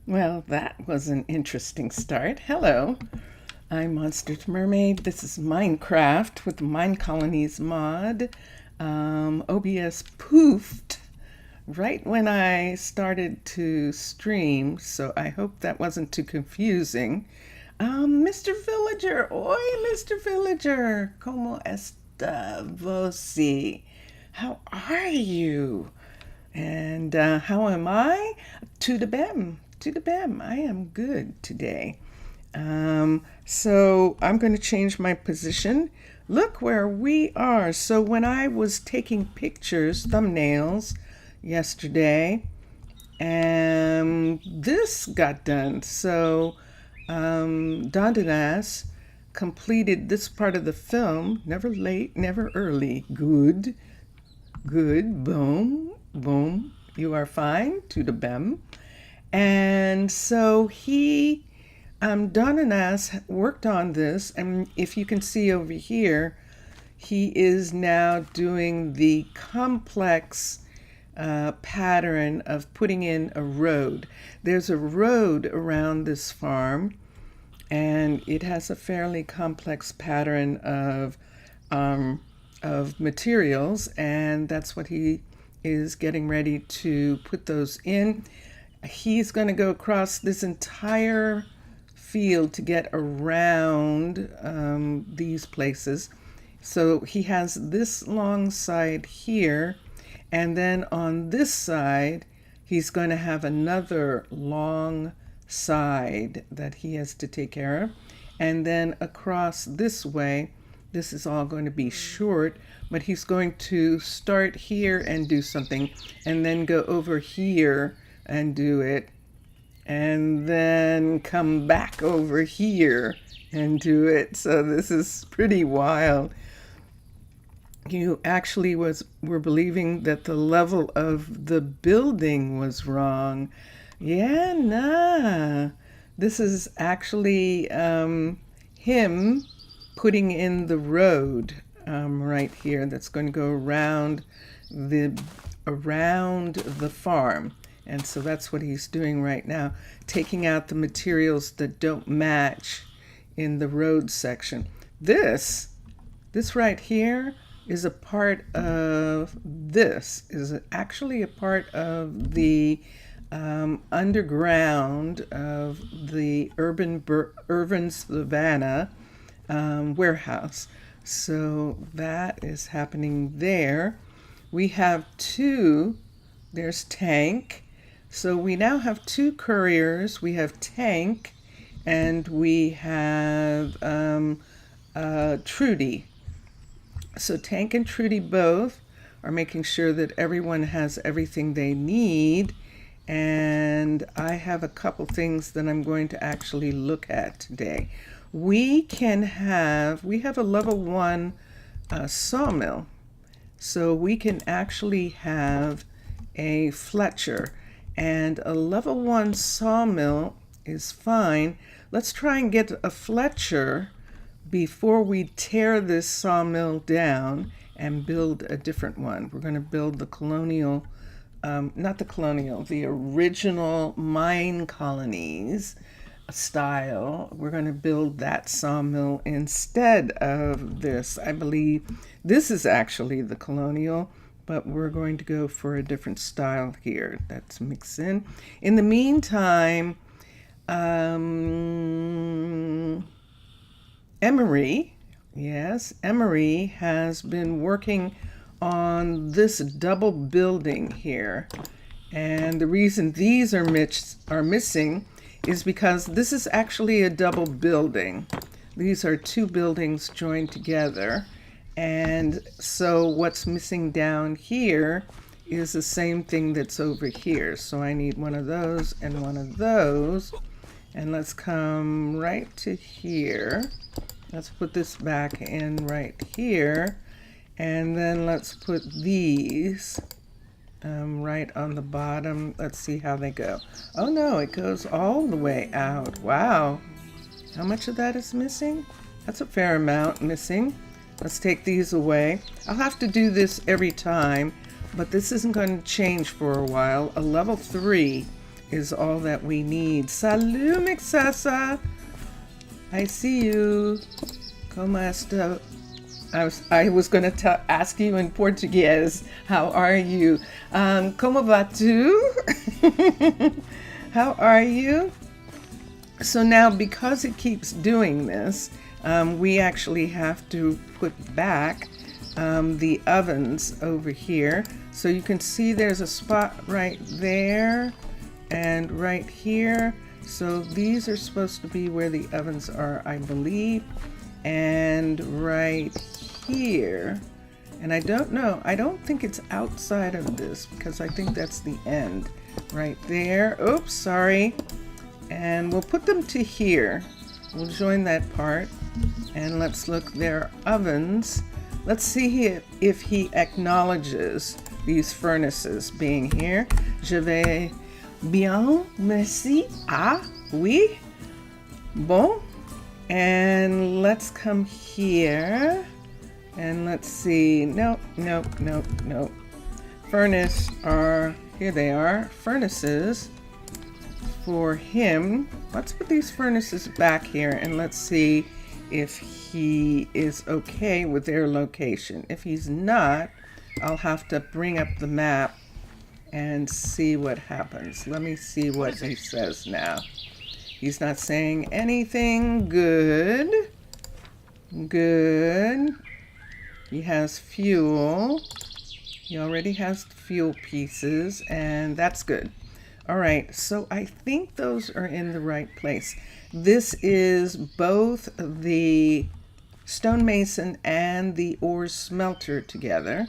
Well, that was an interesting start. Hello, I'm Monsters Mermaid. This is Minecraft with the Minecolonies mod. OBS poofed right when I started to stream, so I hope that wasn't too confusing. Mr. Villager, oi, Mr. Villager, como está você? How are you? And how am I? To the bem, to the bem. I am good today. So I'm going to change my position. Look where we are. So when I was taking pictures, thumbnails yesterday, and this got done. So Dondanas completed this part of the film. Never late, never early. Good, good. Boom, boom. You are fine. To the bem. And so Dondanas worked on this, and if you can see over here, he is now doing the complex pattern of putting in a road. There's a road around this farm, and it has a fairly complex pattern of materials, and that's what he is getting ready to put those in. He's going to go across this entire field to get around these places. So he has this long side here, and then on this side, he's going to have another long side that he has to take care of. And then across this way, this is all going to be short, but he's going to start here and do something, and then go over here and do it, and then come back over here and do it. So this is pretty wild. You actually were believing that the level of the building was wrong. Yeah, nah. This is actually him putting in the road right here that's going to go around the farm. And so that's what he's doing right now, taking out the materials that don't match in the road section. This right here is a part of actually a part of the underground of the urban Savannah warehouse. So that is happening there. We have there's Tank. So we now have two couriers. We have Tank, and we have Trudy. So Tank and Trudy both are making sure that everyone has everything they need. And I have a couple things that I'm going to actually look at today. We have a level 1 sawmill. So we can actually have a fletcher. And a level 1 sawmill is fine. Let's try and get a fletcher before we tear this sawmill down and build a different one. We're going to build the colonial, the original Minecolonies style. We're going to build that sawmill instead of this. I believe this is actually the colonial, but we're going to go for a different style here. That's mixed in. In the meantime, Emery has been working on this double building here. And the reason these are missing is because this is actually a double building. These are two buildings joined together. And so what's missing down here is the same thing that's over here. So I need one of those and one of those. And let's come right to here. Let's put this back in right here. And then let's put these right on the bottom. Let's see how they go. Oh no, it goes all the way out. Wow. How much of that is missing? That's a fair amount missing. Let's take these away. I'll have to do this every time, but this isn't going to change for a while. A level 3 is all that we need. Salut, Mixasa. I see you. Como esta? I was going to ask you in Portuguese. How are you? Como va tu? How are you? So now, because it keeps doing this, we actually have to put back the ovens over here. So you can see there's a spot right there and right here. So these are supposed to be where the ovens are, I believe. And right here. And I don't know. I don't think it's outside of this because I think that's the end right there. Oops, sorry. And we'll put them to here. We'll join that part. And let's look, their ovens. Let's see if he acknowledges these furnaces being here. Je vais bien, merci. Ah, oui. Bon. And let's come here. And let's see. Nope. Furnace are, here they are. Furnaces for him. Let's put these furnaces back here and let's see if he is okay with their location. If he's not, I'll have to bring up the map and see what happens. Let me see what he says now. He's not saying anything. Good. Good. He has fuel. He already has fuel pieces, and that's good. All right, so I think those are in the right place. This is both the stonemason and the ore smelter together.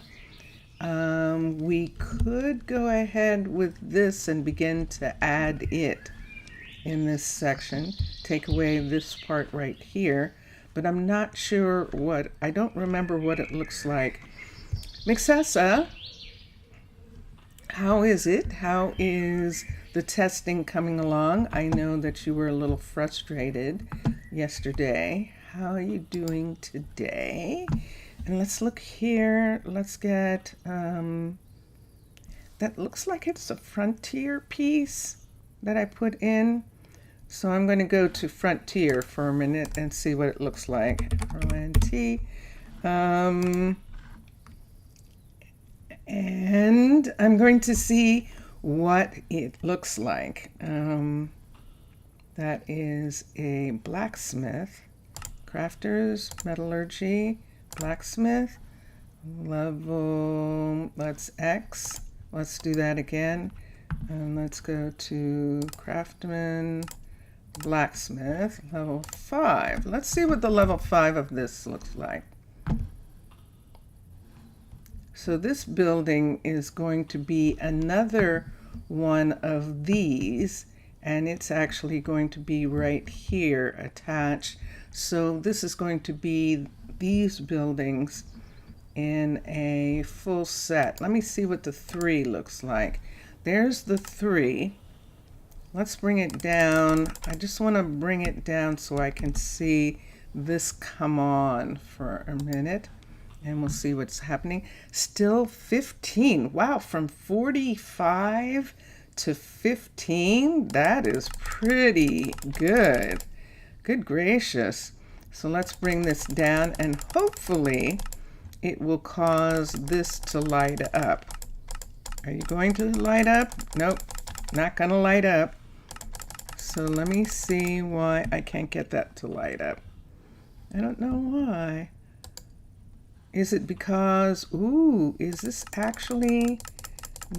We could go ahead with this and begin to add it in this section. Take away this part right here, but I'm not sure what, I don't remember what it looks like. Mixasa, how is it? How is the testing coming along? I know that you were a little frustrated yesterday. How are you doing today? And let's look here. Let's get, that looks like it's a frontier piece that I put in. So I'm going to go to frontier for a minute and see what it looks like. RLNT. And I'm going to see what it looks like. That is a blacksmith, crafters, metallurgy, blacksmith, level, let's X. Let's do that again. And let's go to craftsman, blacksmith, level 5. Let's see what the level 5 of this looks like. So this building is going to be another one of these, and it's actually going to be right here attached. So this is going to be these buildings in a full set. Let me see what the 3 looks like. There's the 3. Let's bring it down. I just want to bring it down so I can see this come on for a minute. And we'll see what's happening. Still 15. Wow, from 45 to 15. That is pretty good. Good gracious. So let's bring this down and hopefully it will cause this to light up. Are you going to light up? Nope, not going to light up. So let me see why I can't get that to light up. I don't know why. Is it because, ooh, is this actually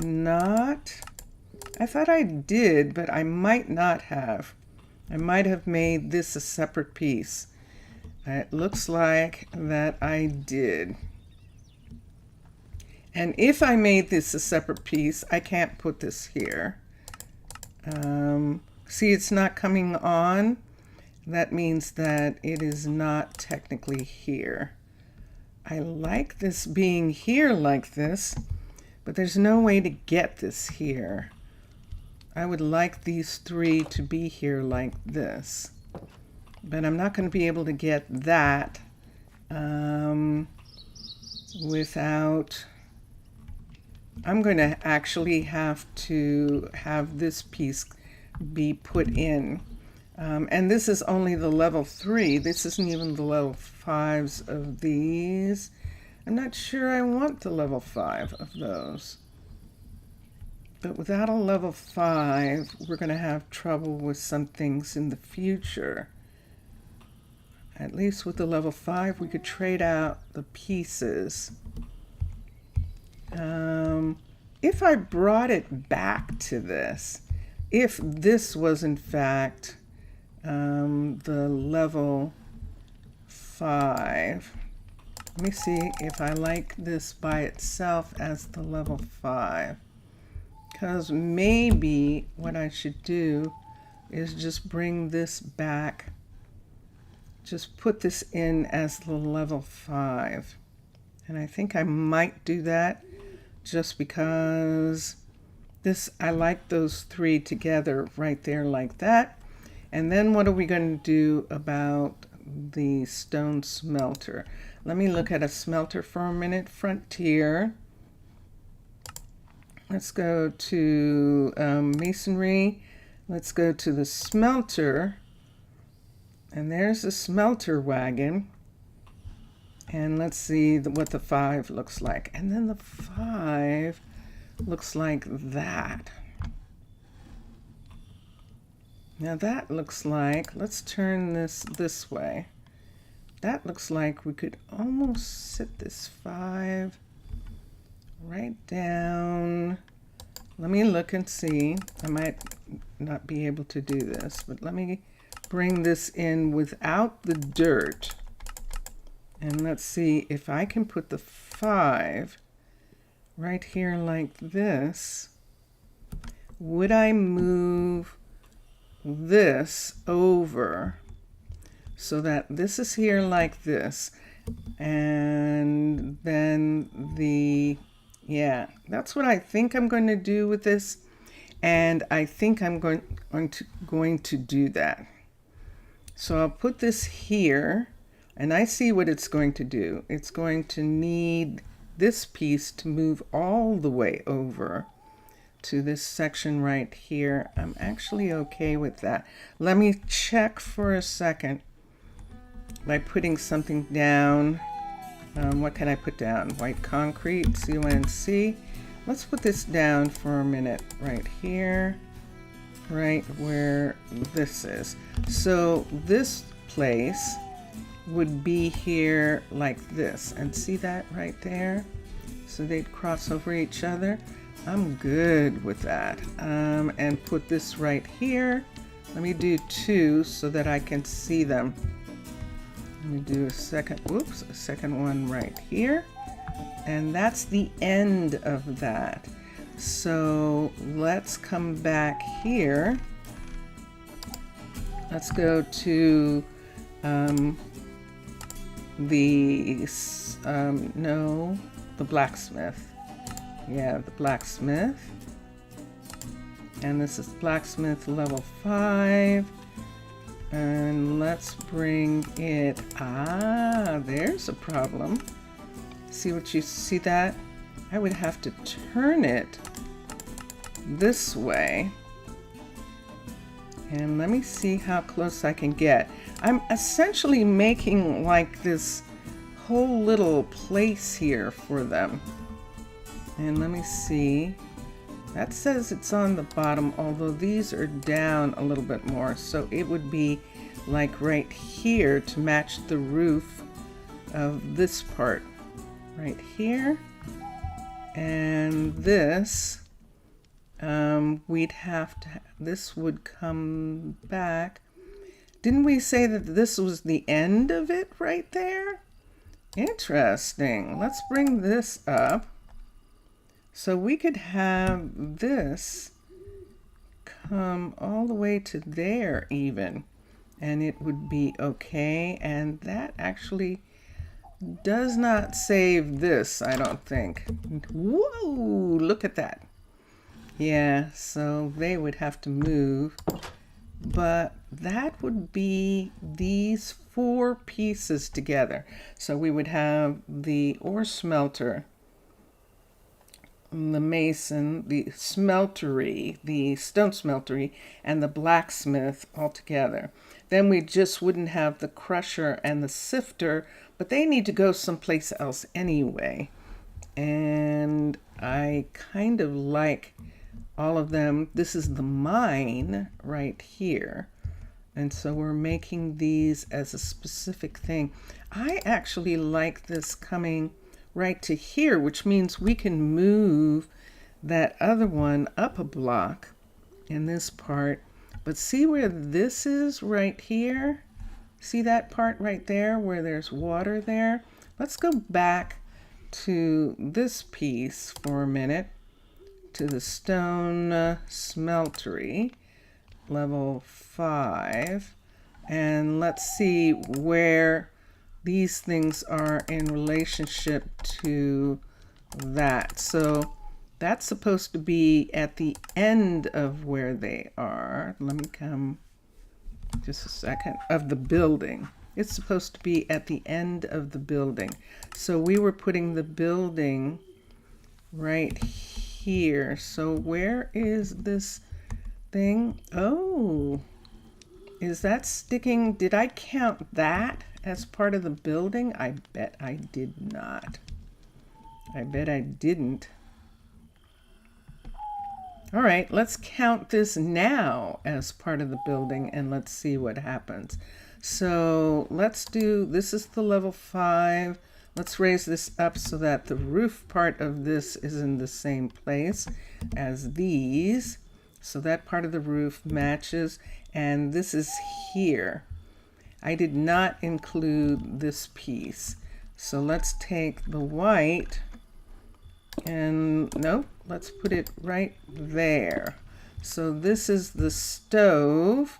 not? I thought I did, but I might not have. I might have made this a separate piece. It looks like that I did. And if I made this a separate piece, I can't put this here. See, it's not coming on. That means that it is not technically here. I like this being here like this, but there's no way to get this here. I would like these 3 to be here like this, but I'm not going to be able to get that I'm going to actually have to have this piece be put in. And this is only the level 3. This isn't even the level 5s of these. I'm not sure I want the level 5 of those. But without a level 5, we're going to have trouble with some things in the future. At least with the level 5, we could trade out the pieces. If I brought it back to this, if this was in fact the level 5, let me see if I like this by itself as the level 5. Because maybe what I should do is just bring this back, just put this in as the level 5. And I think I might do that just because this, I like those 3 together right there like that. And then what are we going to do about the stone smelter? Let me look at a smelter for a minute. Frontier. Let's go to masonry. Let's go to the smelter. And there's the smelter wagon. And let's see what the 5 looks like. And then the 5 looks like that. Now that looks like, let's turn this way. That looks like we could almost sit this 5 right down. Let me look and see. I might not be able to do this, but let me bring this in without the dirt. And let's see if I can put the 5 right here like this. Would I move this over so that this is here like this? And then yeah, that's what I think I'm going to do with this. And I think I'm going to do that. So I'll put this here. And I see what it's going to do. It's going to need this piece to move all the way over to this section right here. I'm actually okay with that. Let me check for a second by putting something down. What can I put down? White concrete, CONC. Let's put this down for a minute right here, right where this is. So this place would be here like this, and see that right there? So they'd cross over each other. I'm good with that. And put this right here. Let me do 2 so that I can see them. Let me do a second one right here. And that's the end of that. So let's come back here. Let's go to the blacksmith. Yeah, the blacksmith. And this is blacksmith level 5. And let's bring it, there's a problem. See what you see that? I would have to turn it this way. And let me see how close I can get. I'm essentially making like this whole little place here for them. And let me see. That says it's on the bottom, although these are down a little bit more. So it would be like right here to match the roof of this part. Right here. And this, we'd have to, this would come back. Didn't we say that this was the end of it right there? Interesting. Let's bring this up. So we could have this come all the way to there even, and it would be okay. And that actually does not save this, I don't think. Whoa, look at that. Yeah, so they would have to move. But that would be these 4 pieces together. So we would have the ore smelter the mason, the smeltery, the stone smeltery, and the blacksmith all together. Then we just wouldn't have the crusher and the sifter, but they need to go someplace else anyway. And I kind of like all of them. This is the mine right here. And so we're making these as a specific thing. I actually like this coming right to here, which means we can move that other one up a block in this part. But see where this is right here? See that part right there where there's water there? Let's go back to this piece for a minute, to the stone smeltery, level 5, and let's see where these things are in relationship to that. So that's supposed to be at the end of where they are. Let me come just a second, of the building. It's supposed to be at the end of the building. So we were putting the building right here. So where is this thing? Oh, is that sticking? Did I count that as part of the building? I bet I did not. I bet I didn't. All right, let's count this now as part of the building and let's see what happens. So let's do, this is the level 5. Let's raise this up so that the roof part of this is in the same place as these. So that part of the roof matches, and this is here. I did not include this piece. So let's take the white and nope, let's put it right there. So this is the stove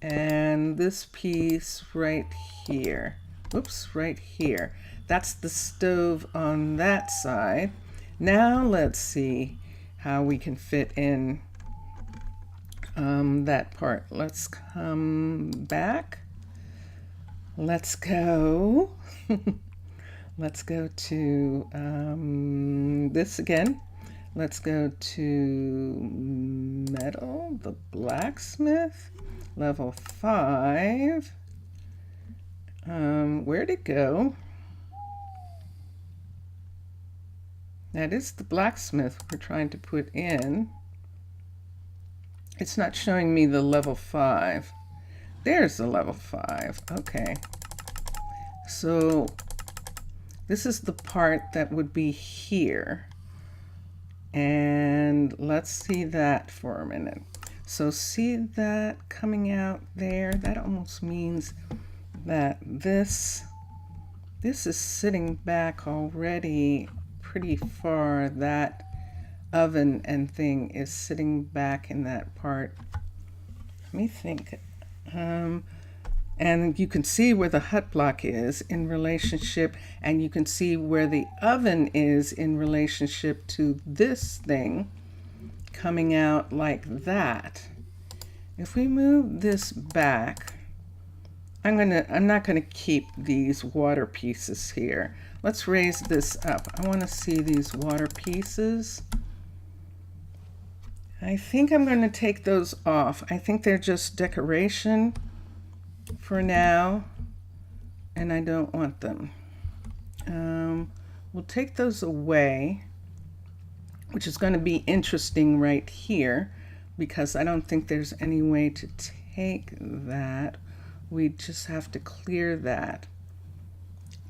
and this piece right here. Oops, right here. That's the stove on that side. Now let's see how we can fit in that part. Let's come back. Let's go. Let's go to this again. Let's go to metal, the blacksmith, level 5. Where'd it go? That is the blacksmith we're trying to put in. It's not showing me the level 5. There's the level 5. Okay. So this is the part that would be here. And let's see that for a minute. So see that coming out there? That almost means that this is sitting back already pretty far. That oven and thing is sitting back in that part. Let me think. And you can see where the hut block is in relationship, and you can see where the oven is in relationship to this thing coming out like that. If we move this back, I'm not gonna keep these water pieces here. Let's raise this up. I want to see these water pieces. I think I'm going to take those off. I think they're just decoration for now, and I don't want them. We'll take those away, which is going to be interesting right here because I don't think there's any way to take that. We just have to clear that.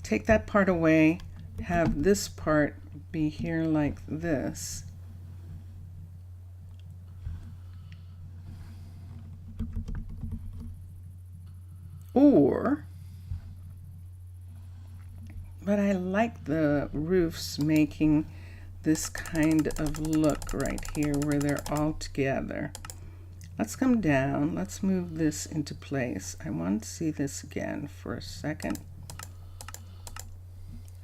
Take that part away, have this part be here like this. But I like the roofs making this kind of look right here where they're all together. Let's come down, let's move this into place. I want to see this again for a second.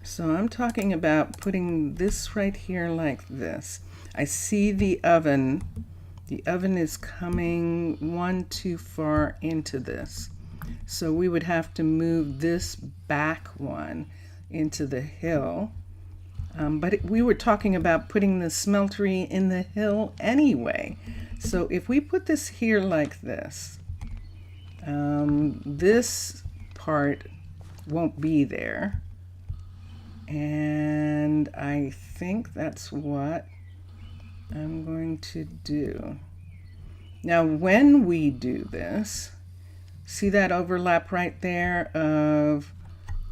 So I'm talking about putting this right here like this. I see the oven. The oven is coming one too far into this. So we would have to move this back one into the hill. But we were talking about putting the smeltery in the hill anyway. So if we put this here like this, this part won't be there. And I think that's what I'm going to do. Now, when we do this, see that overlap right there of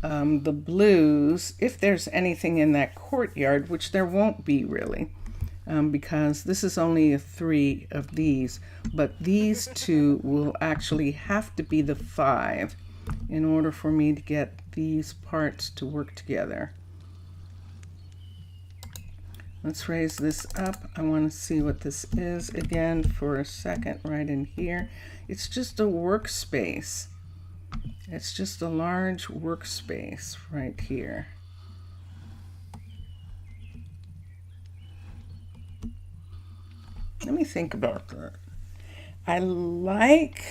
the blues, if there's anything in that courtyard, which there won't be really, because this is only 3 of these, but these 2 will actually have to be the 5 in order for me to get these parts to work together. Let's raise this up. I want to see what this is again for a second right in here. It's just a workspace. It's just a large workspace right here. Let me think about that. I like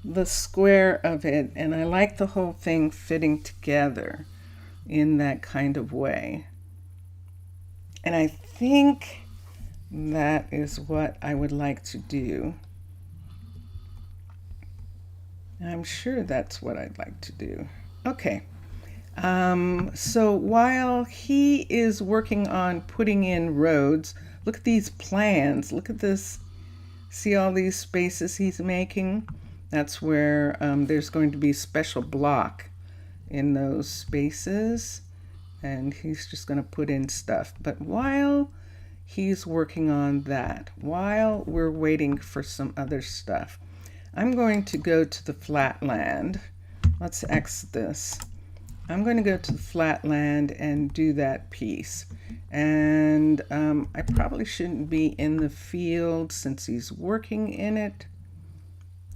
the square of it, and I like the whole thing fitting together in that kind of way. And I think that is what I would like to do. I'm sure that's what I'd like to do. Okay. So while he is working on putting in roads, look at these plans. Look at this. See all these spaces he's making? That's where there's going to be special block in those spaces. And he's just going to put in stuff. But while he's working on that, while we're waiting for some other stuff, I'm going to go to the flatland. Let's X this. I'm going to go to the flatland and do that piece. And I probably shouldn't be in the field since he's working in it.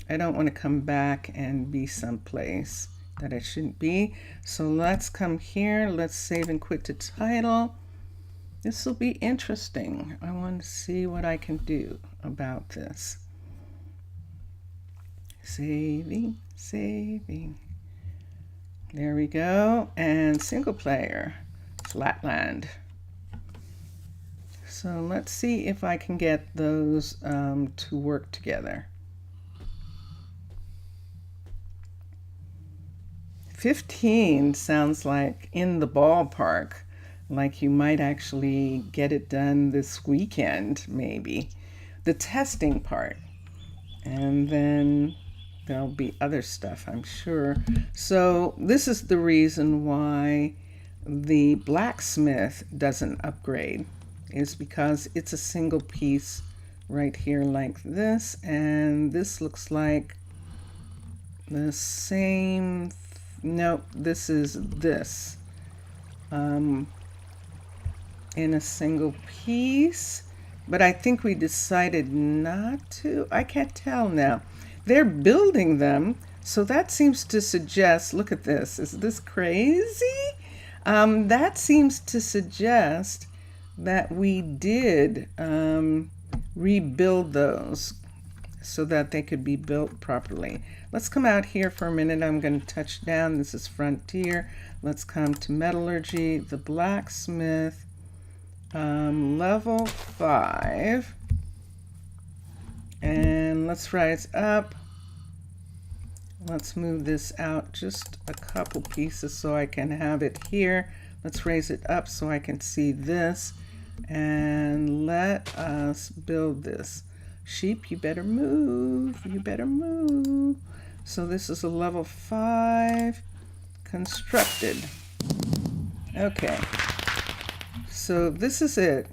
I don't want to come back and be someplace that I shouldn't be. So let's come here. Let's save and quit to title. This will be interesting. I want to see what I can do about this. Saving, saving. There we go. And single player, flatland. So let's see if I can get those to work together. 15 sounds like in the ballpark, like you might actually get it done this weekend, maybe. The testing part. And then there'll be other stuff, I'm sure. So this is the reason why the blacksmith doesn't upgrade, is because it's a single piece right here like this. And this looks like the same. Nope, this is this in a single piece, but I think we decided not to. I can't tell now. They're building them, so that seems to suggest, look at this, is this crazy? That seems to suggest that we did rebuild those so that they could be built properly. Let's come out here for a minute. I'm going to touch down. This is Frontier. Let's come to Metallurgy, the blacksmith, level 5. And let's rise up. Let's move this out just a couple pieces so I can have it here. Let's raise it up so I can see this. And let us build this. Sheep, you better move. You better move. So this is a level 5 constructed. Okay. So this is it.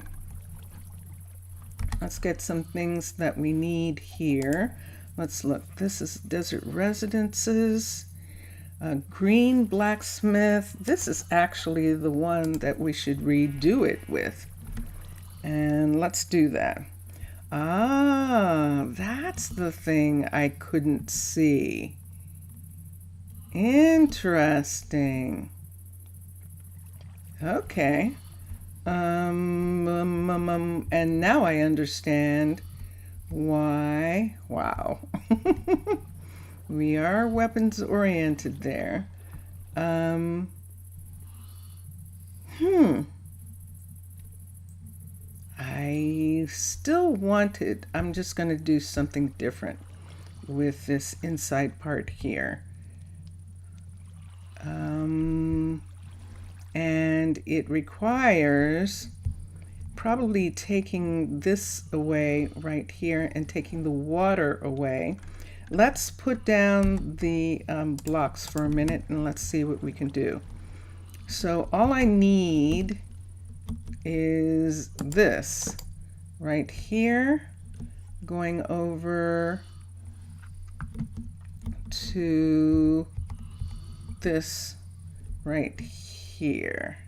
Let's get some things that we need here. Let's look. This is Desert Residences. Green Blacksmith. This is actually the one that we should redo it with. And let's do that. Ah, that's the thing I couldn't see. Interesting. Okay. And now I understand why. Wow. We are weapons oriented there. I still want it. I'm just going to do something different with this inside part here. And it requires probably taking this away right here and taking the water away. Let's put down the blocks for a minute and let's see what we can do. So all I need is this right here going over to this right here,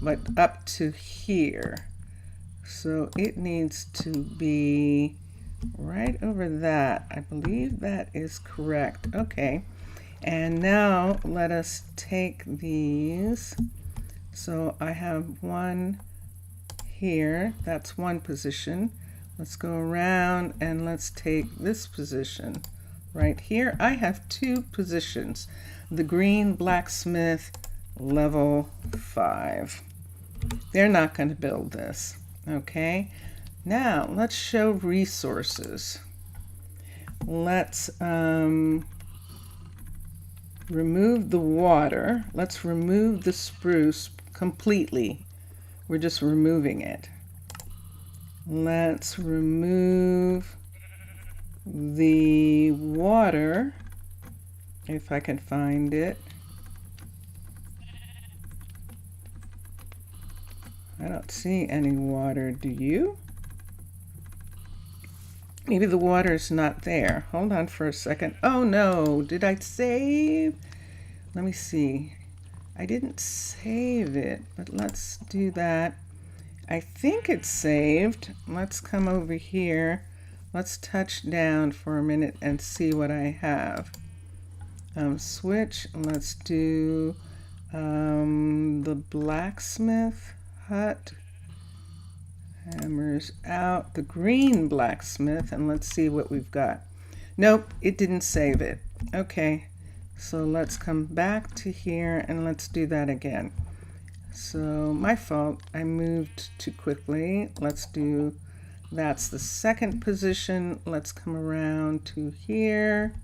but up to here. So it needs to be right over that. I believe that is correct. Okay. And now let us take these. So I have one here. That's one position. Let's go around and let's take this position right here. I have two positions. The green blacksmith level 5. They're not going to build this. Okay. Now let's show resources. Let's remove the water. Let's remove the spruce completely. We're just removing it. Let's remove the water, if I can find it. I don't see any water, do you? Maybe the water is not there. Hold on for a second. Oh no, did I save? Let me see. I didn't save it, but let's do that. I think it's saved. Let's come over here. Let's touch down for a minute and see what I have. Switch. Let's do the blacksmith hut. Hammers out. The green blacksmith, and let's see what we've got. Nope, it didn't save it. Okay, so let's come back to here and let's do that again. So my fault, I moved too quickly. Let's do, that's the second position. Let's come around to here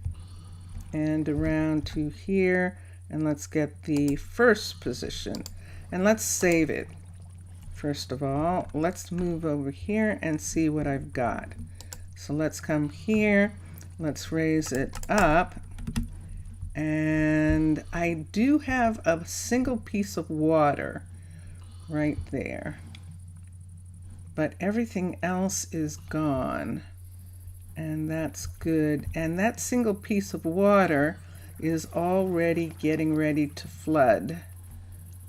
and around to here, and let's get the first position and let's save it. First of all, let's move over here and see what I've got. So let's come here, let's raise it up, and I do have a single piece of water right there, but everything else is gone, and that's good. And that single piece of water is already getting ready to flood.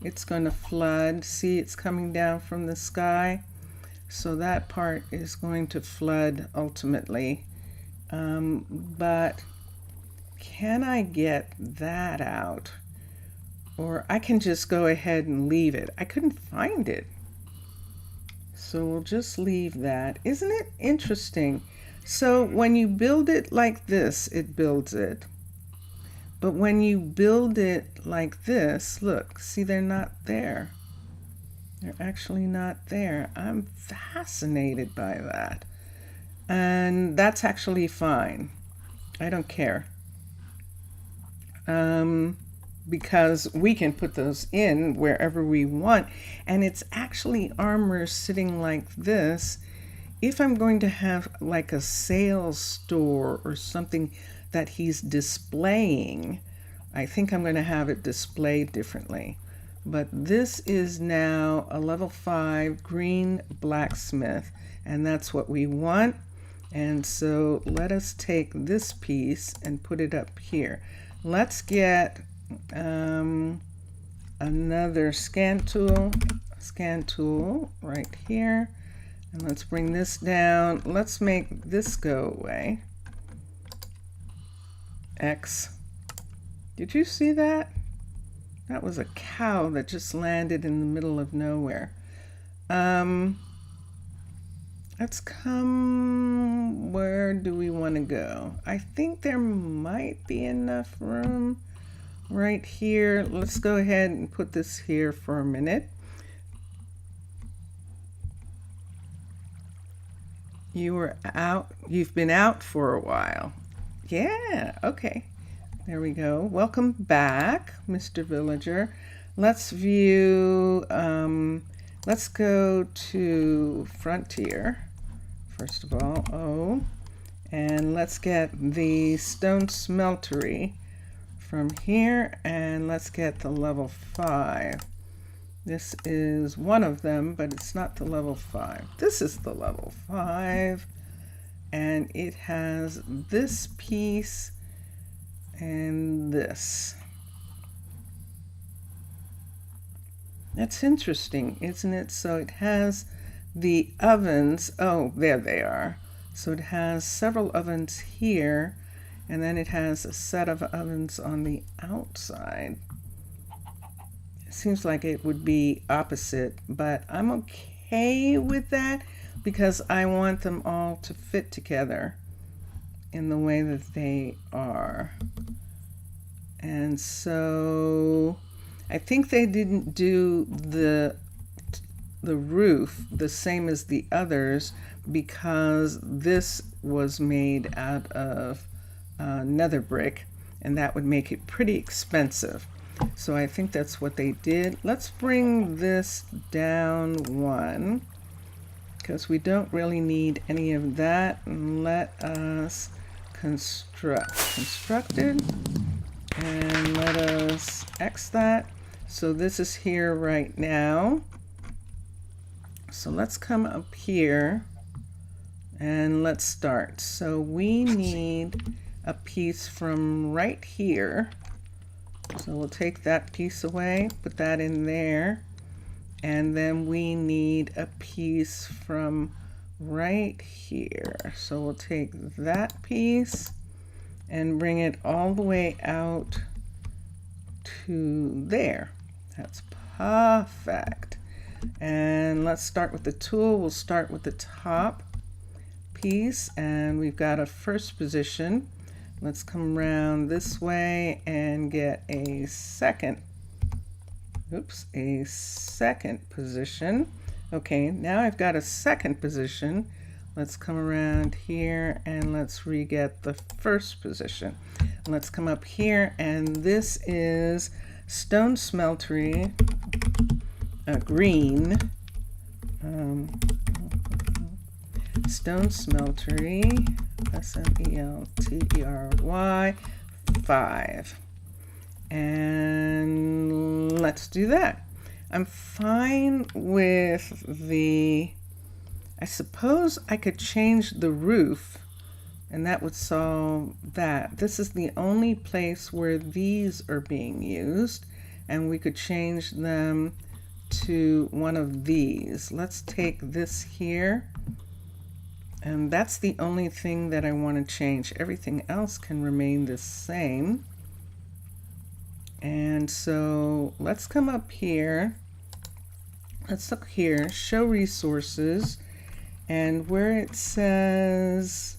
It's going to flood. See, it's coming down from the sky. So that part is going to flood ultimately. But can I get that out? Or I can just go ahead and leave it. I couldn't find it. So we'll just leave that. Isn't it interesting? So when you build it like this, it builds it. But when you build it like this, look, see, they're not there. They're actually not there. I'm fascinated by that. And that's actually fine. I don't care. Because we can put those in wherever we want. And it's actually armor sitting like this. If I'm going to have like a sales store or something that he's displaying, I think I'm going to have it displayed differently. But this is now a level 5 green blacksmith, and that's what we want. And so let us take this piece and put it up here. Let's get another scan tool right here, and let's bring this down. Let's make this go away. X. Did you see that? That was a cow that just landed in the middle of nowhere. Let's come, where do we want to go? I think there might be enough room right here. Let's go ahead and put this here for a minute. You've been out for a while. Yeah, okay. There we go. Welcome back, Mr. Villager. Let's view, let's go to Frontier, first of all. Oh, and let's get the stone smeltery from here, and let's get the level 5. This is one of them, but it's not the level 5. This is the level 5, and it has this piece and this. That's interesting, isn't it? So it has the ovens. Oh, there they are. So it has several ovens here, and then it has a set of ovens on the outside. It seems like it would be opposite, but I'm okay with that because I want them all to fit together in the way that they are. And so I think they didn't do the roof the same as the others because this was made out of nether brick, and that would make it pretty expensive. So I think that's what they did. Let's bring this down 1 because we don't really need any of that. And let us constructed, and let us X that. So this is here right now. So let's come up here and let's start. So we need a piece from right here. So we'll take that piece away, put that in there, and then we need a piece from right here. So we'll take that piece and bring it all the way out to there. That's perfect. And let's start with the tool. We'll start with the top piece, and we've got a first position. Let's come around this way and get a second position. Okay, now I've got a second position. Let's come around here and let's re-get the first position. Let's come up here, and this is stone smeltery, green, stone smeltery, SMELTERY 5. And let's do that. I'm fine with the, I suppose I could change the roof and that would solve that. This is the only place where these are being used, and we could change them to one of these. Let's take this here, and that's the only thing that I want to change. Everything else can remain the same. And so let's come up here. Let's look here, show resources, and where it says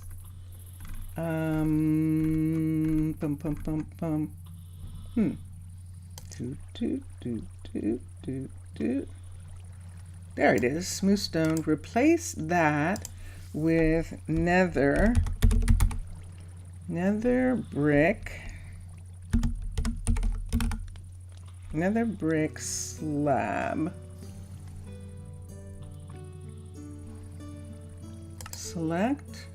there it is, smooth stone. Replace that with nether brick slab. Select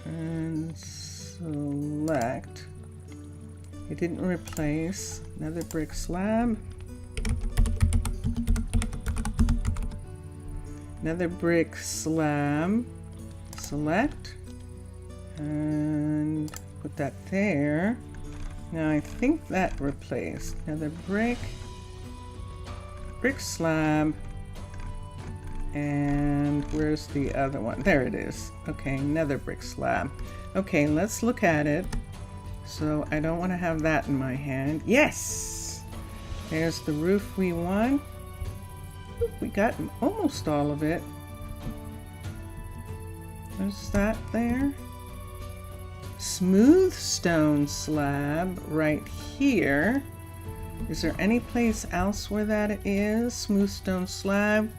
and select. It didn't replace nether brick slab. Nether brick slab. Select and put that there. Now I think that replaced nether brick slab. And where's the other one? There it is. Okay, nether brick slab. Okay, let's look at it. So I don't want to have that in my hand. Yes! There's the roof we want. We got almost all of it. There's that there. Smooth stone slab right here. Is there any place else where that is? Smooth stone slab.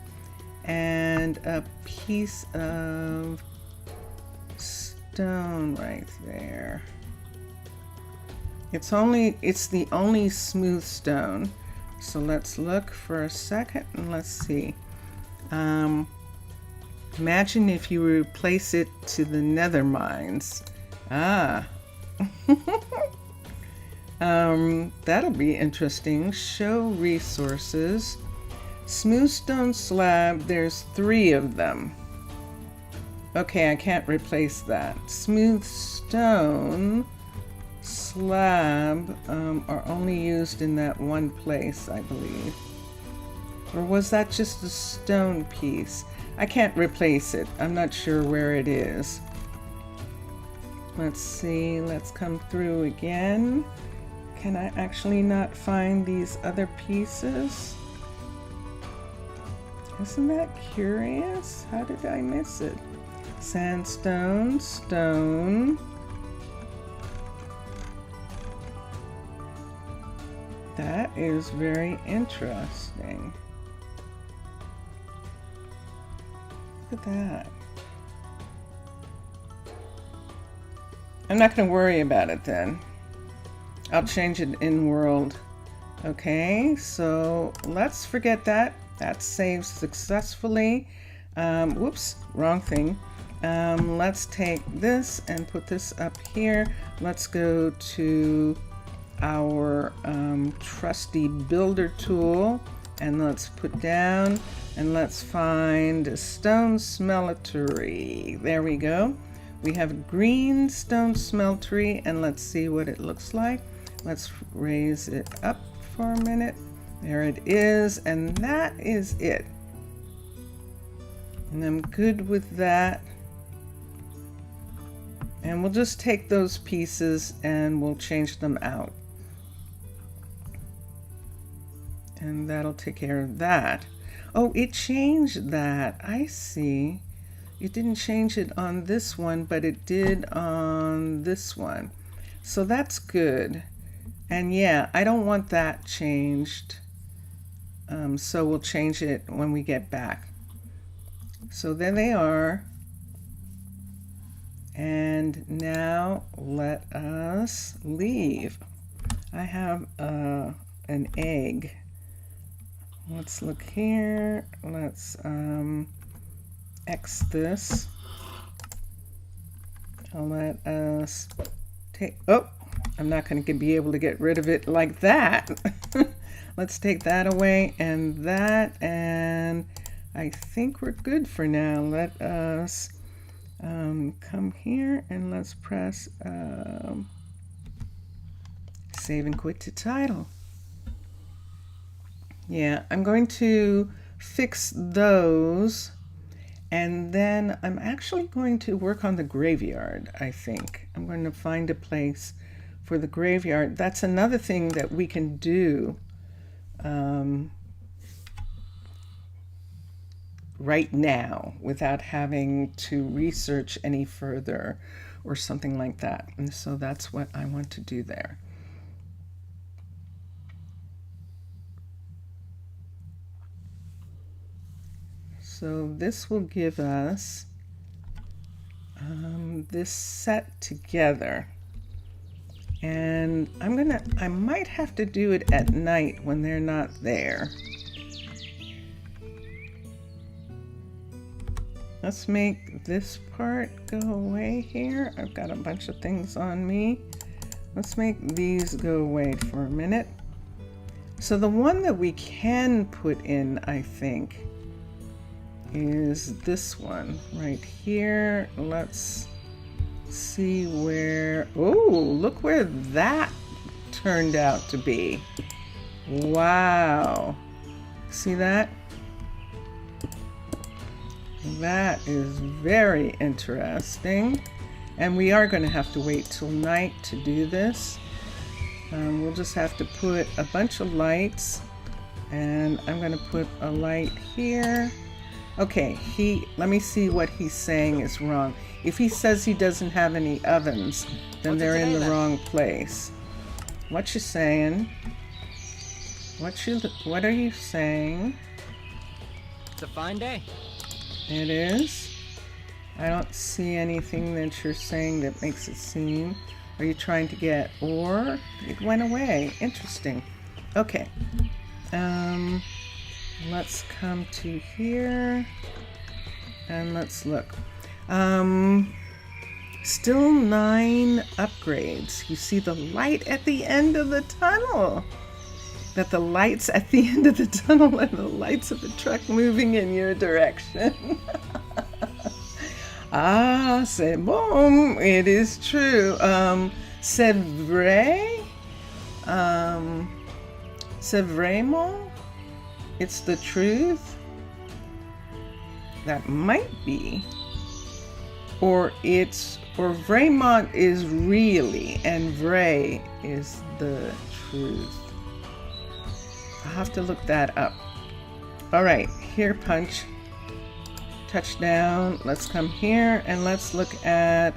and a piece of stone right there. It's the only smooth stone. So let's look for a second and let's see. Imagine if you replace it to the nether mines. Ah. That'll be interesting. Show resources. Smooth stone slab, there's 3 of them. Okay, I can't replace that. Smooth stone slab are only used in that one place, I believe. Or was that just a stone piece? I can't replace it. I'm not sure where it is. Let's see, let's come through again. Can I actually not find these other pieces? Isn't that curious? How did I miss it? Sandstone, stone. That is very interesting. Look at that. I'm not going to worry about it then. I'll change it in world. Okay, so let's forget that. That saves successfully. Whoops, wrong thing. Let's take this and put this up here. Let's go to our trusty builder tool and let's put down and let's find a stone smeltery. There we go. We have a green stone smeltery and let's see what it looks like. Let's raise it up for a minute. There it is, and that is it. And I'm good with that. And we'll just take those pieces and we'll change them out. And that'll take care of that. Oh, it changed that. I see. It didn't change it on this one, but it did on this one. So that's good. And yeah, I don't want that changed. So we'll change it when we get back. So there they are. And now let us leave. I have an egg. Let's look here. Let's X this. I'll let us take, oh, I'm not going to be able to get rid of it like that. Let's take that away and that, and I think we're good for now. Let us come here and let's press save and quit to title. Yeah, I'm going to fix those, and then I'm actually going to work on the graveyard, I think. I'm going to find a place for the graveyard. That's another thing that we can do right now without having to research any further or something like that. And so that's what I want to do there. So this will give us this set together. And I might have to do it at night when they're not there. Let's make this part go away here. I've got a bunch of things on me. Let's make these go away for a minute. So the one that we can put in, I think, is this one right here. Let's see where, oh, look where that turned out to be. Wow. See that? That is very interesting. And we are going to have to wait till night to do this. We'll just have to put a bunch of lights, and I'm going to put a light here. Okay, let me see what he's saying is wrong. If he says he doesn't have any ovens, then they're in the wrong place. What you saying? What are you saying? It's a fine day. It is. I don't see anything that you're saying that makes it seem. Are you trying to get ore? It went away. Interesting. Okay. Let's come to here and let's look. Still 9 upgrades. You see the light at the end of the tunnel. That the lights at the end of the tunnel are the lights of a truck moving in your direction. Ah, c'est bon. It is true. C'est vrai. C'est vraiment. It's the truth. That might be. Or vraiment is really, and vrai is the truth. I'll have to look that up. All right, here, punch. Touchdown. Let's come here and let's look at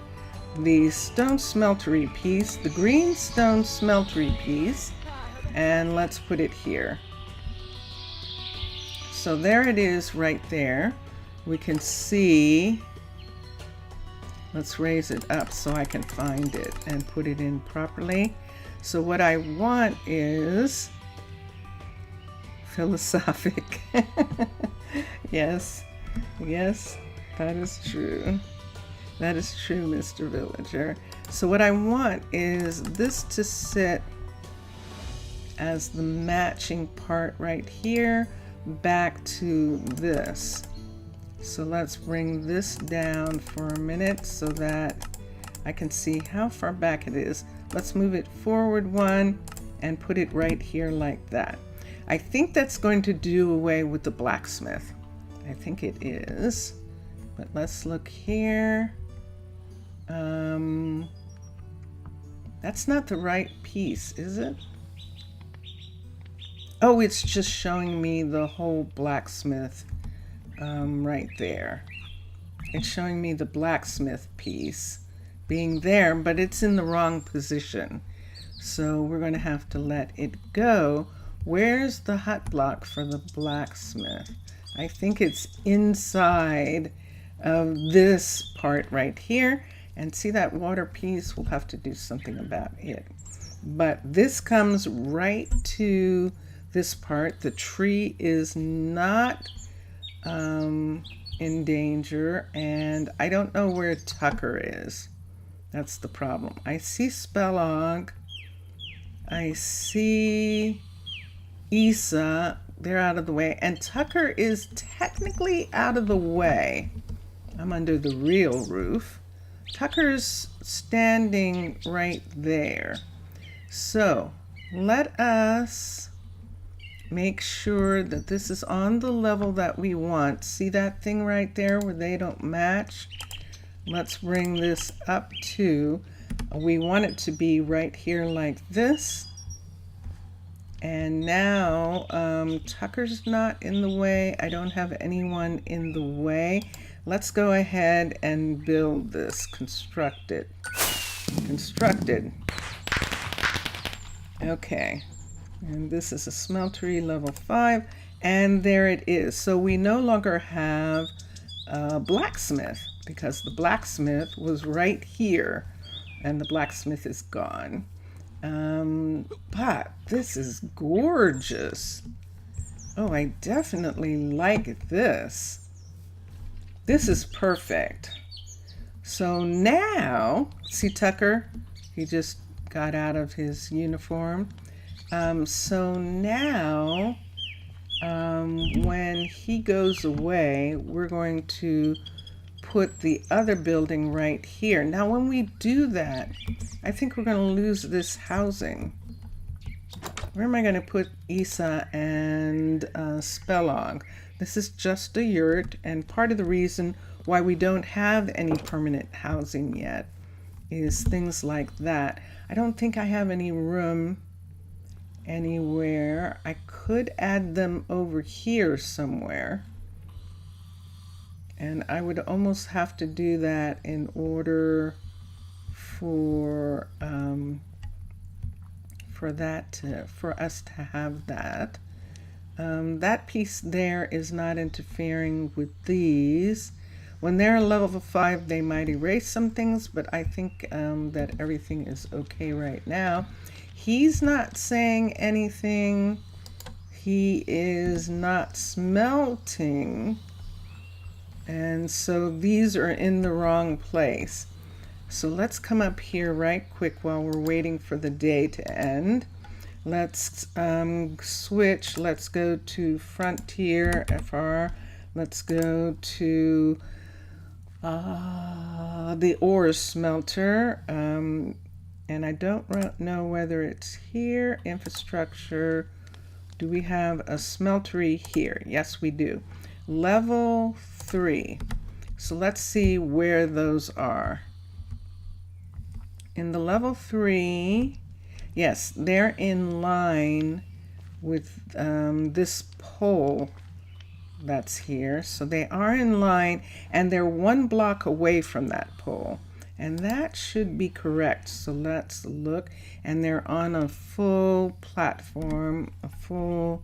the stone smeltery piece, the green stone smeltery piece, and let's put it here. So there it is right there. We can see. Let's raise it up so I can find it and put it in properly. So what I want is philosophic. Yes, that is true. That is true, Mr. Villager. So what I want is this to sit as the matching part right here back to this. So let's bring this down for a minute so that I can see how far back it is. Let's move it forward 1 and put it right here like that. I think that's going to do away with the blacksmith. I think it is. But let's look here. That's not the right piece, is it? Oh, it's just showing me the whole blacksmith right there. It's showing me the blacksmith piece being there, but it's in the wrong position. So we're going to have to let it go. Where's the hut block for the blacksmith? I think it's inside of this part right here. And see that water piece? We'll have to do something about it. But this comes right to this part. The tree is not in danger, and I don't know where Tucker is. That's the problem. I see Spellog. I see Isa. They're out of the way, and Tucker is technically out of the way. I'm under the real roof. Tucker's standing right there. So let us make sure that this is on the level that we want. See that thing right there where they don't match? Let's bring this up to, we want it to be right here like this. And now Tucker's not in the way. I don't have anyone in the way. Let's go ahead and build this. Constructed. Okay. And this is a smeltery level 5. And there it is. So we no longer have a blacksmith because the blacksmith was right here. And the blacksmith is gone. But this is gorgeous. Oh, I definitely like this. This is perfect. So now, see Tucker? He just got out of his uniform. So now, when he goes away, we're going to put the other building right here. Now, when we do that, I think we're going to lose this housing. Where am I going to put Isa and Spellog? This is just a yurt, and part of the reason why we don't have any permanent housing yet is things like that. I don't think I have any room anywhere. I could add them over here somewhere. And I would almost have to do that in order for us to have that. That piece there is not interfering with these. When they're level 5, they might erase some things, but I think that everything is okay right now. He's not saying anything. He is not smelting. And so these are in the wrong place. So let's come up here right quick while we're waiting for the day to end. Let's switch. Let's go to Frontier FR. Let's go to the ore smelter. And I don't know whether it's here. Infrastructure. Do we have a smeltery here? Yes, we do. Level 3. So let's see where those are. In the level 3, yes, they're in line with this pole that's here. So they are in line, and they're 1 block away from that pole. And that should be correct. So let's look. And they're on a full platform, a full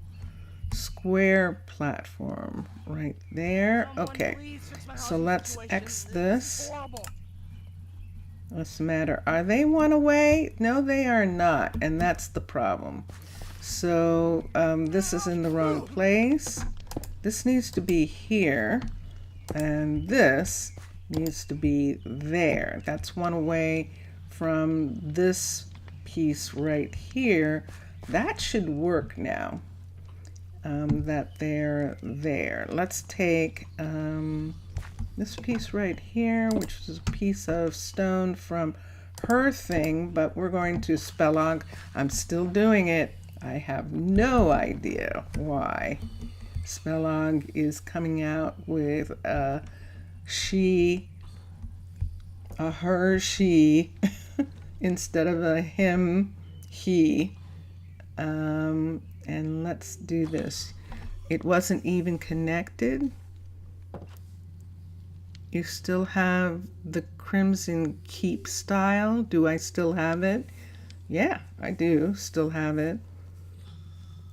square platform right there. Okay, so let's X this. What's the matter? Are they 1 away? No, they are not, and that's the problem. So this is in the wrong place. This needs to be here, and this needs to be there. That's 1 away from this piece right here. That should work now. That they're there. Let's take this piece right here, which is a piece of stone from her thing, but we're going to spellog. I'm still doing it. I have no idea why spellog is coming out with a she, a her, she, instead of a him, he. And let's do this. It wasn't even connected. You still have the Crimson Keep style. Do I still have it? Yeah, I do still have it.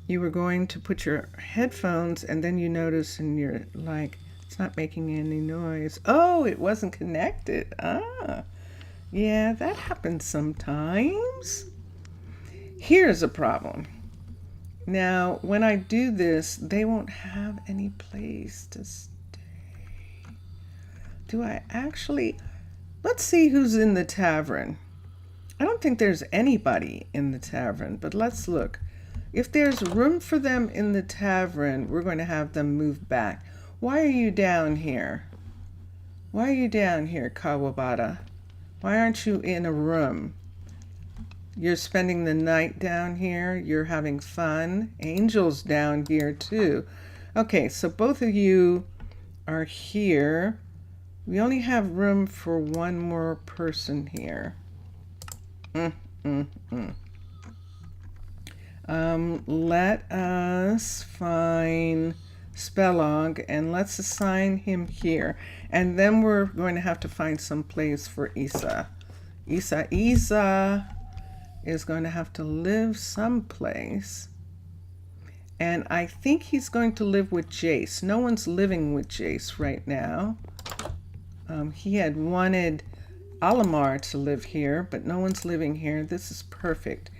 You were going to put your headphones, and then you notice and you're like, it's not making any noise. Oh, it wasn't connected. Ah, yeah, that happens sometimes. Here's a problem. Now, when I do this, they won't have any place to stay. Do I actually? Let's see who's in the tavern. I don't think there's anybody in the tavern, but let's look. If there's room for them in the tavern, we're going to have them move back. Why are you down here? Why are you down here, Kawabata? Why aren't you in a room? You're spending the night down here. You're having fun. Angel's down here too. Okay, so both of you are here. We only have room for 1 more person here. Let us find Spellog and let's assign him here. And then we're going to have to find some place for Isa. Isa is going to have to live someplace. And I think he's going to live with Jace. No one's living with Jace right now. He had wanted Alamar to live here, but no one's living here. This is perfect.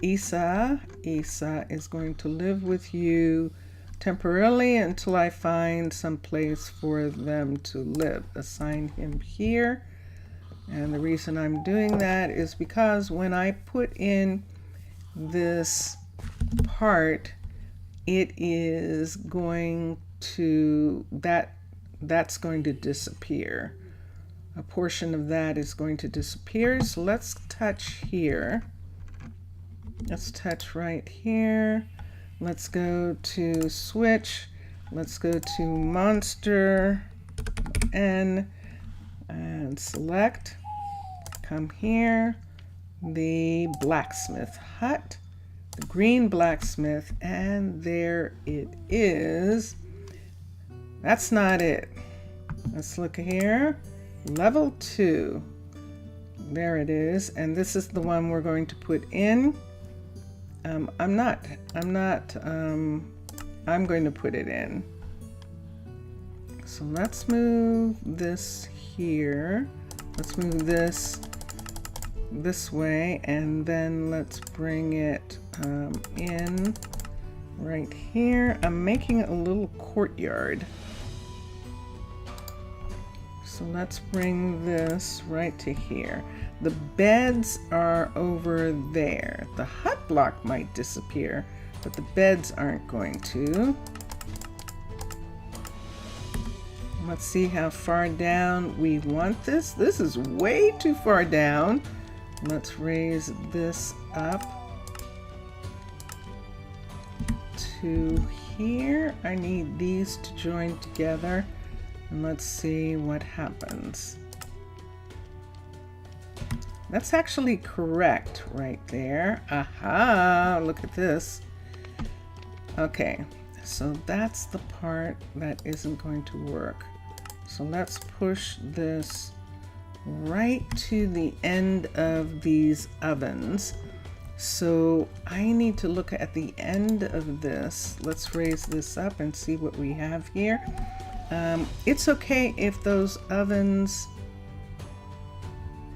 Isa is going to live with you temporarily until I find some place for them to live. Assign him here. And the reason I'm doing that is because when I put in this part, it is going to, that's going to disappear. A portion of that is going to disappear. So let's touch here. Let's touch right here. Let's go to switch. Let's go to monster and select. Come here. The blacksmith hut. The green blacksmith. And there it is. That's not it. Let's look here. Level 2. There it is. And this is the one we're going to put in. I'm not I'm going to put it in. So let's move this here. Let's move this way, and then let's bring it in right here. I'm making a little courtyard. So let's bring this right to here. The beds are over there. The hut block might disappear, but the beds aren't going to. Let's see how far down we want this. This is way too far down. Let's raise this up to here. I need these to join together, and let's see what happens. That's actually correct right there. Aha, look at this. Okay, so that's the part that isn't going to work. So let's push this right to the end of these ovens. So I need to look at the end of this. Let's raise this up and see what we have here. It's okay if those ovens,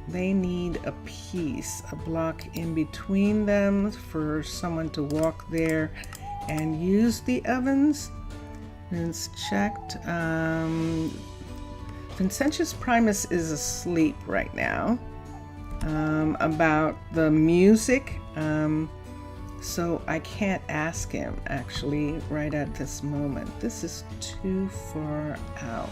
they need a piece, a block in between them for someone to walk there and use the ovens. It's checked. Vincentius Primus is asleep right now. About the music, so I can't ask him actually right at this moment. This is too far out.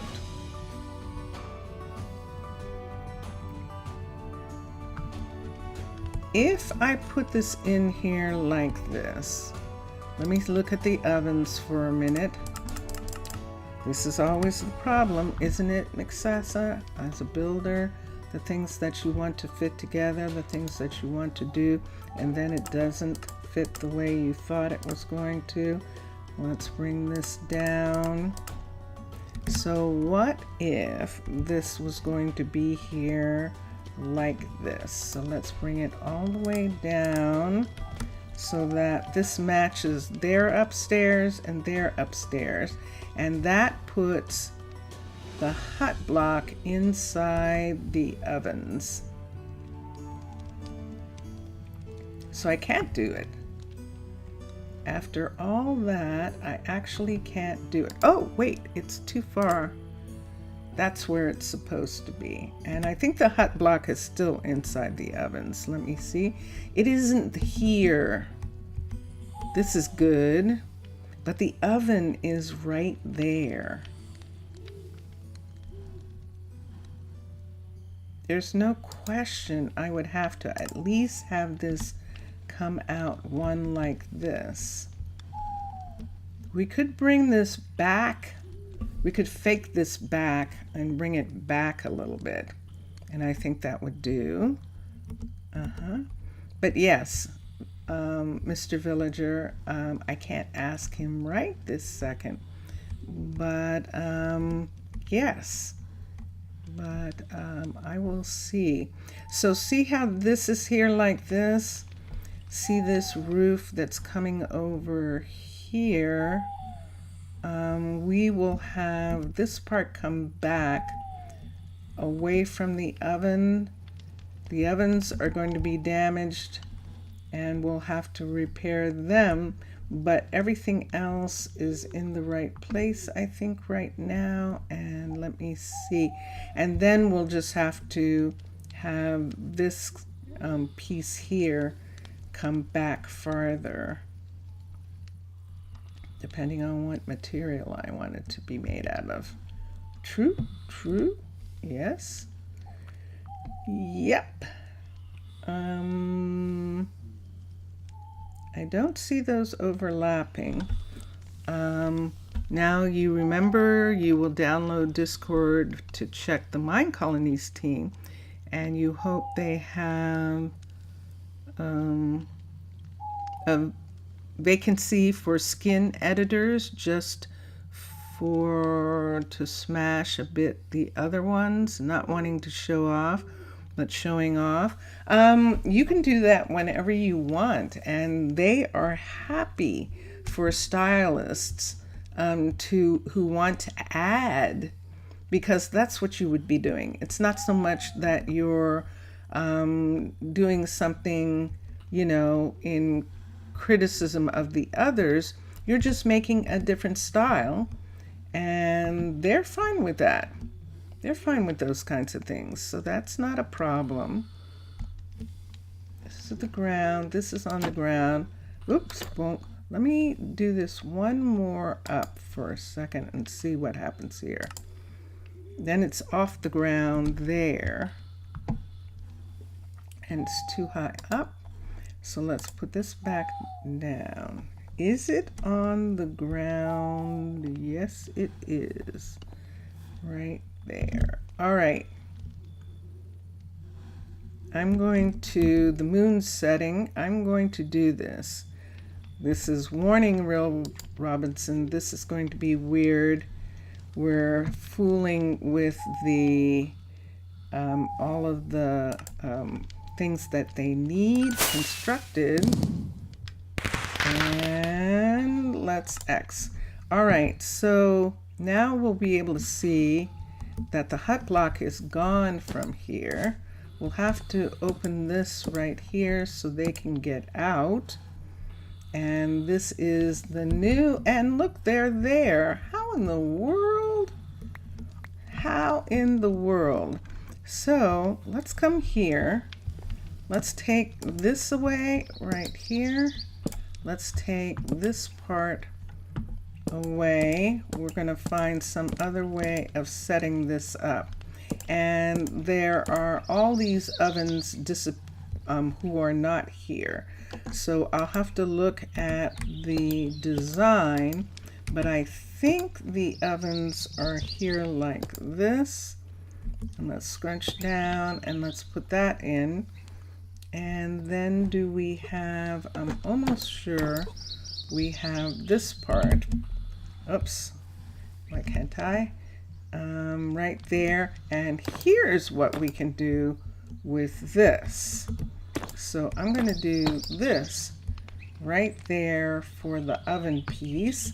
If I put this in here like this, let me look at the ovens for a minute. This is always the problem, isn't it, Mixasa? As a builder, the things that you want to fit together, the things that you want to do, and then it doesn't fit the way you thought it was going to. Let's bring this down. So what if this was going to be here like this? So let's bring it all the way down so that this matches their upstairs and their upstairs, and that puts the hut block inside the ovens. So I can't do it. After all that, I actually can't do it. Oh, wait, it's too far. That's where it's supposed to be. And I think the hut block is still inside the ovens. Let me see. It isn't here. This is good, but the oven is right there. There's no question I would have to at least have this come out one like this. We could bring this back. We could fake this back and bring it back a little bit. And I think that would do. But yes, Mr. Villager, I can't ask him right this second. But yes. But I will see. So see how this is here like this? See this roof that's coming over here? We will have this part come back away from the oven. The ovens are going to be damaged and we'll have to repair them, but everything else is in the right place, I think, right now. And let me see. And then we'll just have to have this piece here come back farther, depending on what material I want it to be made out of. True, true, yes. Yep. I don't see those overlapping. Now you remember you will download Discord to check the Minecolonies team, and you hope they have a vacancy for skin editors, just to smash a bit the other ones, not wanting to show off, but showing off. You can do that whenever you want, and they are happy for stylists who want to add, because that's what you would be doing. It's not so much that you're doing something, in criticism of the others. You're just making a different style, and they're fine with that. They're fine with those kinds of things. So that's not a problem. This is the ground. This is on the ground. Oops. Well, let me do this one more up for a second and see what happens here. Then it's off the ground there. And it's too high up. So let's put this back down. Is it on the ground? Yes, it is. Right there. All right. The moon's setting. I'm going to do this. This is warning, Real Robinson. This is going to be weird. We're fooling with the all of the things that they need constructed. And let's X. All right, so now we'll be able to see that the hut block is gone from here. We'll have to open this right here so they can get out. And this is the new, and look, they're there. How in the world? How in the world? So let's come here. Let's take this away right here. Let's take this part away. We're going to find some other way of setting this up. And there are all these ovens who are not here. So I'll have to look at the design, but I think the ovens are here like this. And let's scrunch down and let's put that in. And then do we have, I'm almost sure we have this part. Oops, why can't I? Right there. And here's what we can do with this. So I'm going to do this right there for the oven piece.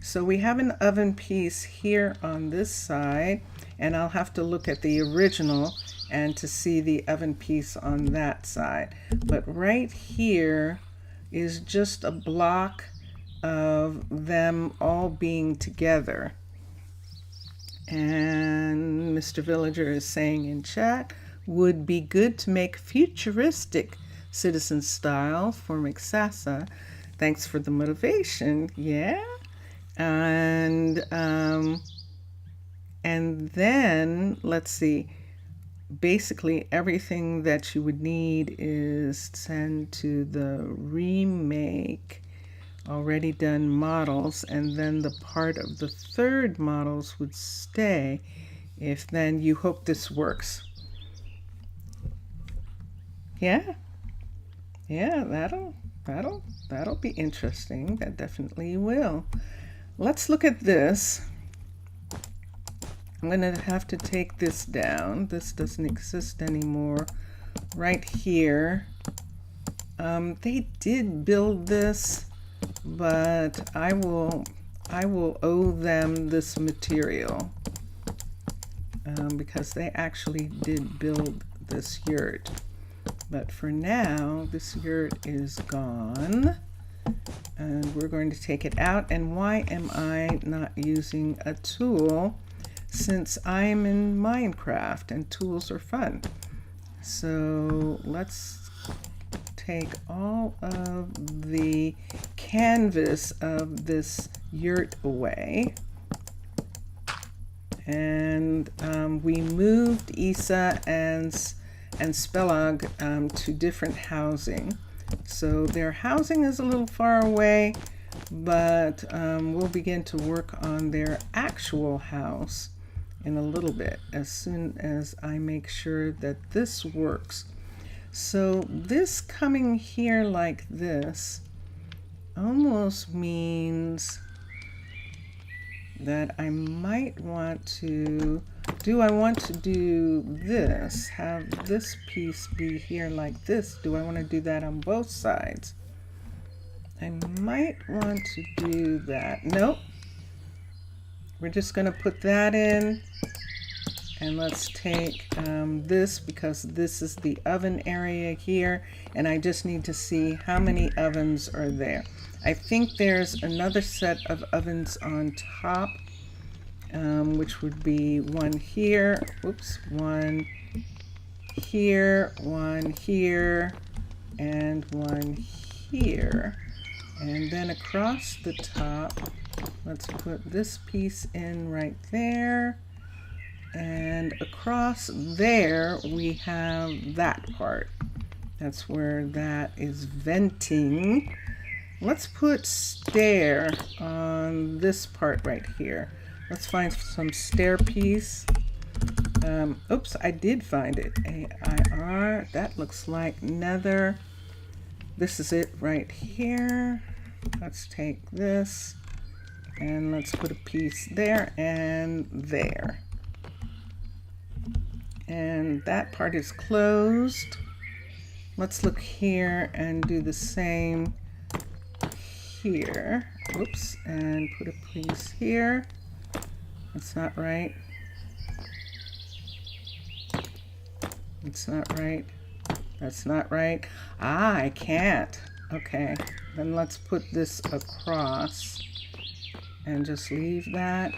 So we have an oven piece here on this side, and I'll have to look at the original and to see the oven piece on that side. But right here is just a block of them all being together. And Mr. Villager is saying in chat, would be good to make futuristic citizen style for McSassa. Thanks for the motivation. Yeah. And then let's see. Basically everything that you would need is send to the remake already done models, and then the part of the third models would stay. If then you hope this works. Yeah, that'll be interesting. That definitely will. Let's look at this. I'm gonna have to take this down. This doesn't exist anymore. Right here. They did build this, but I will owe them this material because they actually did build this yurt. But for now, this yurt is gone, and we're going to take it out. And why am I not using a tool? Since I'm in Minecraft and tools are fun. So let's take all of the canvas of this yurt away. And we moved Isa and Spelag to different housing. So their housing is a little far away, but we'll begin to work on their actual house in a little bit as soon as I make sure that this works. So this coming here like this almost means that I might want to I want to do this, have this piece be here like this? Do I want to do that on both sides? I might want to do that. Nope. We're just going to put that in. And let's take this, because this is the oven area here. And I just need to see how many ovens are there. I think there's another set of ovens on top, which would be one here. Oops, one here, and one here. And then across the top, let's put this piece in right there. And across there, we have that part. That's where that is venting. Let's put stair on this part right here. Let's find some stair piece. Oops, I did find it. AIR. That looks like nether. This is it right here. Let's take this and let's put a piece there and there. And that part is closed. Let's look here and do the same here. Oops, and put a piece here. That's not right. It's not right. That's not right. Ah, I can't. Okay, then let's put this across and just leave that,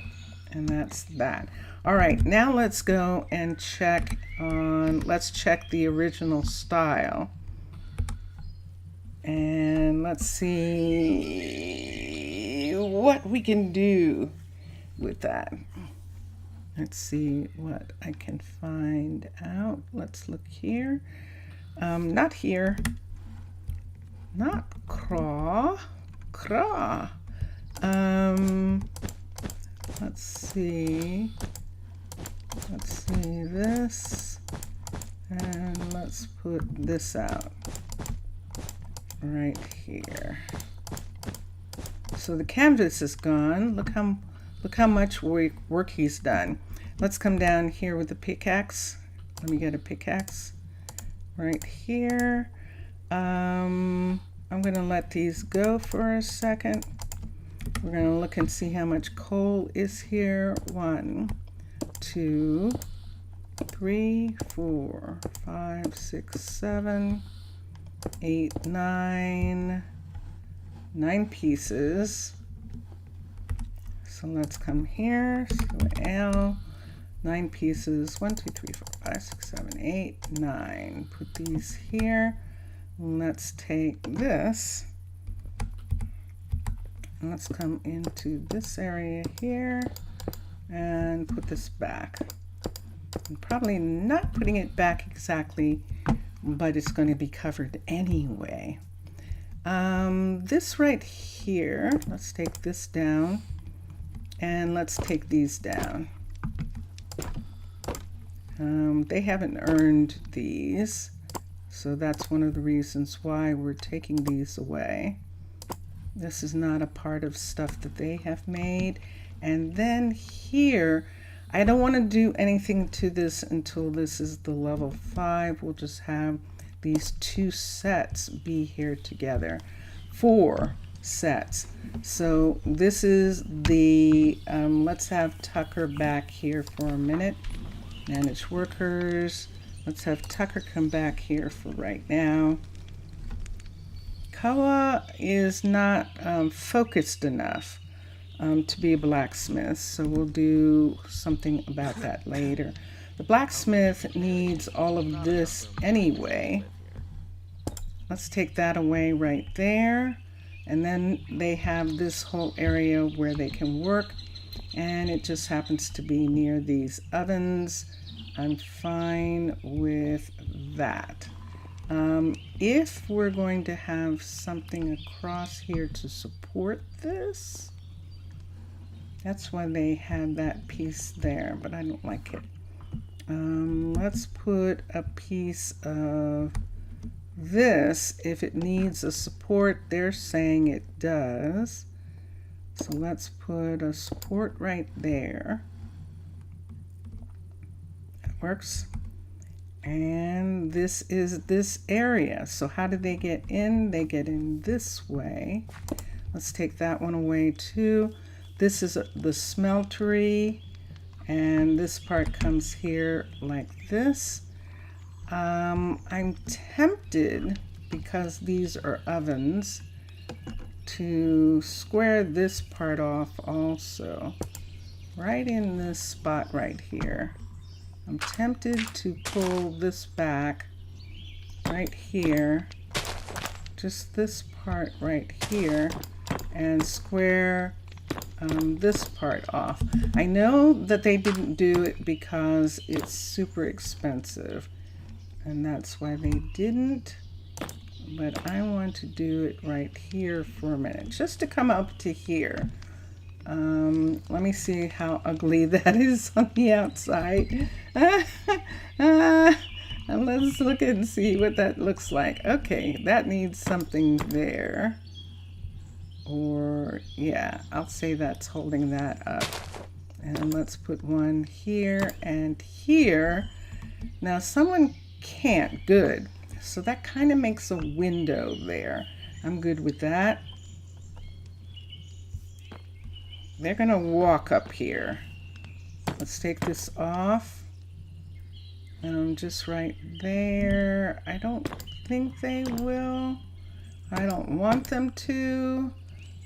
and that's that. All right, now let's go and check on, let's check the original style. And let's see what we can do with that. Let's see what I can find out. Let's look here. Not here. Not craw. Craw. Let's see. Let's see this. And let's put this out right here. So the canvas is gone. Look how much work he's done. Let's come down here with the pickaxe. Let me get a pickaxe right here. I'm gonna let these go for a second. We're gonna look and see how much coal is here. 1, 2, 3, 4, 5, 6, 7, 8, 9 pieces. So let's come here. So L, 9 pieces. 1, 2, 3, 4, 5, 6, 7, 8, 9. Put these here. Let's take this. And let's come into this area here and put this back. I'm probably not putting it back exactly, but it's going to be covered anyway. This right here, let's take this down and let's take these down. They haven't earned these, so that's one of the reasons why we're taking these away. This is not a part of stuff that they have made. And then here, I don't want to do anything to this until this is the level 5. We'll just have these 2 sets be here together. 4 sets. So this is the, let's have Tucker back here for a minute. Manage workers. Let's have Tucker come back here for right now. Koa is not focused enough to be a blacksmith, so we'll do something about that later. The blacksmith needs all of this anyway. Let's take that away right there. And then they have this whole area where they can work, and it just happens to be near these ovens. I'm fine with that. If we're going to have something across here to support this, that's why they had that piece there, but I don't like it. Let's put a piece of this. If it needs a support, they're saying it does. So let's put a support right there. That works. And this is this area. So how do they get in? They get in this way. Let's take that one away too. This is the smeltery, and this part comes here like this. I'm tempted, because these are ovens, to square this part off also, right in this spot right here. I'm tempted to pull this back right here, just this part right here, and square this part off. I know that they didn't do it because it's super expensive, and that's why they didn't, but I want to do it right here for a minute, just to come up to here. Let me see how ugly that is on the outside. And let's look and see what that looks like. Okay, that needs something there. Or, yeah, I'll say that's holding that up. And let's put one here and here. Now, someone can't. Good. So that kind of makes a window there. I'm good with that. They're going to walk up here. Let's take this off. Just right there. I don't think they will. I don't want them to.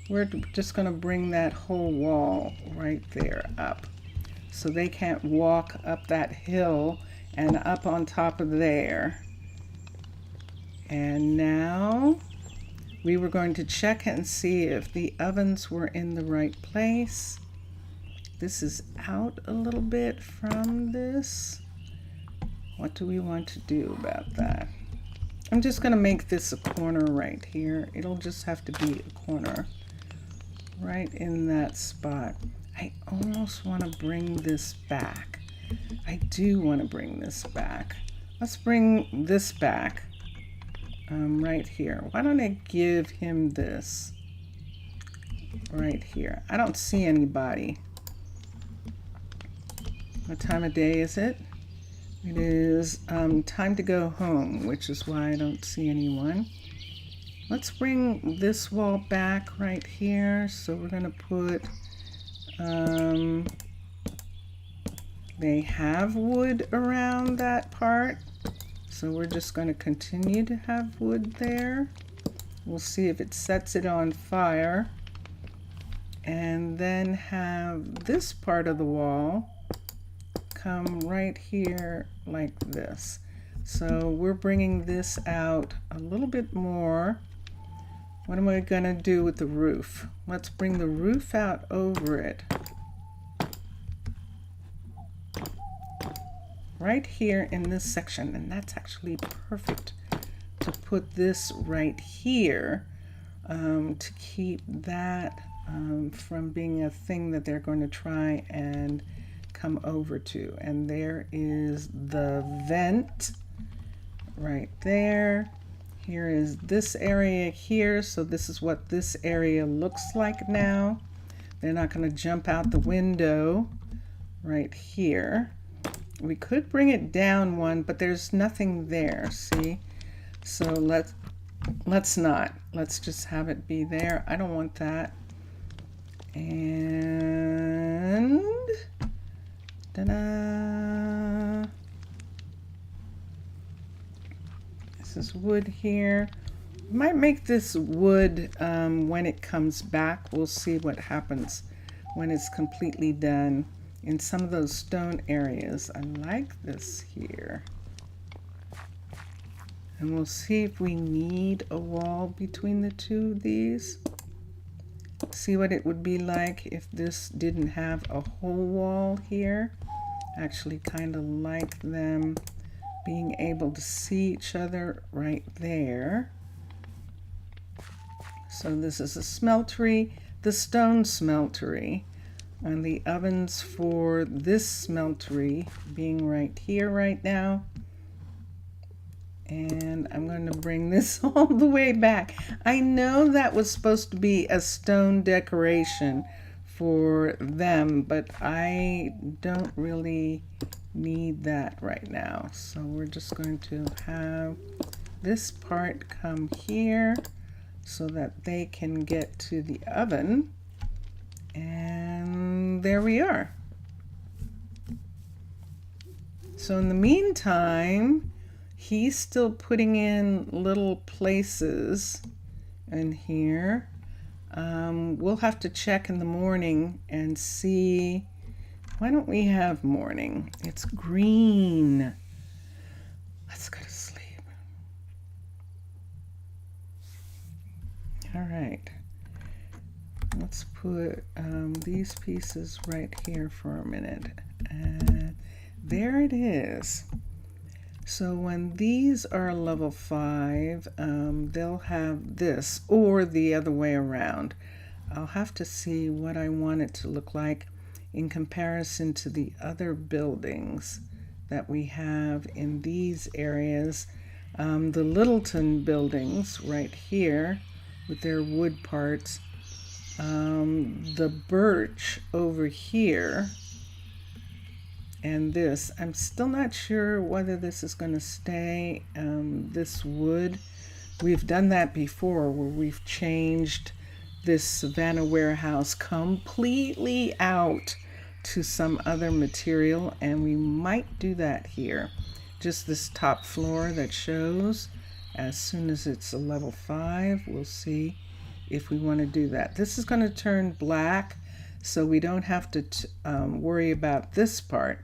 We're just going to bring that whole wall right there up, so they can't walk up that hill and up on top of there. And now we were going to check and see if the ovens were in the right place. This is out a little bit from this. What do we want to do about that? I'm just going to make this a corner right here. It'll just have to be a corner right in that spot. I almost want to bring this back. I do want to bring this back. Let's bring this back right here. Why don't I give him this right here? I don't see anybody. What time of day is it? It is time to go home, which is why I don't see anyone. Let's bring this wall back right here. So we're going to put, they have wood around that part. So we're just going to continue to have wood there. We'll see if it sets it on fire. And then have this part of the wall come right here like this. So we're bringing this out a little bit more. What am I going to do with the roof? Let's bring the roof out over it. Right here in this section, and that's actually perfect to put this right here to keep that from being a thing that they're going to try and come over to. And there is the vent right there. Here is this area here. So this is what this area looks like now. They're not going to jump out the window right here. We could bring it down one, but there's nothing there, see? So let's not. Let's just have it be there. I don't want that. And ta-da! This is wood here. Might make this wood when it comes back. We'll see what happens when it's completely done. In some of those stone areas, I like this here. And we'll see if we need a wall between the two of these. See what it would be like if this didn't have a whole wall here. Actually kind of like them being able to see each other right there. So this is a smeltery, the stone smeltery, and the ovens for this smeltery being right here right now. And I'm going to bring this all the way back. I know that was supposed to be a stone decoration for them, but I don't really need that right now. So we're just going to have this part come here so that they can get to the oven. And there we are. So in the meantime, he's still putting in little places in here. We'll have to check in the morning and see. Why don't we have morning? It's green. Let's go to sleep. All right. Let's put these pieces right here for a minute. And there it is. So when these are level 5, they'll have this, or the other way around. I'll have to see what I want it to look like in comparison to the other buildings that we have in these areas. The Littleton buildings right here with their wood parts. The birch over here. And this, I'm still not sure whether this is going to stay, this wood. We've done that before where we've changed this Savannah warehouse completely out to some other material, and we might do that here. Just this top floor that shows. As soon as it's a level 5, we'll see if we want to do that. This is going to turn black, so we don't have to worry about this part.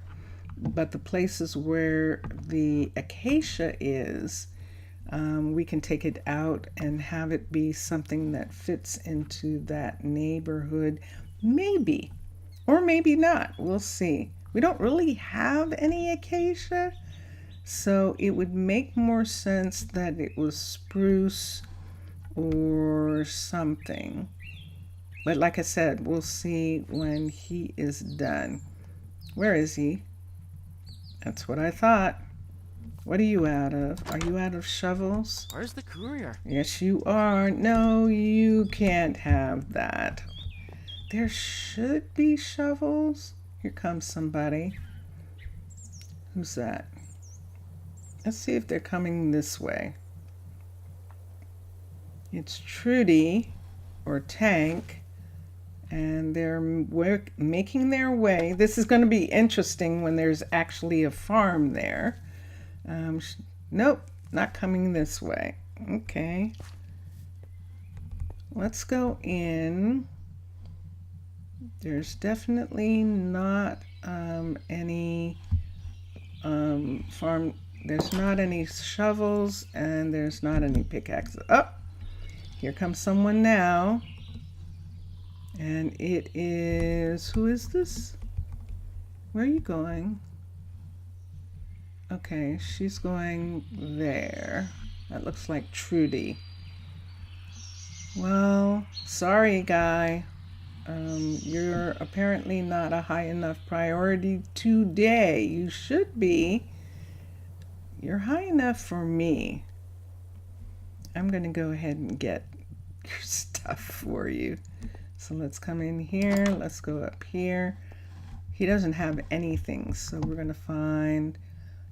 But the places where the acacia is, we can take it out and have it be something that fits into that neighborhood. Maybe, or maybe not. We'll see. We don't really have any acacia, so it would make more sense that it was spruce or something. But like I said, we'll see when he is done. Where is he? That's what I thought. What are you out of? Are you out of shovels? Where's the courier? Yes, you are. No, you can't have that. There should be shovels. Here comes somebody. Who's that? Let's see if they're coming this way. It's Trudy or Tank. And they're making their way. This is going to be interesting when there's actually a farm there. Nope, not coming this way. Okay. Let's go in. There's definitely not any farm. There's not any shovels, and there's not any pickaxes. Oh, here comes someone now. And it is, who is this? Where are you going? Okay, she's going there. That looks like Trudy. Well, sorry, guy. You're apparently not a high enough priority today. You should be. You're high enough for me. I'm going to go ahead and get your stuff for you. So let's come in here. Let's go up here. He doesn't have anything, so we're going to find...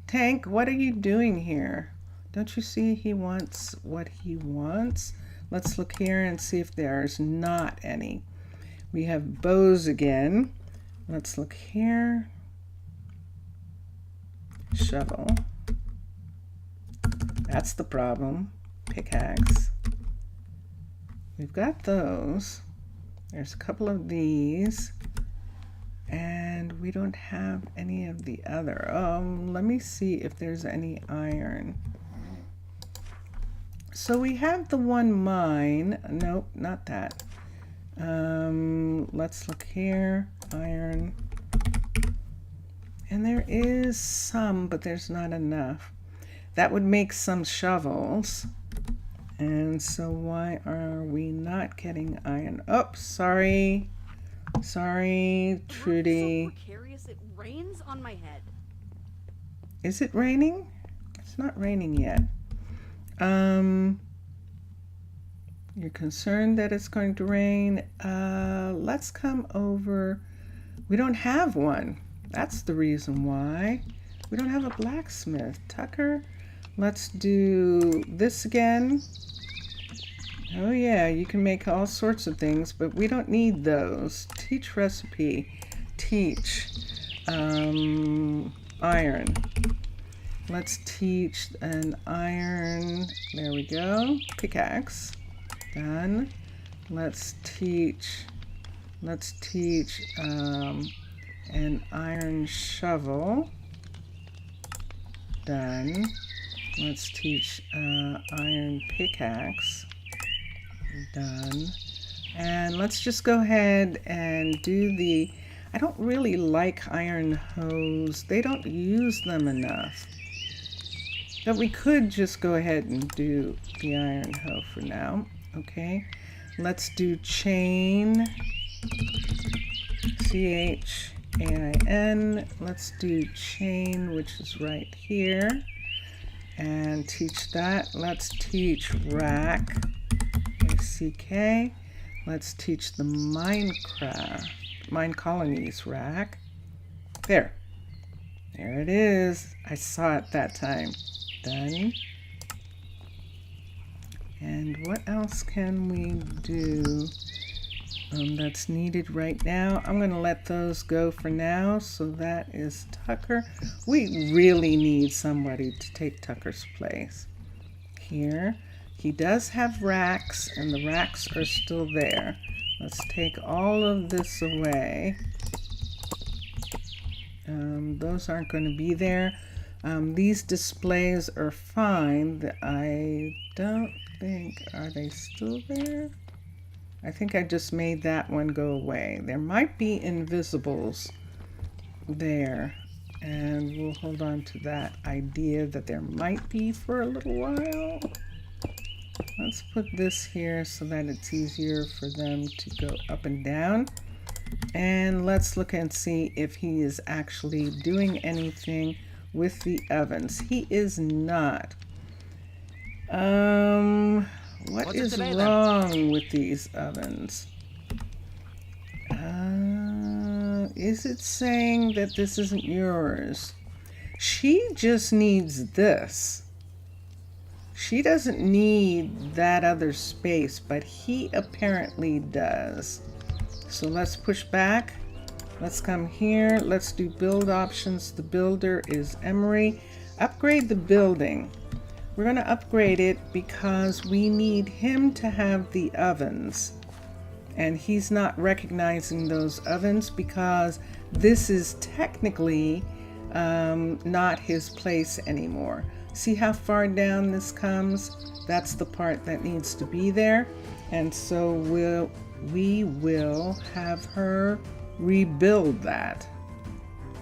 Tank, what are you doing here? Don't you see he wants what he wants? Let's look here and see if there's not any. We have bows again. Let's look here. Shovel. That's the problem. Pickaxe. We've got those. There's a couple of these. And we don't have any of the other. Let me see if there's any iron. So we have the one mine. Nope, not that. Let's look here. Iron. And there is some, but there's not enough. That would make some shovels. And so why are we not getting iron? Oh, sorry. Sorry, Trudy. So precarious, it rains on my head. Is it raining? It's not raining yet. You're concerned that it's going to rain. Let's come over. We don't have one. That's the reason why. We don't have a blacksmith. Tucker, let's do this again. Oh yeah, you can make all sorts of things, but we don't need those. Teach recipe. Teach. Iron. Let's teach an iron. There we go. Pickaxe. Done. Let's teach an iron shovel. Done. Let's teach iron pickaxe. Done. And let's just go ahead and do the, I don't really like iron hoes. They don't use them enough. But we could just go ahead and do the iron hoe for now. Okay. Let's do chain. CHAIN. Let's do chain, which is right here. And teach that. Let's teach rack. ACK. Let's teach the Minecolonies rack. There. There it is. I saw it that time. Done. And what else can we do that's needed right now? I'm going to let those go for now. So that is Tucker. We really need somebody to take Tucker's place. Here. He does have racks, and the racks are still there. Let's take all of this away. Those aren't going to be there. These displays are fine. I don't think, are they still there? I think I just made that one go away. There might be invisibles there, and we'll hold on to that idea that there might be for a little while. Let's put this here so that it's easier for them to go up and down. And let's look and see if he is actually doing anything with the ovens. He is not. What is wrong with these ovens? Is it saying that this isn't yours? She just needs this. She doesn't need that other space, but he apparently does. So let's push back. Let's come here. Let's do build options. The builder is Emery. Upgrade the building. We're going to upgrade it because we need him to have the ovens. And he's not recognizing those ovens because this is technically not his place anymore. See how far down this comes? That's the part that needs to be there. And so we will have her rebuild that.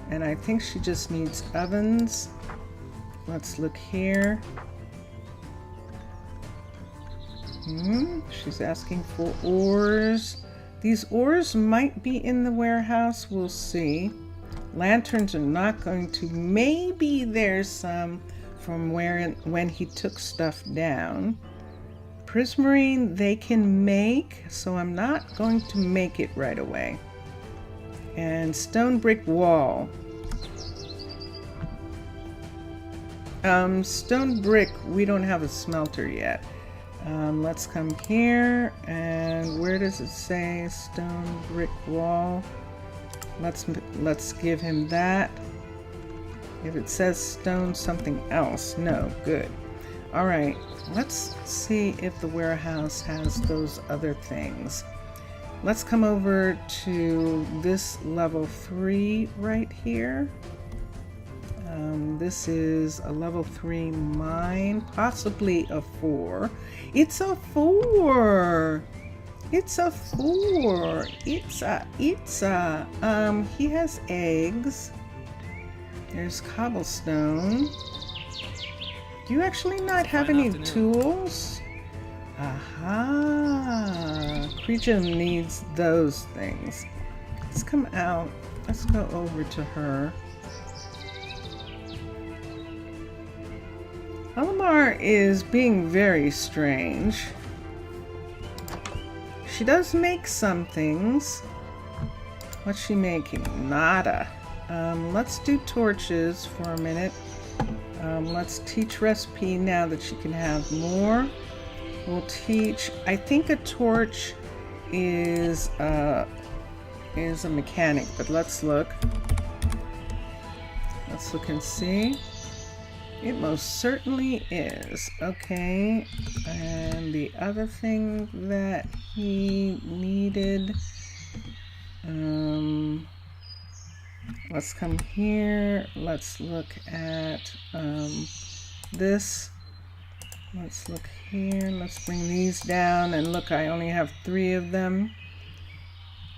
And I think she just needs ovens. Let's look here. She's asking for ores. These ores might be in the warehouse. We'll see. Lanterns are not going to. Maybe there's some from when he took stuff down. Prismarine they can make, so I'm not going to make it right away. And stone brick wall. Stone brick, we don't have a smelter yet. Let's come here, and where does it say stone brick wall? Let's give him that. If it says stone something else, no, good. All right, let's see if the warehouse has those other things. Let's come over to this level 3 right here. This is a level 3 mine, possibly a 4. It's a 4. It's a 4. It's a, he has eggs. There's cobblestone. Do you actually not have any tools? Aha. Creature needs those things. Let's come out. Let's go over to her. Alamar is being very strange. She does make some things. What's she making? Nada. Let's do torches for a minute. Let's teach recipe now that she can have more. We'll teach, I think a torch is a mechanic, but let's look. Let's look and see. It most certainly is. Okay, and the other thing that he needed, let's come here. Let's look at this. Let's look here. Let's bring these down, and look, I only have 3 of them.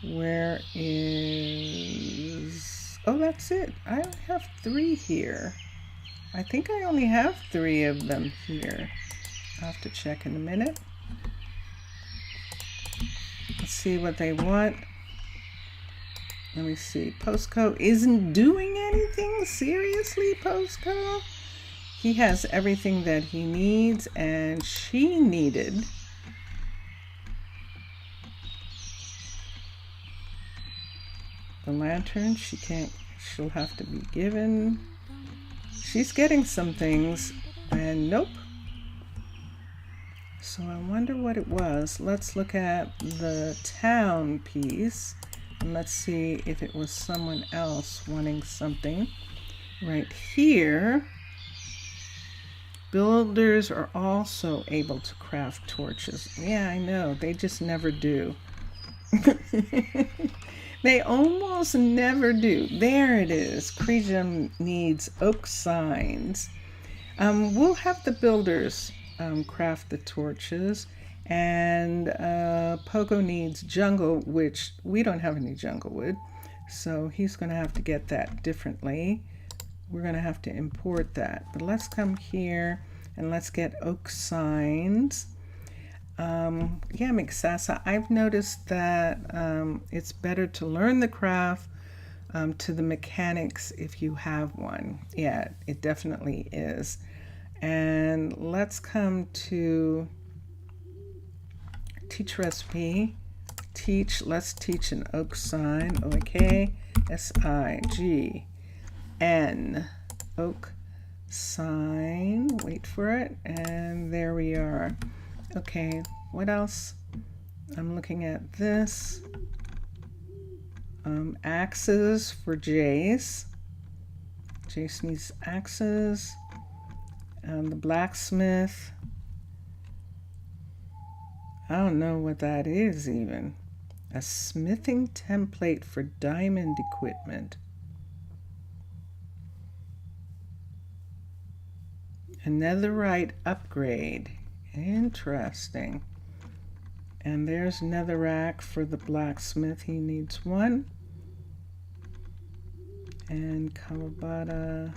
Where is... Oh, that's it. I only have 3 here. I think I only have 3 of them here. I'll have to check in a minute. Let's see what they want. Let me see. Postco isn't doing anything? Seriously, Postco? He has everything that he needs, and she needed the lantern. She can't, she'll have to be given. She's getting some things, and nope. So I wonder what it was. Let's look at the town piece, and let's see if it was someone else wanting something. Right here, builders are also able to craft torches. Yeah, I know, they just never do. They almost never do. There it is. Crejum needs oak signs. We'll have the builders craft the torches, and Pogo needs jungle, which we don't have any jungle wood, so he's going to have to get that differently. We're going to have to import that. But let's come here and let's get oak signs. Yeah, Miksasa, I've noticed that it's better to learn the craft to the mechanics if you have one. Yeah, it definitely is. And let's come to teach recipe. Let's teach an oak sign. O-A-K-S-I-G-N. Oak sign. Wait for it. And there we are. Okay, what else? I'm looking at this. Axes for Jace. Jace needs axes. The blacksmith. I don't know what that is even. A smithing template for diamond equipment. A netherite upgrade. Interesting. And there's netherrack for the blacksmith. He needs 1. And Kawabata.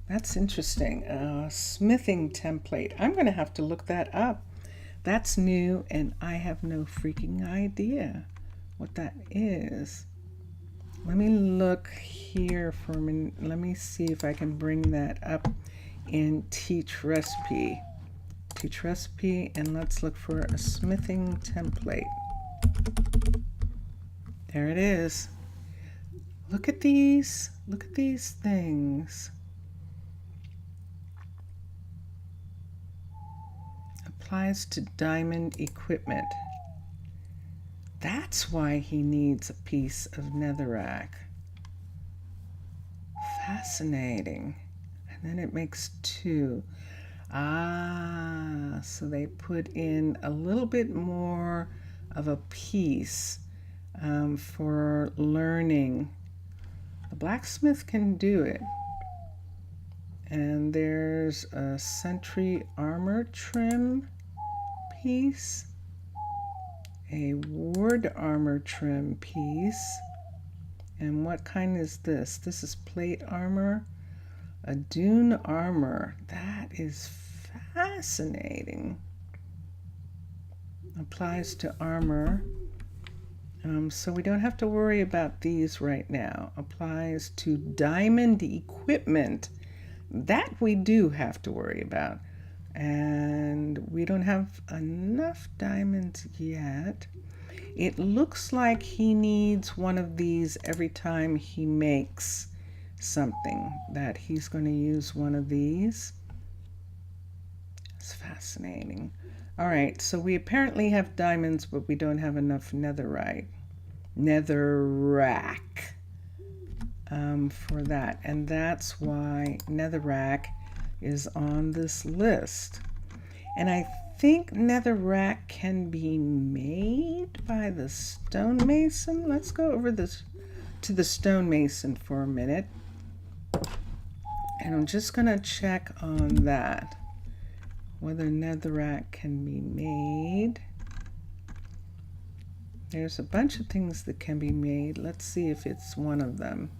That's interesting. Smithing template. I'm going to have to look that up. That's new, and I have no freaking idea what that is. Let me look here for a minute. Let me see if I can bring that up in teach recipe. Teach recipe, and let's look for a smithing template. There it is. Look at these. Look at these things. Applies to diamond equipment. That's why he needs a piece of netherrack. Fascinating. And then it makes 2. Ah, so they put in a little bit more of a piece for learning. The blacksmith can do it. And there's a sentry armor trim piece, a ward armor trim piece, and what kind is this? This is plate armor, a dune armor. That is fascinating. Applies to armor. So we don't have to worry about these right now. Applies to diamond equipment. That we do have to worry about. And we don't have enough diamonds yet. It looks like he needs one of these every time he makes something, that he's going to use one of these. It's fascinating. All right, so we apparently have diamonds, but we don't have enough netherrack for that. And that's why netherrack is on this list. And I think netherrack can be made by the stonemason. Let's go over this to the stonemason for a minute. And I'm just going to check on that, whether netherrack can be made. There's a bunch of things that can be made. Let's see if it's one of them.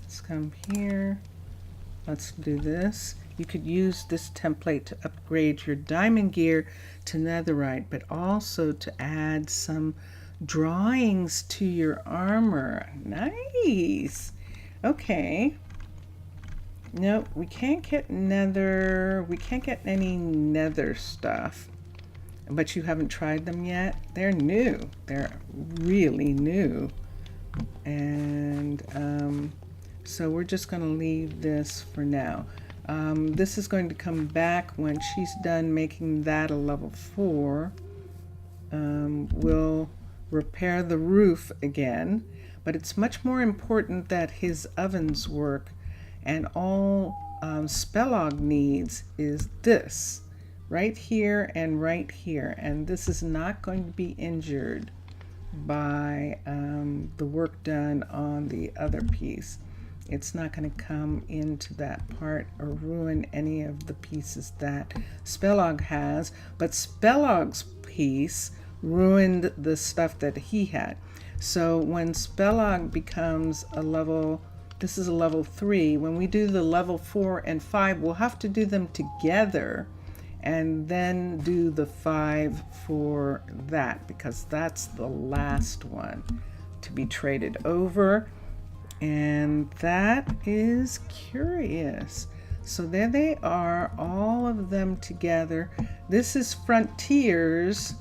Let's come here. Let's do this. You could use this template to upgrade your diamond gear to netherite, but also to add some drawings to your armor. Nice. Okay. No, we can't get nether. We can't get any nether stuff. But you haven't tried them yet? They're new. They're really new. And so we're just going to leave this for now. This is going to come back when she's done making that a level 4. We'll repair the roof again, but it's much more important that his ovens work, and all Spellog needs is this right here and right here, and this is not going to be injured by the work done on the other piece. It's not going to come into that part or ruin any of the pieces that Spellog has, but Spellog's piece ruined the stuff that he had. So when Spellog becomes a level, this is a level 3, when we do the level 4 and 5, we'll have to do them together and then do the 5 for that, because that's the last one to be traded over. And that is curious. So there they are, all of them together. This is Frontiers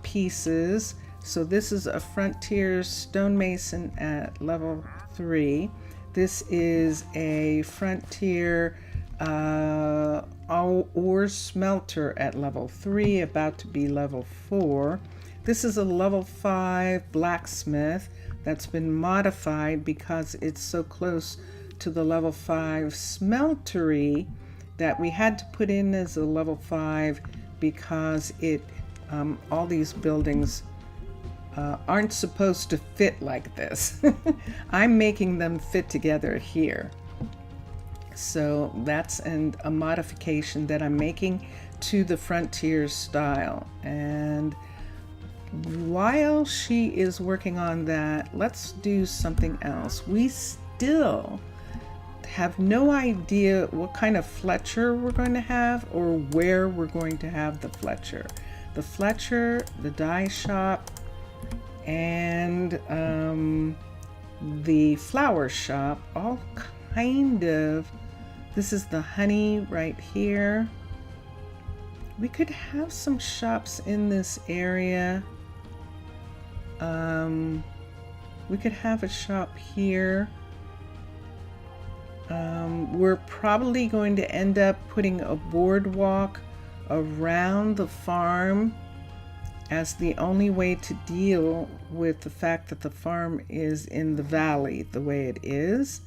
pieces. So this is a Frontiers stonemason at level 3. This is a Frontier ore smelter at level 3, about to be level 4. This is a level 5 blacksmith that's been modified because it's so close to the level 5 smeltery that we had to put in as a level 5 because it all these buildings aren't supposed to fit like this. I'm making them fit together here. So that's a modification that I'm making to the Frontier style. And while she is working on that, let's do something else. We still have no idea what kind of Fletcher we're going to have or where we're going to have the Fletcher. The Fletcher, the dye shop, and the flower shop, all kind of, this is the honey right here. We could have some shops in this area. We could have a shop here. We're probably going to end up putting a boardwalk around the farm as the only way to deal with the fact that the farm is in the valley the way it is.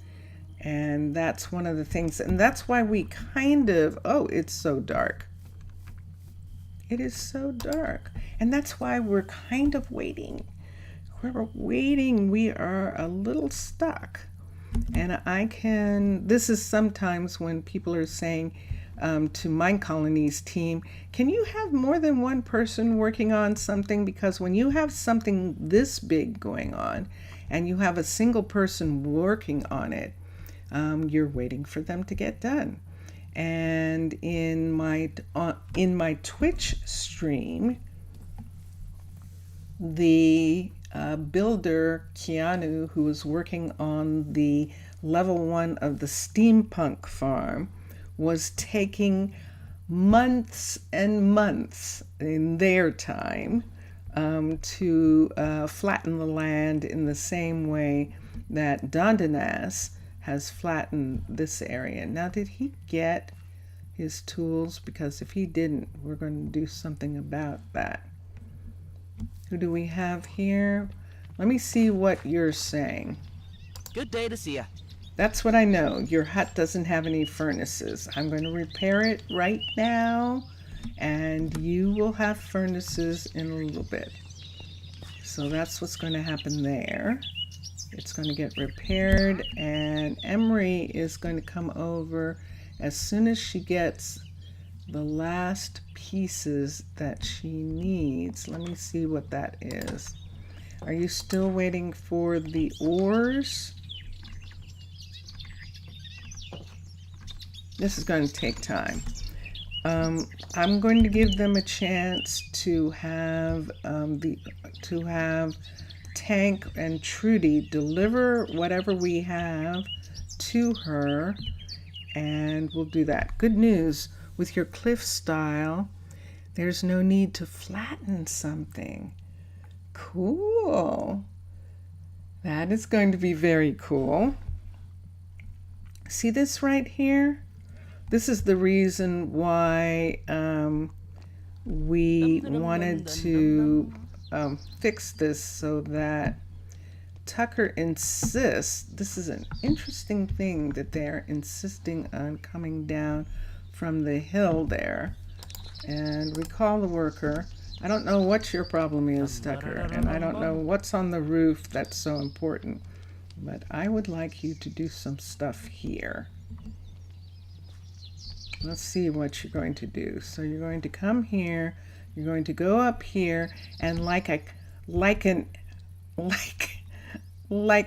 And that's one of the things, and that's why we kind of, oh, it's so dark. It is so dark. And that's why we're kind of waiting. We're waiting. We are a little stuck. And this is sometimes when people are saying to Minecolonies team, can you have more than one person working on something? Because when you have something this big going on and you have a single person working on it, you're waiting for them to get done. And in my Twitch stream, the builder Keanu, who was working on the level 1 of the steampunk farm, was taking months and months in their time to flatten the land in the same way that Dondanas has flattened this area. Now, did he get his tools? Because if he didn't, we're going to do something about that. Who do we have here? Let me see what you're saying. Good day to see ya. That's what I know. Your hut doesn't have any furnaces. I'm going to repair it right now, and you will have furnaces in a little bit. So that's what's going to happen there. It's going to get repaired, and Emery is going to come over as soon as she gets the last pieces that she needs. Let me see what that is. Are you still waiting for the ores? This is going to take time. I'm going to give them a chance to have Tank and Trudy deliver whatever we have to her, and we'll do that. Good news, with your cliff style, there's no need to flatten something. Cool. That is going to be very cool. See this right here? This is the reason why we wanted to fix this, so that Tucker insists. This is an interesting thing that they're insisting on coming down from the hill there. And recall the worker. I don't know what your problem is, Tucker, and I don't know what's on the roof that's so important, but I would like you to do some stuff here. Let's see what you're going to do. So you're going to come here, you're going to go up here, and like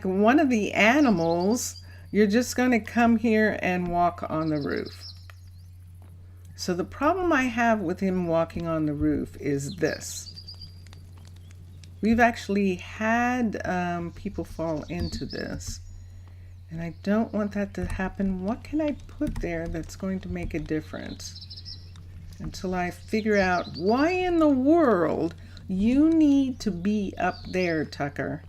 one of the animals, you're just going to come here and walk on the roof. So the problem I have with him walking on the roof is this. We've actually had people fall into this, and I don't want that to happen. What can I put there that's going to make a difference? Until I figure out why in the world you need to be up there, Tucker.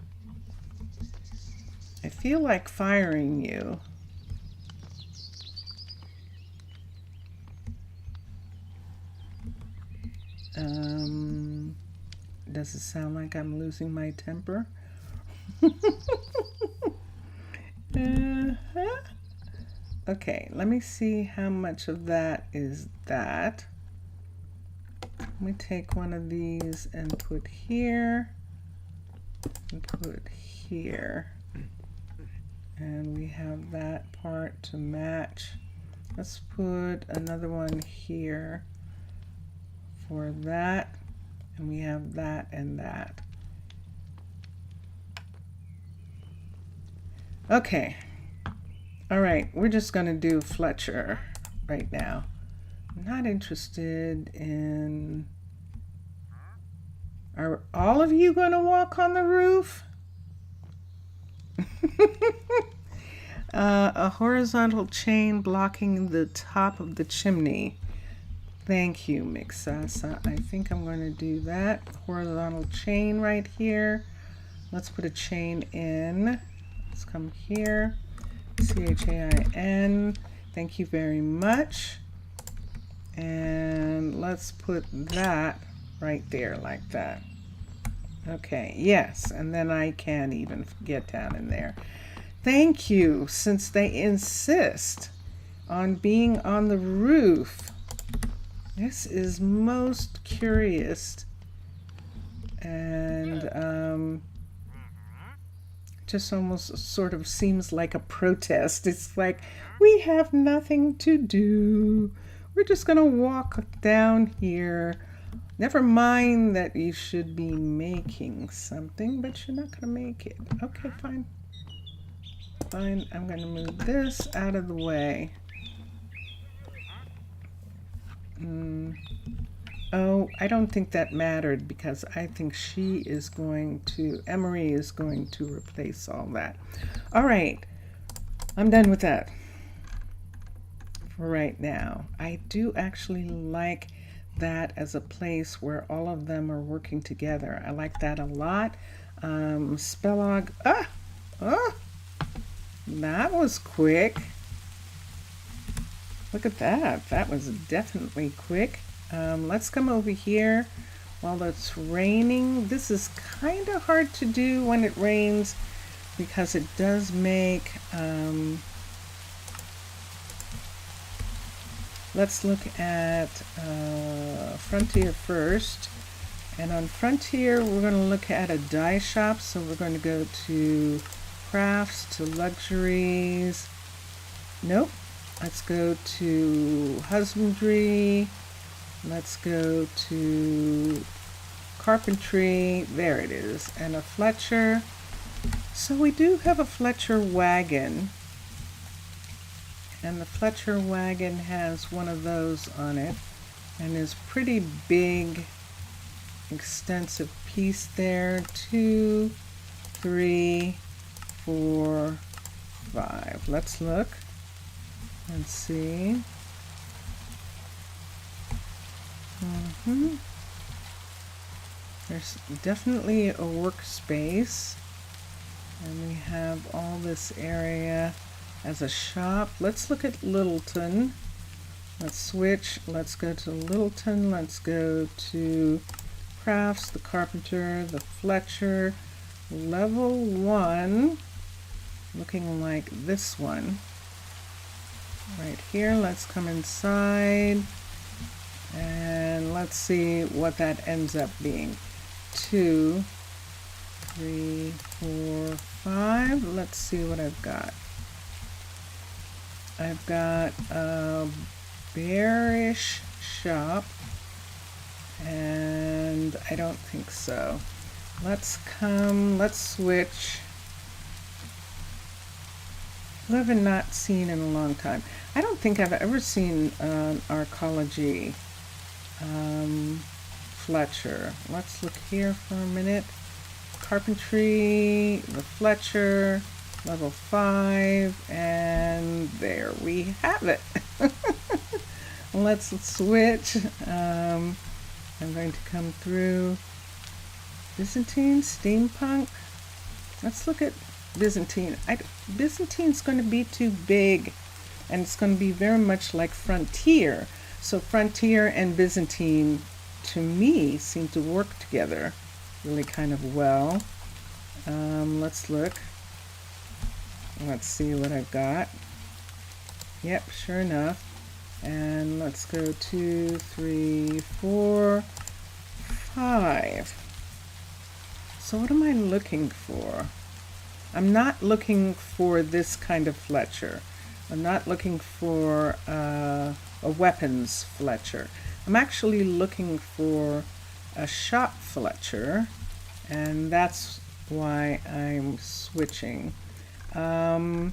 I feel like firing you. Does it sound like I'm losing my temper? Okay, let me see how much of that is that. Let me take one of these and put here, and put here. And we have that part to match. Let's put another one here for that. And we have that and that. Okay. All right, we're just going to do Fletcher right now. I'm not interested in... Are all of you going to walk on the roof? A horizontal chain blocking the top of the chimney. Thank you, Mixasa. I think I'm going to do that. Horizontal chain right here. Let's put a chain in. Let's come here. CHAIN. Thank you very much. And let's put that right there like that. Okay, yes, and then I can even get down in there. Thank you, since they insist on being on the roof. This is most curious, and just almost sort of seems like a protest. It's like, we have nothing to do. We're just going to walk down here. Never mind that you should be making something, but you're not going to make it. Okay, fine. Fine, I'm going to move this out of the way. Oh, I don't think that mattered, because I think she is going to, Emery is going to replace all that. All right, I'm done with that. for right now. I do actually like that as a place where all of them are working together. I like that a lot. Spellog, that was quick. Look at that. That was definitely quick. Let's come over here while it's raining. This is kind of hard to do when it rains because it does make, let's look at Frontier first. And on Frontier, we're going to look at a dye shop. So we're going to go to crafts, to luxuries. Nope. Let's go to husbandry. Let's go to carpentry. There it is. And a Fletcher. So we do have a Fletcher wagon. And the Fletcher wagon has one of those on it. And is pretty big, extensive piece there. 2, 3, 4, 5. Let's look. Let's see. There's definitely a workspace. And we have all this area as a shop. Let's look at Littleton. Let's switch. Let's go to Littleton. Let's go to crafts, the carpenter, the Fletcher. Level 1. Looking like this one. Right here, let's come inside and let's see what that ends up being. 2, 3, 4, 5. Let's see what I've got. I've got a bearish shop, and I don't think so. Let's switch. Who have I not seen in a long time? I don't think I've ever seen an arcology Fletcher. Let's look here for a minute. Carpentry, the Fletcher, level 5, and there we have it. Let's switch. I'm going to come through Byzantine, steampunk. Let's look at Byzantine. Byzantine's going to be too big, and it's going to be very much like Frontier. So Frontier and Byzantine, to me, seem to work together really kind of well. Let's look. Let's see what I've got. Yep, sure enough. And let's go 2, 3, 4, 5. So what am I looking for? I'm not looking for this kind of Fletcher. I'm not looking for a weapons Fletcher. I'm actually looking for a shop Fletcher, and that's why I'm switching. I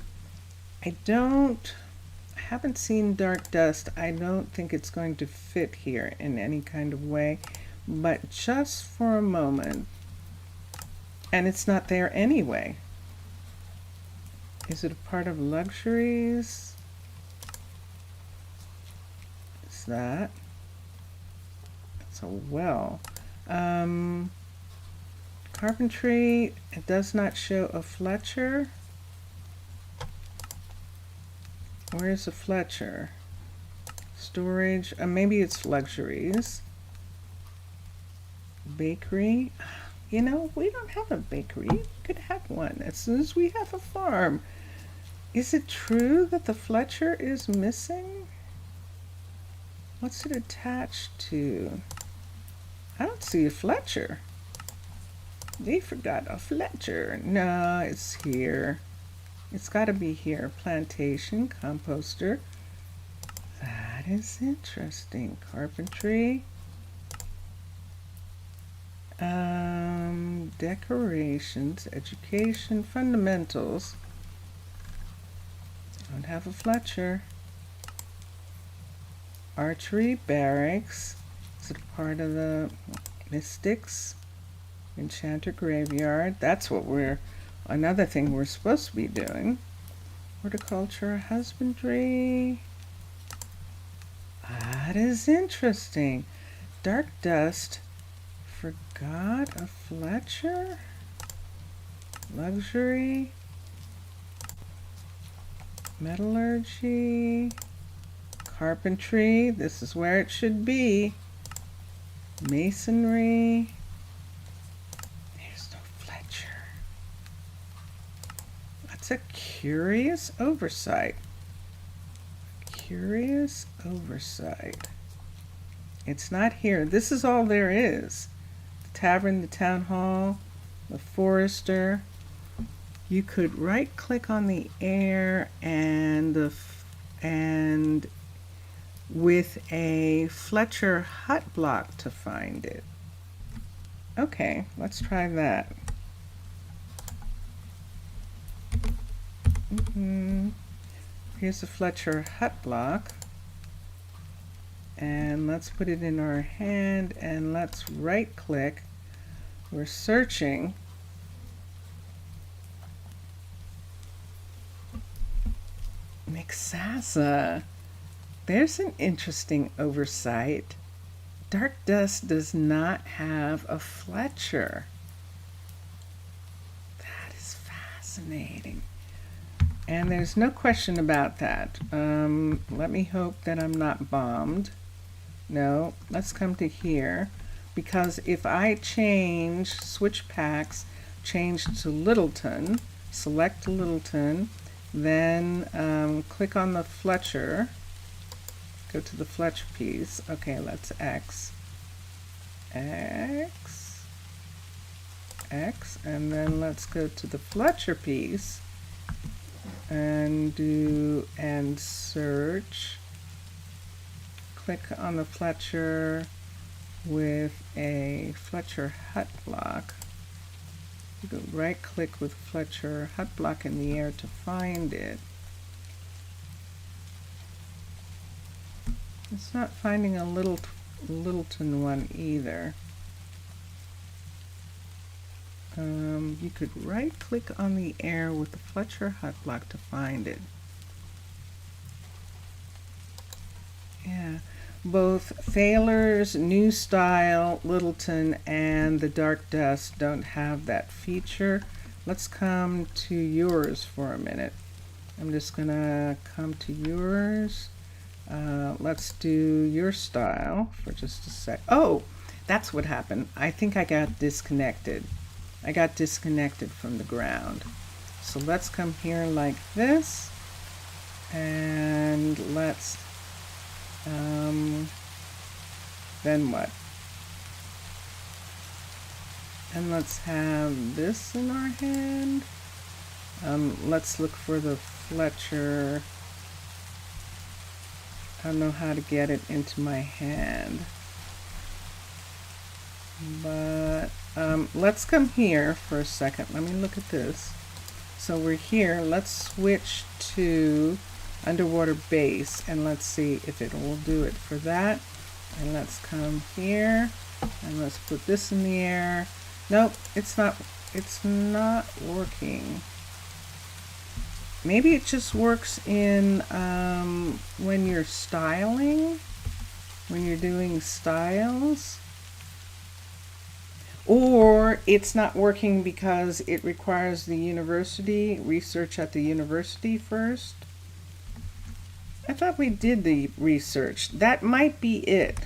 haven't seen Dark Dust. I don't think it's going to fit here in any kind of way, but just for a moment, and it's not there anyway. Is it a part of luxuries? Is that? It's a well. Carpentry, it does not show a Fletcher. Where's the Fletcher? Storage, maybe it's luxuries. Bakery. You know, we don't have a bakery. We could have one as soon as we have a farm. Is it true that the Fletcher is missing? What's it attached to? I don't see a Fletcher. They forgot a Fletcher. No, it's here. It's got to be here. Plantation, composter. That is interesting. Carpentry. Decorations, education, fundamentals. Don't have a Fletcher. Archery, barracks. Is it a part of the mystics? Enchanter graveyard. That's what another thing we're supposed to be doing. Horticulture, husbandry. That is interesting. Dark dust forgot a fletcher? Luxury? Metallurgy? Carpentry? This is where it should be. Masonry? There's no fletcher. That's a curious oversight. Curious oversight. It's not here. This is all there is. The tavern, the town hall, the forester. You could right click on the air and with a Fletcher hut block to find it. Okay, let's try that. Here's the Fletcher hut block. And let's put it in our hand and let's right click. We're searching. Mixasa. There's an interesting oversight. Dark dust does not have a Fletcher. That is fascinating. And there's no question about that. Let me hope that I'm not bombed. No, let's come to here. Because if I switch packs, change to Littleton, select Littleton, then click on the Fletcher, go to the Fletcher piece. Okay, let's X, and then let's go to the Fletcher piece and search. Click on the Fletcher with a Fletcher hut block. You go right click with Fletcher hut block in the air to find it. It's not finding a Littleton one either. You could right click on the air with the Fletcher hut block to find it. Yeah, both Thaler's New Style, Littleton, and the Dark Dust don't have that feature. Let's come to yours for a minute. I'm just gonna come to yours. Let's do your style for just a sec. Oh, that's what happened. I think I got disconnected. I got disconnected from the ground. So let's come here like this, and let's then what? And let's have this in our hand. Let's look for the Fletcher. I don't know how to get it into my hand. But let's come here for a second. Let me look at this. So we're here. Let's switch to underwater base and let's see if it will do it for that. And let's come here and let's put this in the air. Nope, it's not working. Maybe it just works in when you're styling, when you're doing styles. Or it's not working because it requires the university, research at the university first. I thought we did the research. That might be it.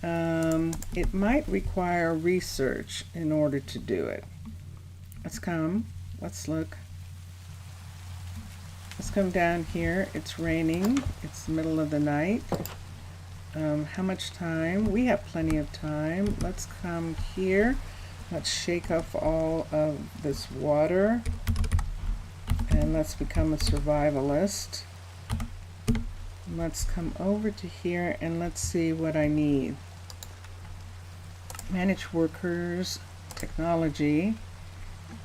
It might require research in order to do it. Let's look. Let's come down here. It's raining. It's the middle of the night. How much time? We have plenty of time. Let's come here. Let's shake off all of this water. And let's become a survivalist. Let's come over to here and let's see what I need. Manage workers, technology.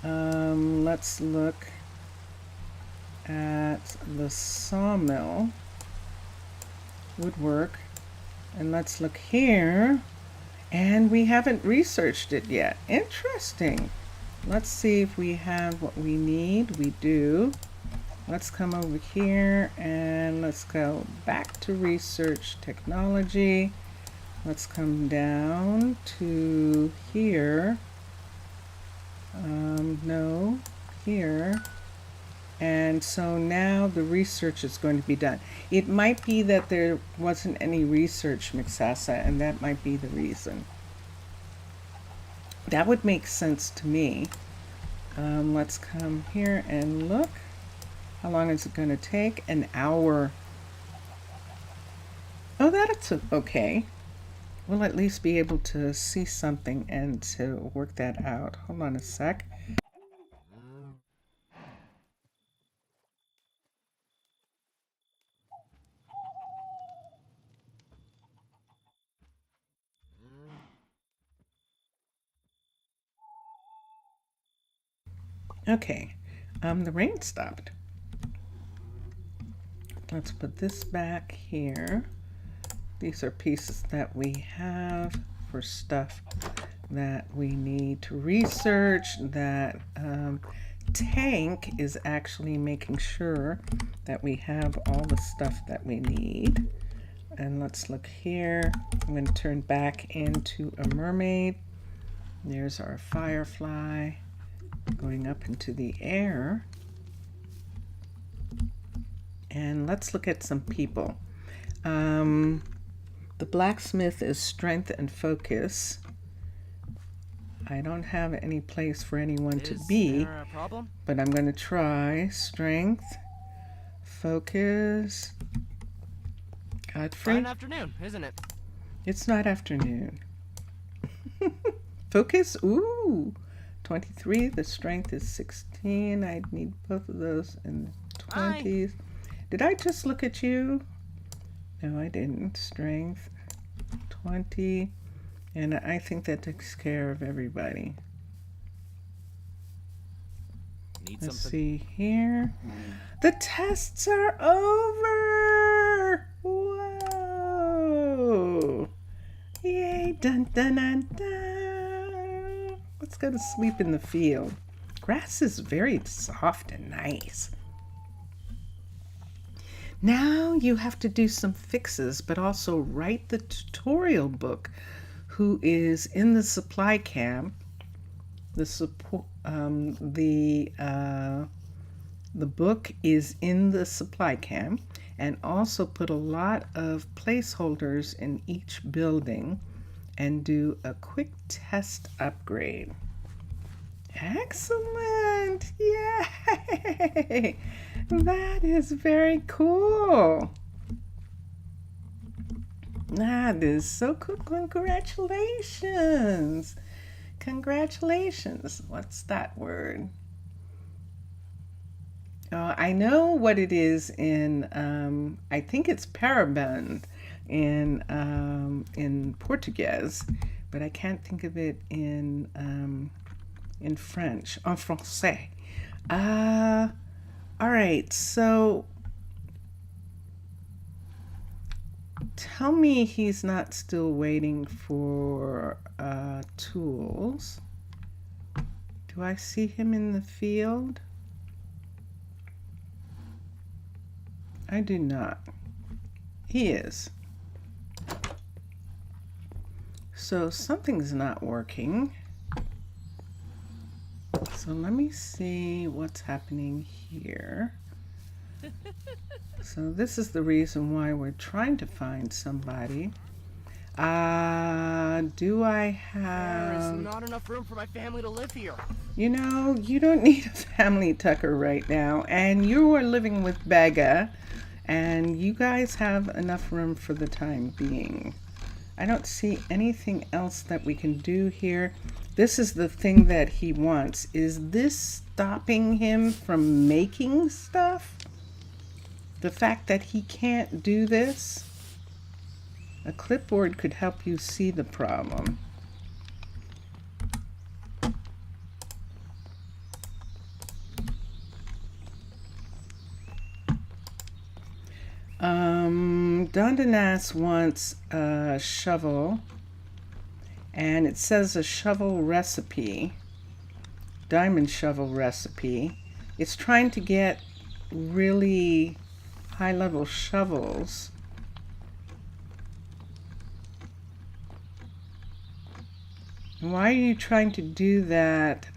Let's look at the sawmill, woodwork, and let's look here. And we haven't researched it yet. Interesting. Let's see if we have what we need. We do. Let's come over here and let's go back to research technology. Let's come down to here. No, here. And so now the research is going to be done. It might be that there wasn't any research, Mixasa, and that might be the reason. That would make sense to me. Let's come here and look. How long is it going to take? An hour. Oh, that's okay. We'll at least be able to see something and to work that out. Hold on a sec. Okay, the rain stopped. Let's put this back here. These are pieces that we have for stuff that we need to research. That Tank is actually making sure that we have all the stuff that we need. And let's look here. I'm going to turn back into a mermaid. There's our firefly going up into the air. And let's look at some people. The blacksmith is strength and focus. I don't have any place for anyone to be, there a problem? but I'm going to try strength, focus. Godfrey? Fine afternoon, isn't it? It's not afternoon. Focus? Ooh, 23. The strength is 16. I need both of those in the 20s. Did I just look at you? No, I didn't. Strength 20. And I think that takes care of everybody. Need Let's something? see here. The tests are over. Whoa. Yay. Dun, dun, dun, dun. Let's go to sleep in the field. Grass is very soft and nice. Now you have to do some fixes, but also write the tutorial book. Who is in the supply camp? The book is in the supply camp, and also put a lot of placeholders in each building, and do a quick test upgrade. Excellent! Yay! That is very cool. That is so cool. Congratulations. Congratulations. What's that word? I know what it is in, I think it's parabéns in Portuguese, but I can't think of it in French, en français. All right, so tell me he's not still waiting for tools. Do I see him in the field? I do not. He is. So something's not working. So let me see what's happening here. So this is the reason why we're trying to find somebody. Do I have... There is not enough room for my family to live here. You know, you don't need a family tucker right now. And you are living with Begga. And you guys have enough room for the time being. I don't see anything else that we can do here. This is the thing that he wants. Is this stopping him from making stuff? The fact that he can't do this? A clipboard could help you see the problem. Dondanas wants a shovel, and it says a shovel recipe, diamond shovel recipe. It's trying to get really high-level shovels. Why are you trying to do that?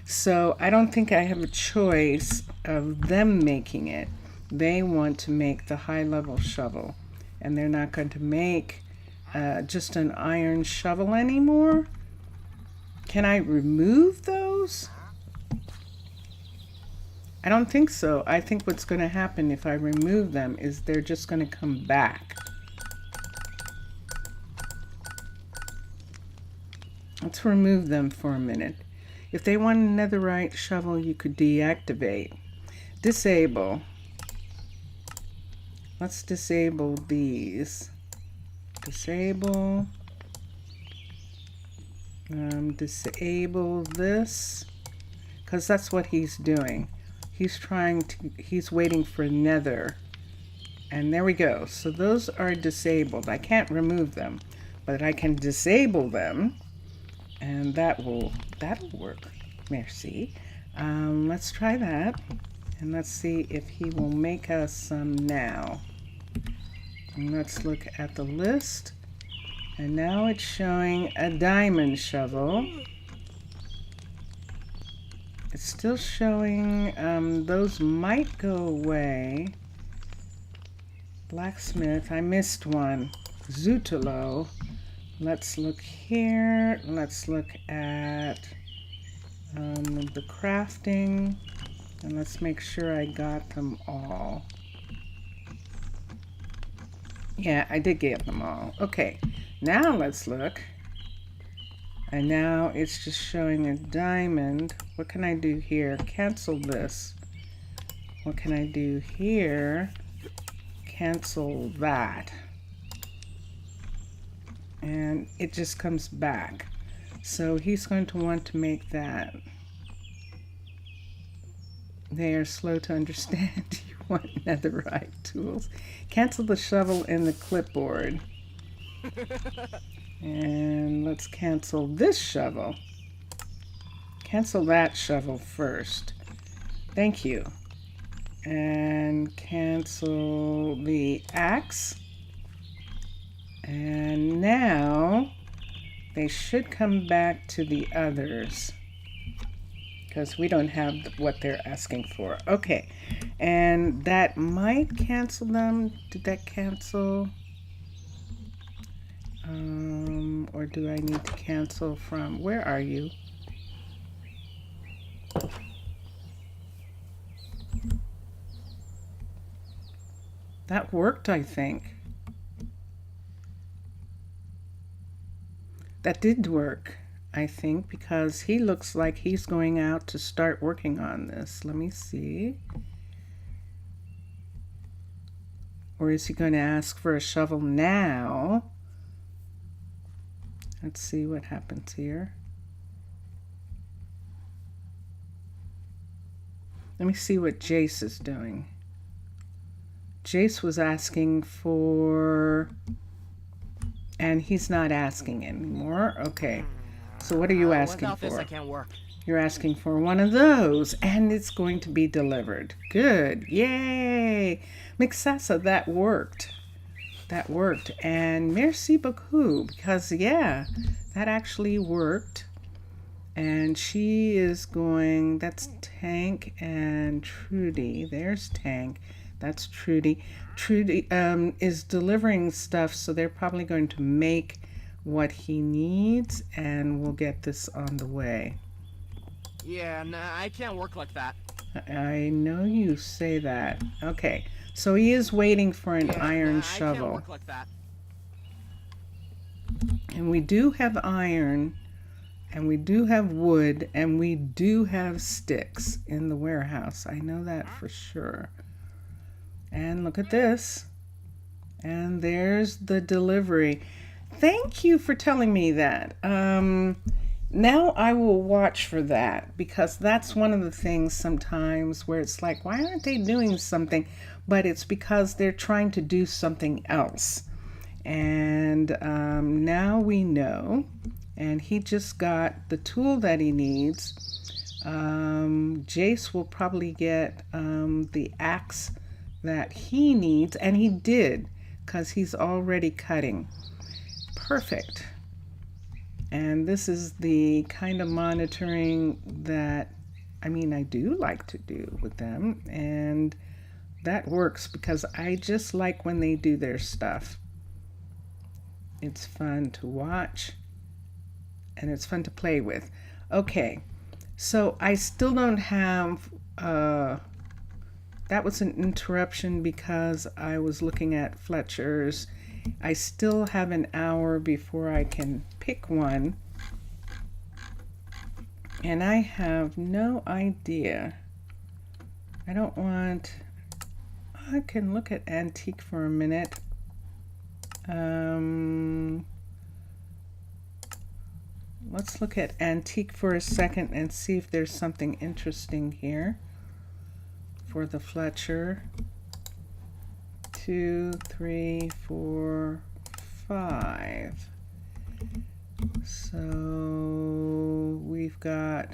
So I don't think I have a choice of them making it. They want to make the high-level shovel, and they're not going to make just an iron shovel anymore. Can I remove those? I don't think so. I think what's going to happen if I remove them is they're just going to come back. Let's remove them for a minute. If they want a netherite shovel, you could deactivate. Disable. Let's disable these. Disable. Disable this. Because that's what he's doing. He's waiting for nether. And there we go. So those are disabled. I can't remove them, but I can disable them. And that'll work. Merci. Let's try that. And let's see if he will make us some now. And let's look at the list. And now it's showing a diamond shovel. It's still showing, those might go away. Blacksmith, I missed one. Zutalo. Let's look here. Let's look at the crafting. And let's make sure I got them all. Yeah, I did get them all. Okay, now let's look. And now it's just showing a diamond. What can I do here? Cancel this. What can I do here? Cancel that. And it just comes back. So he's going to want to make that. They are slow to understand. You want netherite tools. Cancel the shovel and the clipboard. And let's cancel this shovel. Cancel that shovel first. Thank you. And cancel the axe. And now they should come back to the others because we don't have what they're asking for. Okay, and that might cancel them. Did that cancel? Or do I need to cancel from, where are you? That worked, I think. That did work, I think, because he looks like he's going out to start working on this. Let me see. Or is he going to ask for a shovel now? Let's see what happens here. Let me see what Jace is doing. Jace was asking for... And he's not asking anymore. Okay. So what are you asking without for? this, I can't work. You're asking for one of those. And it's going to be delivered. Good. Yay. Mixasa, that worked. That worked. And merci beaucoup. Because, yeah, that actually worked. And she is going... That's Tank and Trudy. There's Tank. That's Trudy. Trudy is delivering stuff, so they're probably going to make what he needs, and we'll get this on the way. Yeah, nah, I can't work like that. I know you say that. Okay, so he is waiting for an iron shovel. I can't work like that. And we do have iron, and we do have wood, and we do have sticks in the warehouse. I know that for sure. And look at this. And there's the delivery. Thank you for telling me that. Now I will watch for that, because that's one of the things sometimes where it's like, why aren't they doing something? But it's because they're trying to do something else. And now we know. and he just got the tool that he needs. Jace will probably get the axe that he needs, and he did, because he's already cutting. Perfect. And this is the kind of monitoring that, I mean, I do like to do with them, and that works because I just like when they do their stuff. It's fun to watch, and it's fun to play with. Okay, so I still don't have, that was an interruption because I was looking at Fletcher's. I still have an hour before I can pick one, and I have no idea. I don't want, I can look at antique for a minute. Let's look at antique for a second and see if there's something interesting here for the Fletcher. 2, 3, 4, 5. So we've got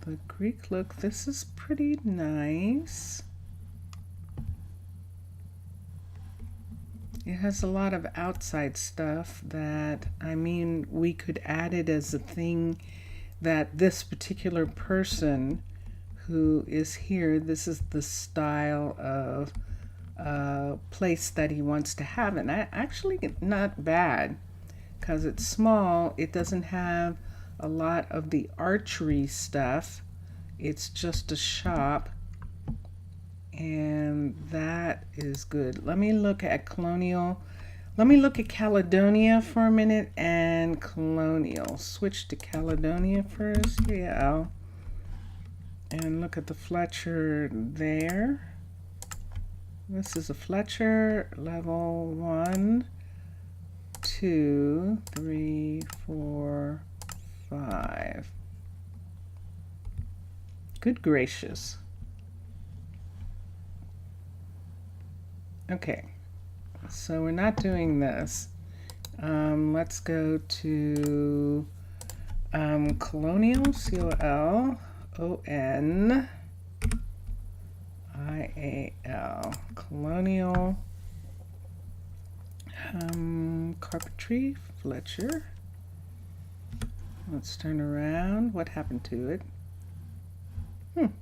the Greek look. This is pretty nice. It has a lot of outside stuff that, I mean, we could add it as a thing that this particular person who is here, this is the style of place that he wants to have. And actually not bad, because it's small. It doesn't have a lot of the archery stuff. It's just a shop. And that is good. Let me look at Colonial. Let me look at Caledonia for a minute and Colonial. Switch to Caledonia first. Yeah. And look at the Fletcher there. This is a Fletcher level 1, 2, 3, 4, 5. Good gracious. Okay, so we're not doing this. Let's go to Colonial, C-O-L-O-N-I-A-L, Colonial, Carpentry, Fletcher. Let's turn around. What happened to it? Let's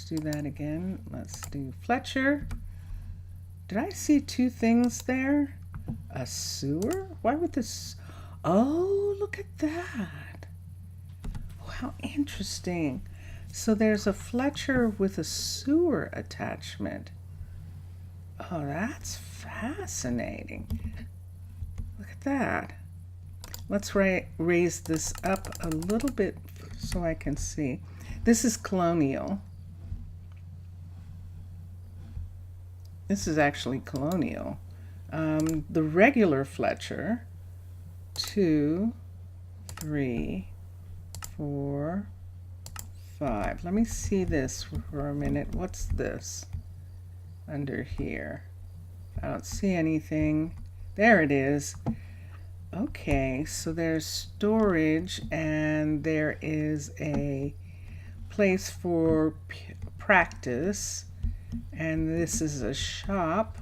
do that again. Let's do Fletcher. Did I see two things there? A sewer? Why would this? Oh, look at that. Oh, how interesting. So there's a Fletcher with a sewer attachment. Oh, that's fascinating. Look at that. Let's raise this up a little bit so I can see. This is Colonial. This is actually Colonial. The regular Fletcher, 2, 3, 4, 5. Let me see this for a minute. What's this under here? I don't see anything. There it is. Okay, so there's storage, and there is a place for practice. And this is a shop,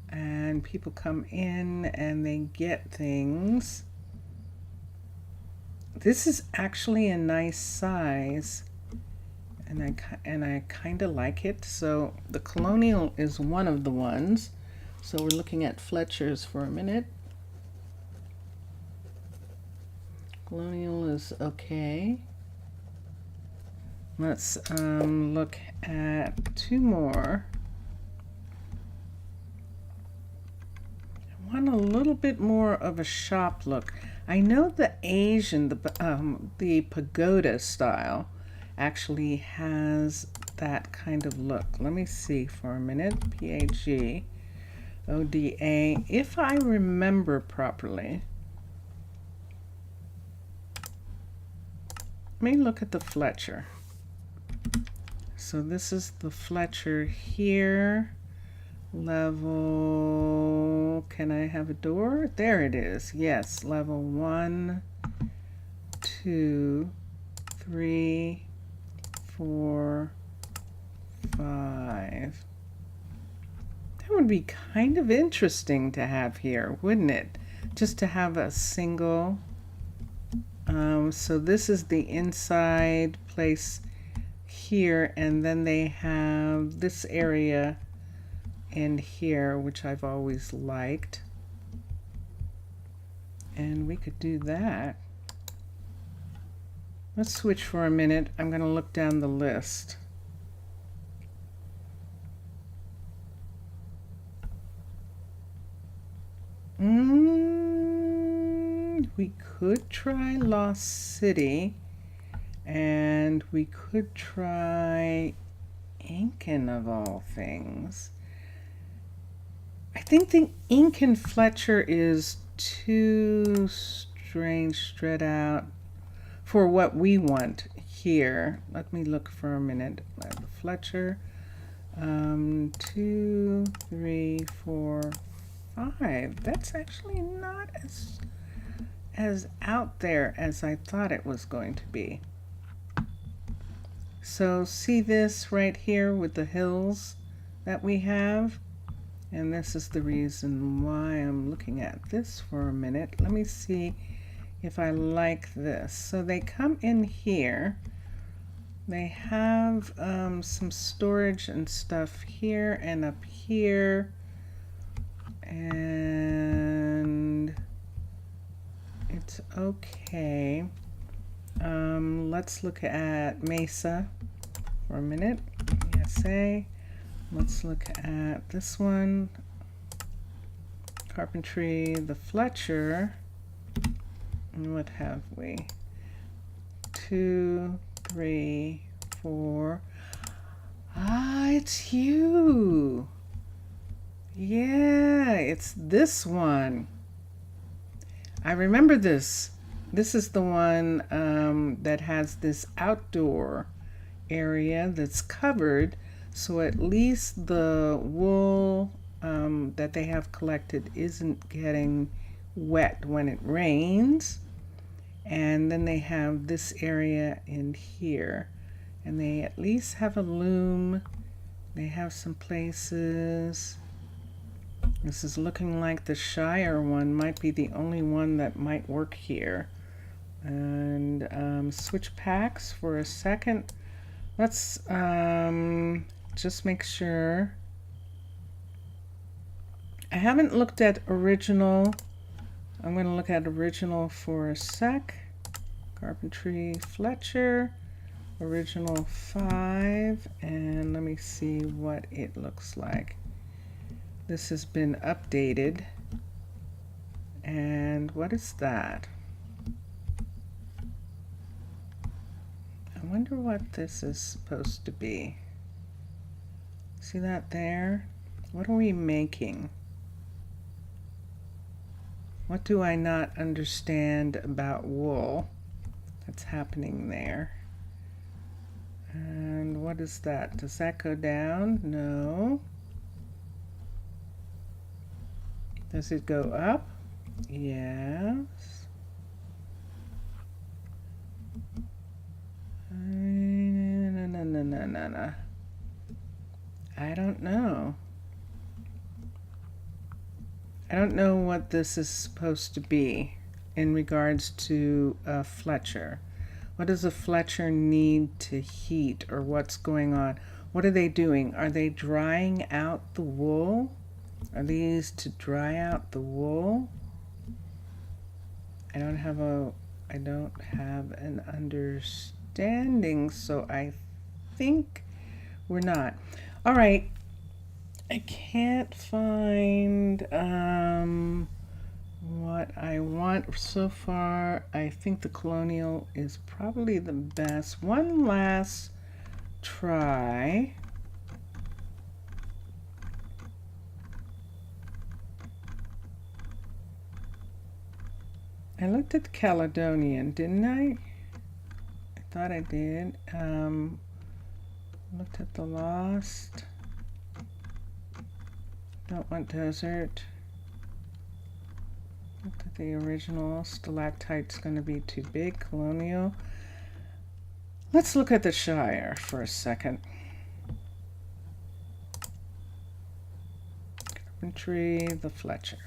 and people come in and they get things. This is actually a nice size, and I kind of like it. So the Colonial is one of the ones. So we're looking at Fletcher's for a minute. Colonial is okay. Let's look at two more. I want a little bit more of a shop look. I know the Asian, the pagoda style actually has that kind of look. Let me see for a minute. Pagoda, if I remember properly. Let me look at the Fletcher. So this is the Fletcher here. Level, can I have a door? There it is. Yes, level 1, 2, 3, 4, 5. That would be kind of interesting to have here, wouldn't it? Just to have a single. So this is the inside place here, and then they have this area in here, which I've always liked. And we could do that. Let's switch for a minute. I'm going to look down the list. We could try Lost City, and we could try Incan of all things. I think the Incan Fletcher is too strange, spread out for what we want here. Let me look for a minute. The Fletcher, 2, 3, 4, 5. That's actually not as out there as I thought it was going to be. So see this right here with the hills that we have? And this is the reason why I'm looking at this for a minute. Let me see if I like this. So they come in here. They have some storage and stuff here and up here. And it's okay. Let's look at Mesa for a minute. ESA. Let's look at this one. Carpentry, the Fletcher. And what have we? 2, 3, 4. Ah, it's you. Yeah, it's this one. I remember this. This is the one that has this outdoor area that's covered, so at least the wool that they have collected isn't getting wet when it rains. And then they have this area in here, and they at least have a loom. They have some places. This is looking like the Shire one might be the only one that might work here. And switch packs for a second. Let's just make sure. I haven't looked at original. I'm going to look at original for a sec. Carpentry Fletcher, original 5, and let me see what it looks like. This has been updated. And what is that? I wonder what this is supposed to be. See that there? What are we making? What do I not understand about wool that's happening there? And what is that? Does that go down? No. Does it go up? Yes. No. I don't know. I don't know what this is supposed to be in regards to a Fletcher. What does a Fletcher need to heat, or what's going on? What are they doing? Are they drying out the wool? Are these to dry out the wool? I don't have an understanding, so I think we're not. All right. I can't find what I want so far. I think the Colonial is probably the best. One last try. I looked at the Caledonian, didn't I? I thought I did. Looked at the Lost. Don't want desert. Look at the original. Stalactite's going to be too big. Colonial. Let's look at the Shire for a second. Carpentry, the Fletcher.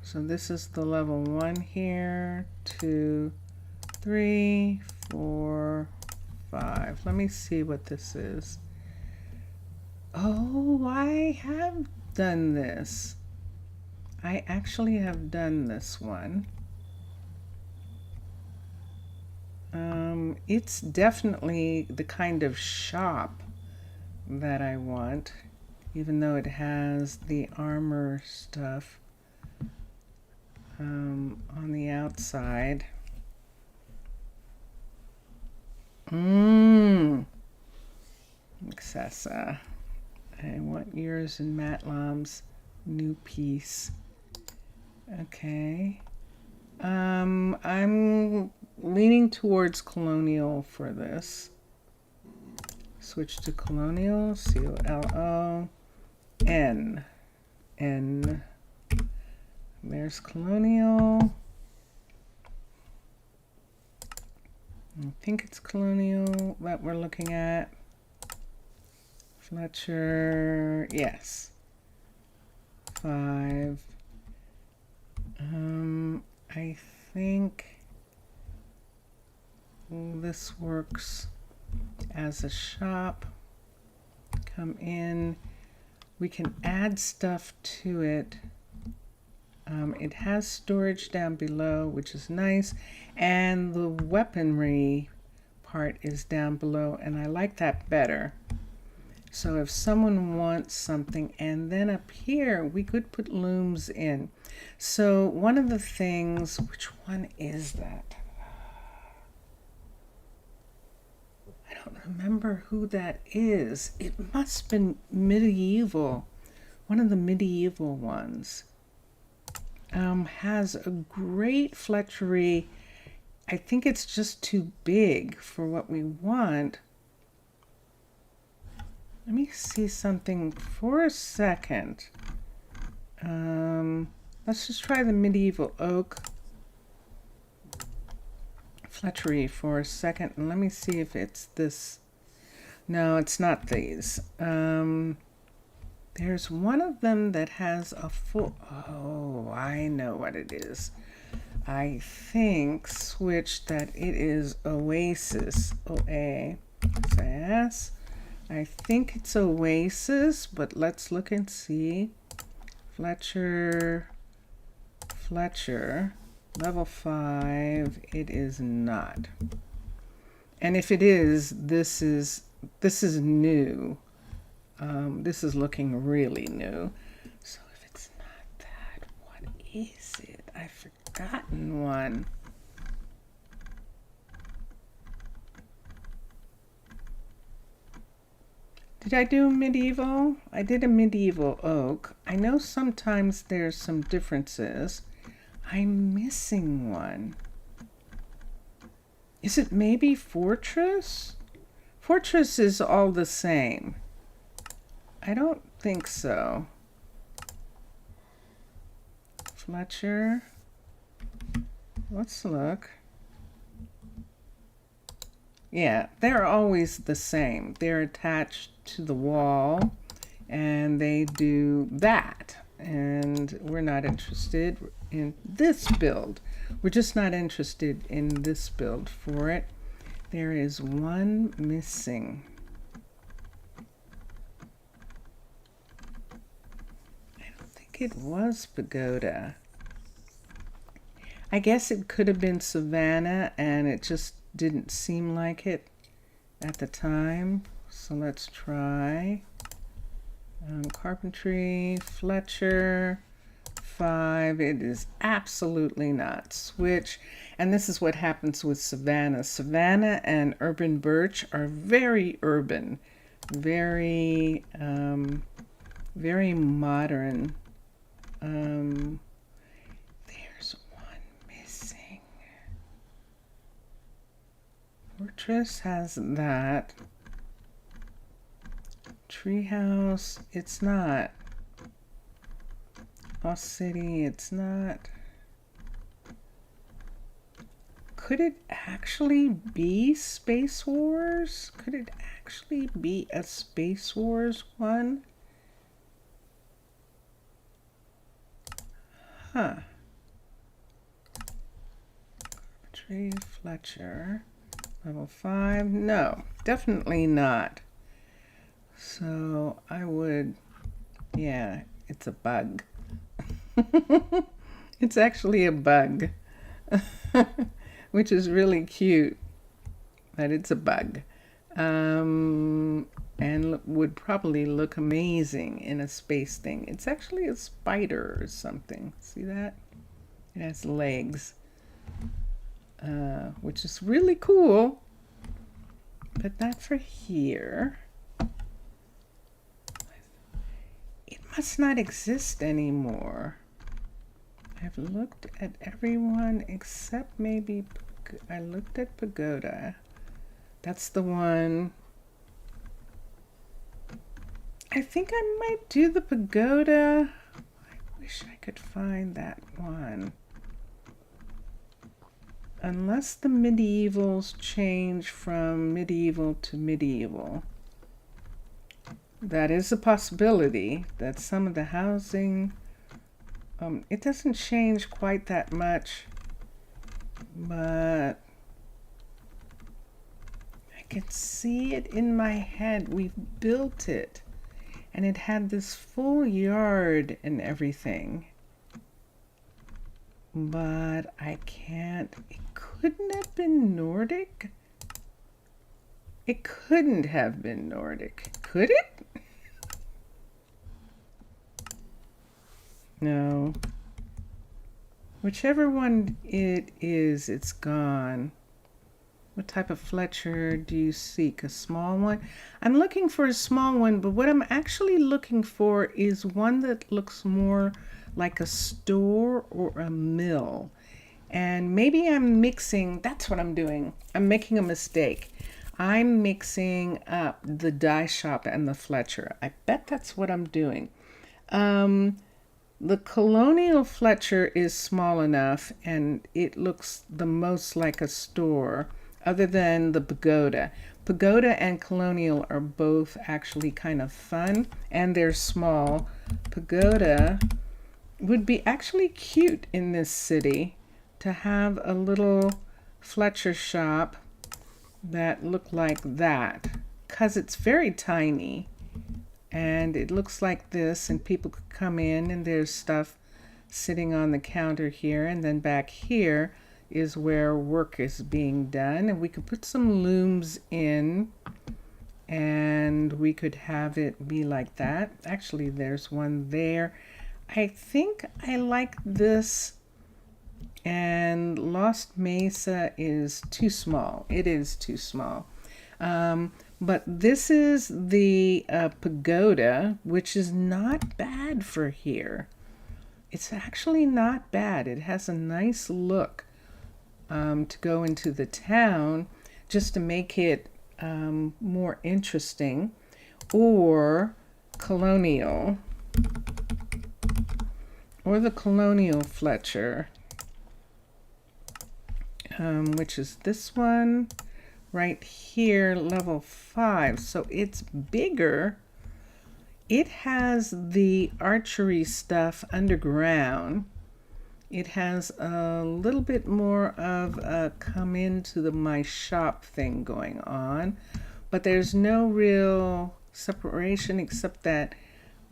So this is the level 1 here. 2, 3, 4, 5. Let me see what this is. Oh, I have done this. I actually have done this one. It's definitely the kind of shop that I want, even though it has the armor stuff on the outside. Excessa. I want yours and Matlam's new piece. Okay. I'm leaning towards colonial for this. Switch to colonial. C-O-L-O-N. N. There's colonial. I think it's colonial that we're looking at. Fletcher, yes. 5. I think this works as a shop. Come in. We can add stuff to it. It has storage down below, which is nice, and the weaponry part is down below, and I like that better. So if someone wants something, and then up here we could put looms in. So one of the things, which one is that? I don't remember who that is. It must have been medieval. One of the medieval ones. Has a great fletchery. I think it's just too big for what we want. Let me see something for a second. Let's just try the medieval oak fletchery for a second, and let me see if it's this. No, it's not these. There's one of them that has a full, oh, I know what it is. I think switch that it is Oasis, O-A-S. I think it's Oasis, but let's look and see. Fletcher, level 5, it is not. And if it is, this is new. This is looking really new. So if it's not that, what is it? I've forgotten one. Did I do medieval? I did a medieval oak. I know sometimes there's some differences. I'm missing one. Is it maybe fortress? Fortress is all the same. I don't think so. Fletcher. Let's look. Yeah, they're always the same. They're attached to the wall and they do that. And we're not interested in this build. We're just not interested in this build for it. There is one missing. It was pagoda. I guess it could have been Savannah and it just didn't seem like it at the time. So let's try carpentry, Fletcher, 5. It is absolutely not. Switch. And this is what happens with Savannah. Savannah and urban birch are very urban, very, very modern. There's one missing. Fortress has that. Treehouse, it's not. Lost City, it's not. Could it actually be Space Wars? Could it actually be a Space Wars one? Huh. Tree Fletcher. Level 5. No, definitely not. So I would, yeah, it's a bug. It's actually a bug, which is really cute, but it's a bug. And would probably look amazing in a space thing. It's actually a spider or something. See that? It has legs, which is really cool, but not for here. It must not exist anymore. I've looked at everyone except maybe, I looked at Pagoda. That's the one. I think I might do the Pagoda. I wish I could find that one. Unless the medievals change from medieval to medieval. That is a possibility that some of the housing, it doesn't change quite that much, but I can see it in my head. We've built it, and it had this full yard and everything, but I can't. It couldn't have been Nordic. It couldn't have been Nordic, could it? No. Whichever one it is, it's gone. What type of Fletcher do you seek? A small one? I'm looking for a small one, but what I'm actually looking for is one that looks more like a store or a mill. And maybe I'm mixing, that's what I'm doing. I'm making a mistake. I'm mixing up the dye shop and the Fletcher. I bet that's what I'm doing. The Colonial Fletcher is small enough, and it looks the most like a store, other than the Pagoda. Pagoda and Colonial are both actually kind of fun, and they're small. Pagoda would be actually cute in this city to have a little Fletcher shop that looked like that, because it's very tiny. And it looks like this, and people could come in, and there's stuff sitting on the counter here, and then back here is where work is being done, and we could put some looms in, and we could have it be like that. Actually, there's one there. I think I like this, and Lost Mesa is too small. It is too small. But this is the Pagoda, which is not bad for here. It's actually not bad. It has a nice look to go into the town, just to make it more interesting. Or Colonial, or the Colonial Fletcher, which is this one right here, level 5. So it's bigger. It has the archery stuff underground. It has a little bit more of a come into my shop thing going on, but there's no real separation except that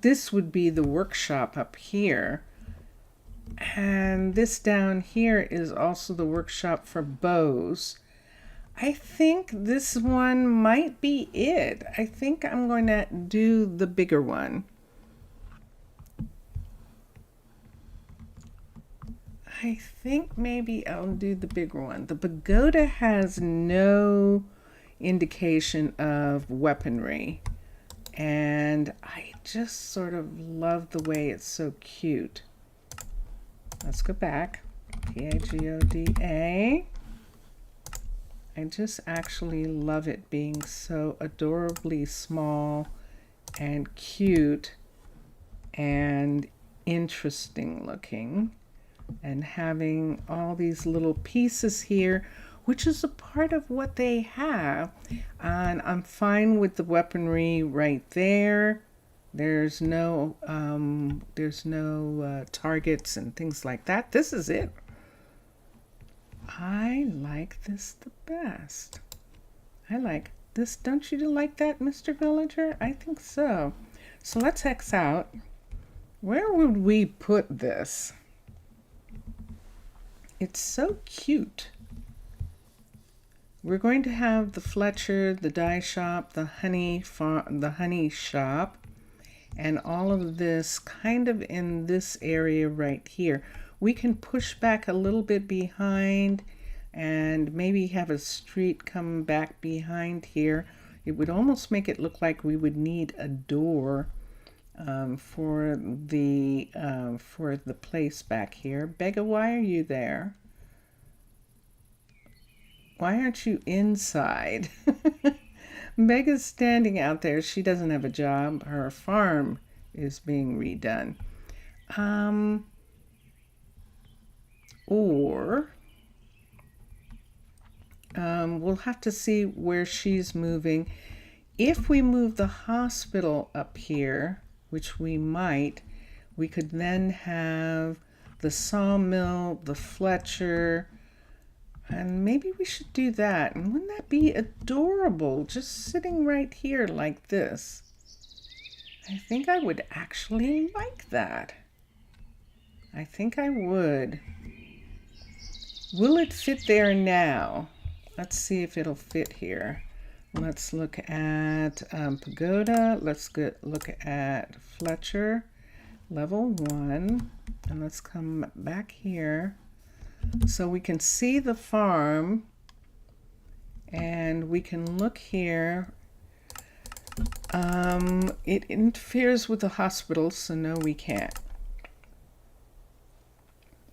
this would be the workshop up here, and this down here is also the workshop for bows. I think this one might be it. I think I'm going to do the bigger one. I think maybe I'll do the bigger one. The Pagoda has no indication of weaponry, and I just sort of love the way it's so cute. Let's go back. Pagoda. I just actually love it being so adorably small and cute and interesting looking, and having all these little pieces here, which is a part of what they have. And I'm fine with the weaponry right there. There's no targets and things like that. This is it. I like this the best. I like this. Don't you like that, Mr. Villager? I think so. So let's X out. Where would we put this? It's so cute. We're going to have the Fletcher, the dye shop, the honey farm, the honey shop, and all of this kind of in this area right here. We can push back a little bit behind and maybe have a street come back behind here. It would almost make it look like we would need a door for the place back here. Begga, why are you there? Why aren't you inside? Begga's standing out there. She doesn't have a job. Her farm is being redone. We'll have to see where she's moving. If we move the hospital up here, which we might, we could then have the sawmill, the Fletcher, and maybe we should do that. And wouldn't that be adorable, just sitting right here like this? I think I would actually like that. I think I would. Will it fit there now? Let's see if it'll fit here. Let's look at Pagoda. Let's look at Fletcher, level 1. And let's come back here. So we can see the farm. And we can look here. It interferes with the hospital, so no, we can't.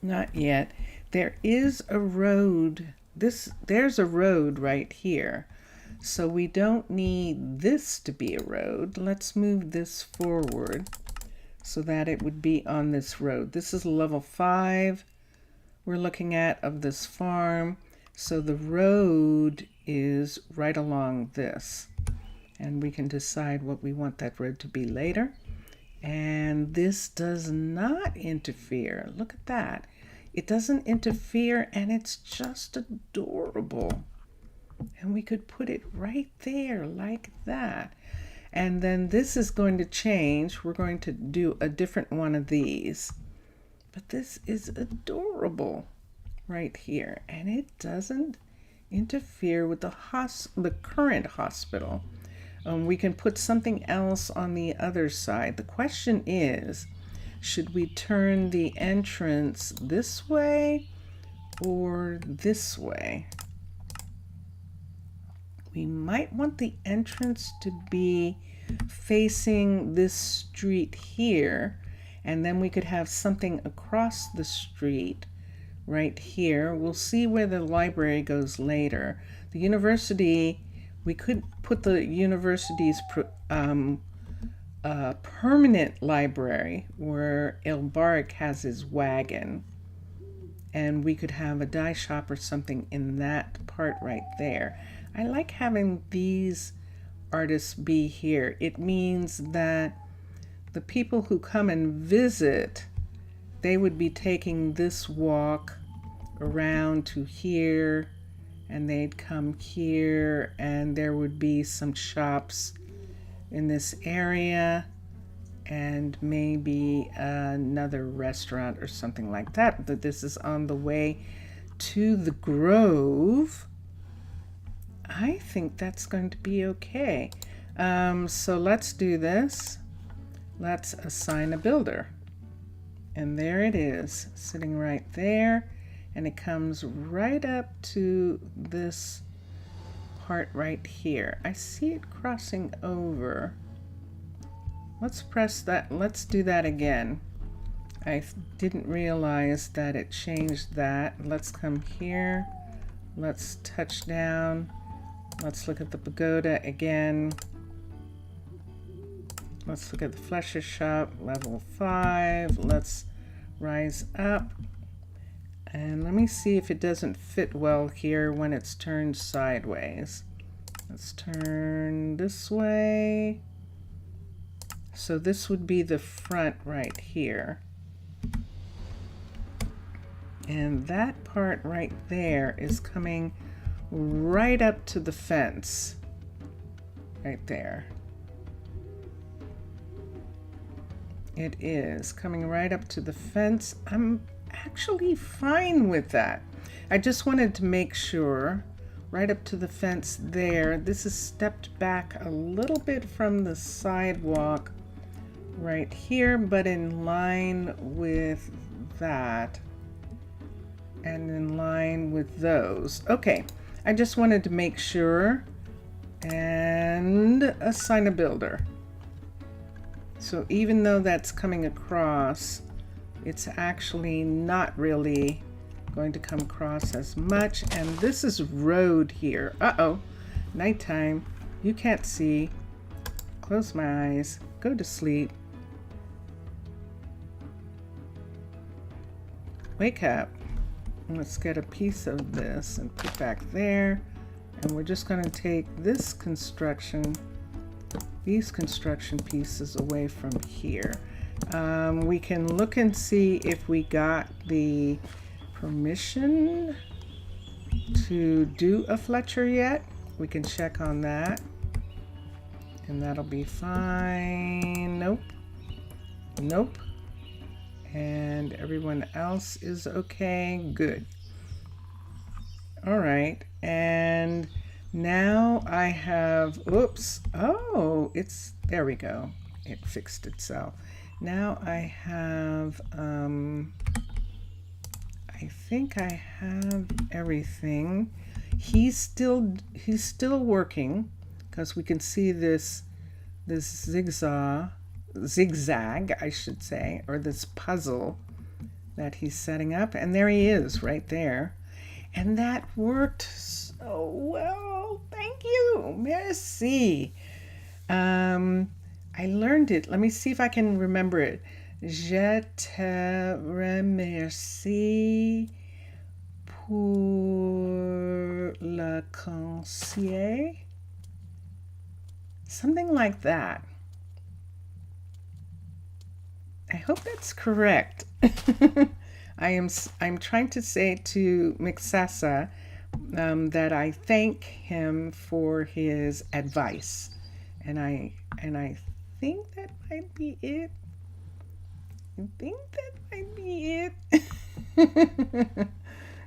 Not yet. There is a road. There's a road right here. So we don't need this to be a road. Let's move this forward so that it would be on this road. This is level 5 we're looking at of this farm. So the road is right along this. And we can decide what we want that road to be later. And this does not interfere. Look at that. It doesn't interfere, and it's just adorable. And we could put it right there like that. And then this is going to change. We're going to do a different one of these. But this is adorable right here. And it doesn't interfere with the current hospital. We can put something else on the other side. The question is, should we turn the entrance this way or this way? We might want the entrance to be facing this street here, and then we could have something across the street right here. We'll see where the library goes later. The university, we could put the university's permanent library where Elbaric has his wagon, and we could have a dye shop or something in that part right there. I like having these artists be here. It means that the people who come and visit, they would be taking this walk around to here, and they'd come here, and there would be some shops in this area and maybe another restaurant or something like that. But this is on the way to the Grove. I think that's going to be okay. So let's do this. Let's assign a builder. And there it is, sitting right there. And it comes right up to this part right here. I see it crossing over. Let's press that. Let's do that again. I didn't realize that it changed that. Let's come here, Let's touch down. Let's look at the pagoda again. Let's look at the Fletcher shop, level 5. Let's rise up. And let me see if it doesn't fit well here when it's turned sideways. Let's turn this way. So this would be the front right here. And that part right there is coming right up to the fence. Right there. It is coming right up to the fence. I'm actually fine with that. I just wanted to make sure, right up to the fence there. This is stepped back a little bit from the sidewalk right here, but in line with that and in line with those. Okay, I just wanted to make sure. And assign a builder. So even though that's coming across, it's actually not really going to come across as much. And this is road here. Uh-oh, nighttime. You can't see. Close my eyes. Go to sleep. Wake up. Let's get a piece of this and put back there. And we're just going to take this construction, these construction pieces away from here. We can look and see if we got the permission to do a Fletcher yet. We can check on that. And that'll be fine. Nope. Nope. And everyone else is okay. Good. All right. And now I have, oops. Oh, it's, there we go. It fixed itself. Now I have, I think I have everything. He's still working, because we can see this zigzag, I should say, or this puzzle that he's setting up. And there he is right there. And that worked so well. Thank you. Merci. I learned it. Let me see if I can remember it. Je te remercie pour le conseil. Something like that. I hope that's correct. I'm trying to say to Mixasa that I thank him for his advice, and I think that might be it. I think that might be it.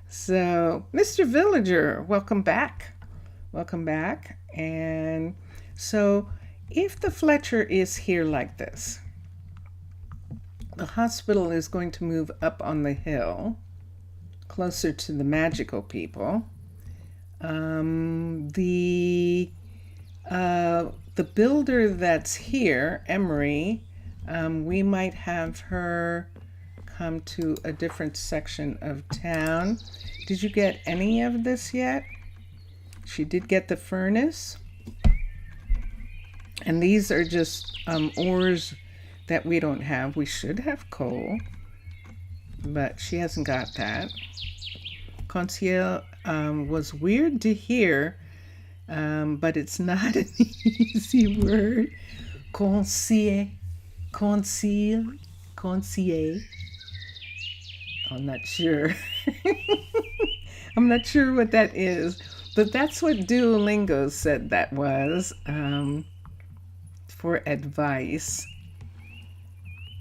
So, Mr. Villager, welcome back. Welcome back. And so, if the Fletcher is here like this, the hospital is going to move up on the hill, closer to the magical people. The builder that's here, Emery, we might have her come to a different section of town. Did you get any of this yet? She did get the furnace. And these are just ores that we don't have. We should have coal, but she hasn't got that. Concierge was weird to hear, but it's not an easy word. Concierge. I'm not sure. I'm not sure what that is, but that's what Duolingo said that was for advice.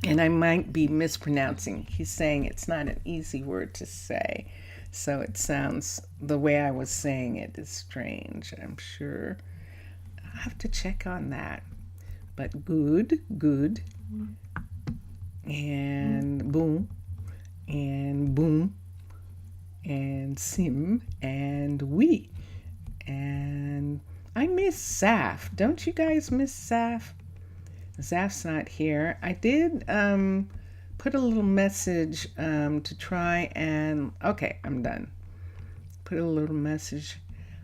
And I might be mispronouncing. He's saying it's not an easy word to say. So it sounds, the way I was saying it is strange, I'm sure. I'll have to check on that. But good. And boom. And boom. And sim. And we. And I miss Saf. Don't you guys miss Saf? Zaf's not here. I did put a little message to try and, okay, I'm done. put a little message.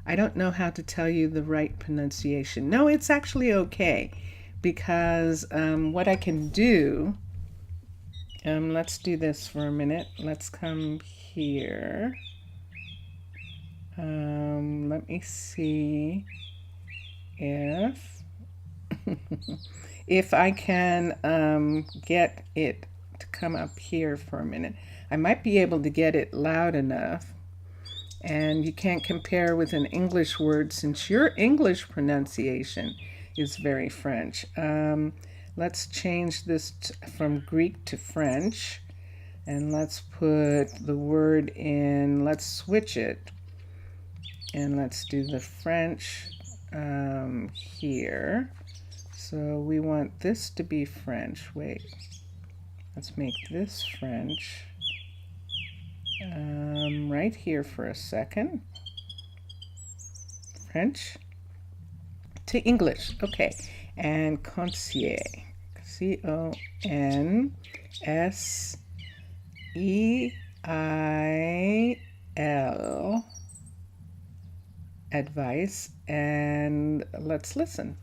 I don't know how to tell you the right pronunciation. No, it's actually okay, because what I can do, let's do this for a minute. Let's come here. Let me see if if I can get it to come up here for a minute. I might be able to get it loud enough. And you can't compare with an English word since your English pronunciation is very French. Let's change this from Greek to French. And let's put the word in, let's switch it. And let's do the French here. So we want this to be French. Wait, let's make this French. Right here for a second. French to English. Okay. And conseil. C-O-N-S-E-I-L. Advice. And let's listen.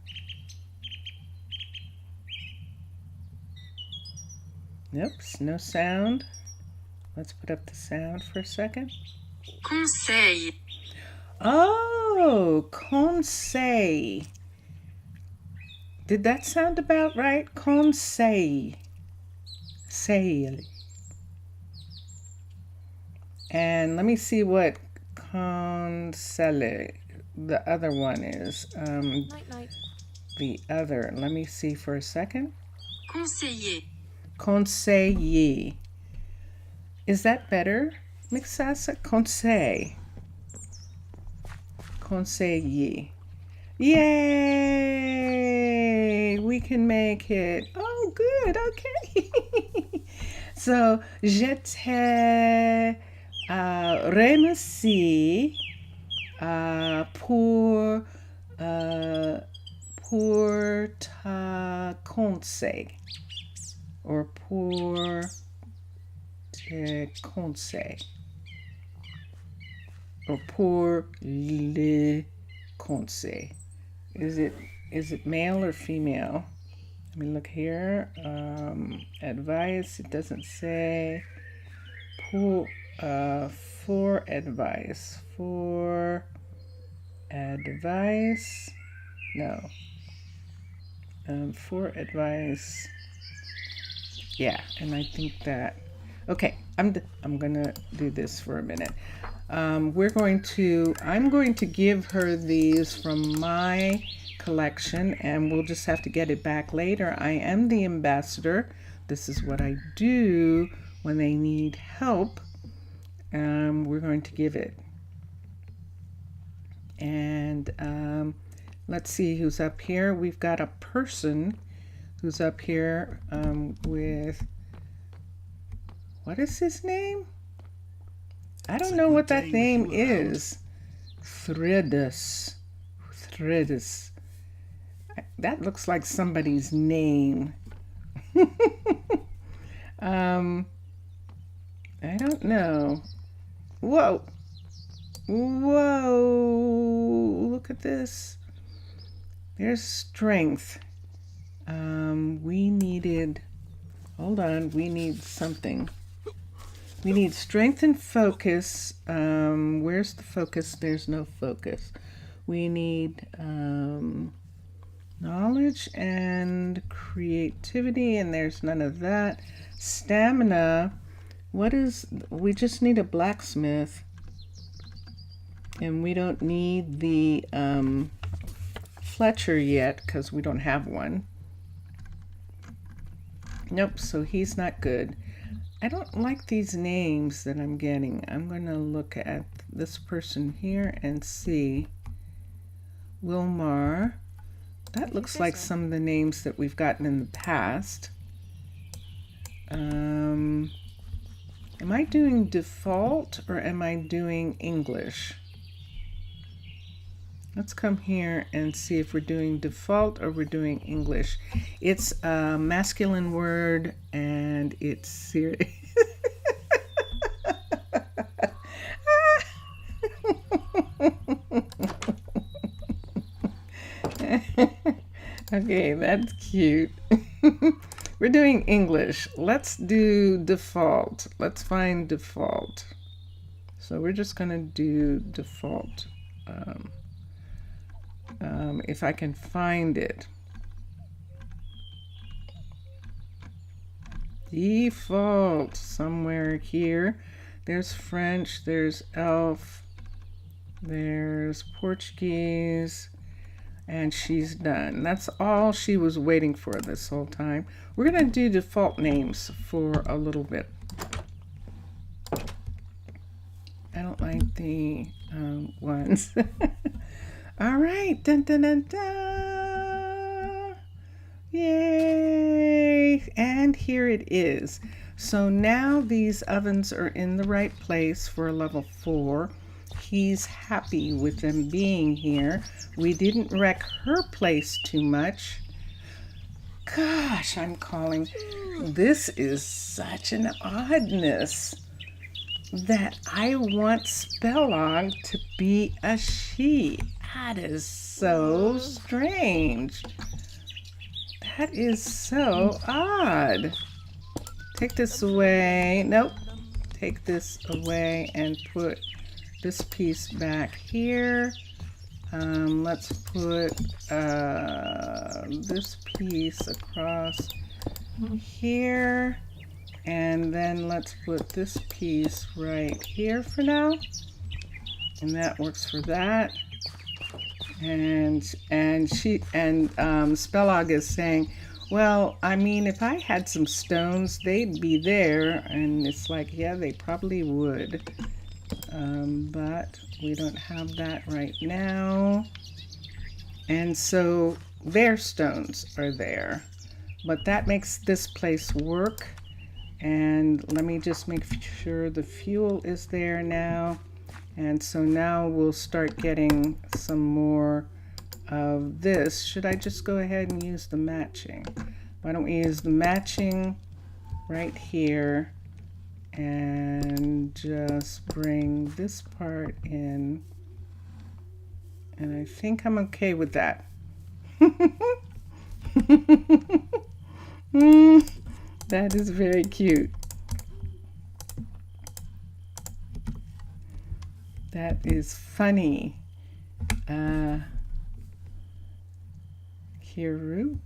Oops, no sound. Let's put up the sound for a second. Conseil. Oh, conseil. Did that sound about right? Conseil. Sail. And let me see what conseil, the other one is. Night, night. The other. Let me see for a second. Conseiller. Conseiller. Is that better? Mixasa? Conseil. Conseiller. Yay! We can make it. Oh, good. Okay. So, je te remercie pour ta conseil. Or pour tes conseils. Or pour les conseils. Is it male or female? Let me look here. Advice, it doesn't say. For advice. For advice. No. For advice. Yeah, and I think that. Okay, I'm gonna do this for a minute. I'm going to give her these from my collection, and we'll just have to get it back later. I am the ambassador. This is what I do when they need help. We're going to give it. And let's see who's up here. We've got a person who's up here with, what is his name? I don't know what that name is. Threadus. That looks like somebody's name. I don't know. Whoa. Look at this. There's strength. We needed, hold on, we need something. We need strength and focus. Where's the focus? There's no focus. We need knowledge and creativity, and there's none of that. Stamina. We just need a blacksmith. And we don't need the fletcher yet because we don't have one. Nope, so he's not good. I don't like these names that I'm getting. I'm going to look at this person here and see. Wilmar. That looks like some of the names that we've gotten in the past. Am I doing default or am I doing English? Let's come here and see if we're doing default or we're doing English. It's a masculine word and it's serious. Okay, that's cute. We're doing English. Let's do default. Let's find default. So we're just going to do default. If I can find it. Default somewhere here. There's French, there's elf, there's Portuguese, and she's done. That's all she was waiting for this whole time. We're going to do default names for a little bit. I don't like the ones. All right. Dun, dun, dun, dun. Yay. And here it is. So now these ovens are in the right place for a level 4. He's happy with them being here. We didn't wreck her place too much. Gosh, I'm calling. This is such an oddness that I want Spellog to be a she. That is so strange. That is so odd. Take this away. Nope. Take this away and put this piece back here. Let's put this piece across here. And then let's put this piece right here for now. And that works for that. And Spellog is saying, well, I mean, if I had some stones, they'd be there. And it's like, yeah, they probably would. But we don't have that right now. And so their stones are there. But that makes this place work. And let me just make sure the fuel is there now. And so now we'll start getting some more of this. Should I just go ahead and use the matching? Why don't we use the matching right here and just bring this part in. And I think I'm okay with that. That is very cute. That is funny. Hiru.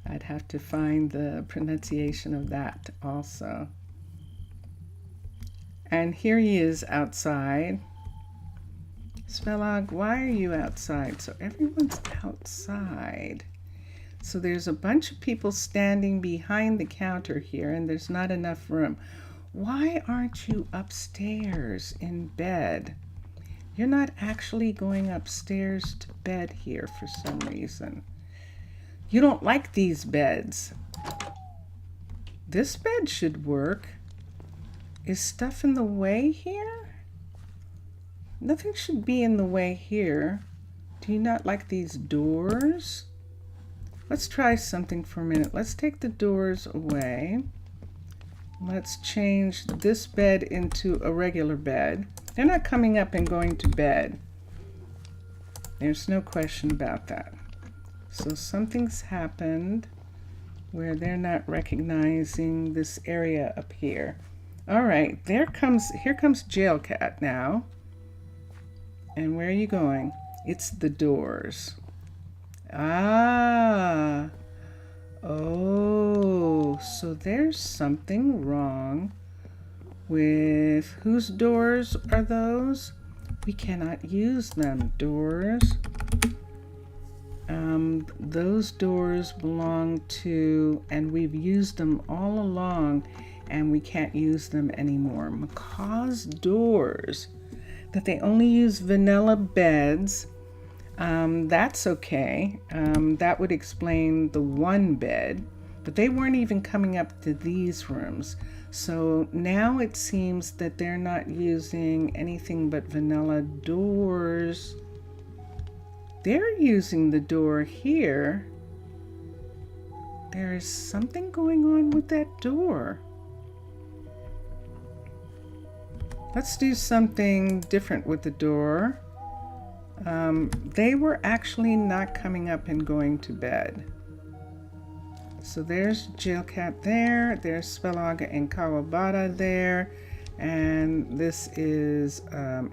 I'd have to find the pronunciation of that also. And here he is outside. Spellog, why are you outside? So everyone's outside. So there's a bunch of people standing behind the counter here, and there's not enough room. Why aren't you upstairs in bed? You're not actually going upstairs to bed here for some reason. You don't like these beds. This bed should work. Is stuff in the way here? Nothing should be in the way here. Do you not like these doors? Let's try something for a minute. Let's take the doors away. Let's change this bed into a regular bed. They're not coming up and going to bed. There's no question about that. So something's happened where they're not recognizing this area up here. All right, here comes Jail Cat now. And where are you going? It's the doors. Ah. Oh, so there's something wrong with whose doors are those? We cannot use them. Doors. Those doors belong to, and we've used them all along, and we can't use them anymore. Macaw's doors, that they only use vanilla beds. That's okay. That would explain the one bed, but they weren't even coming up to these rooms. So now it seems that they're not using anything but vanilla doors. They're using the door here. There is something going on with that door. Let's do something different with the door. They were actually not coming up and going to bed. So there's Jillcat there, there's Spelaga and Kawabata there, and this is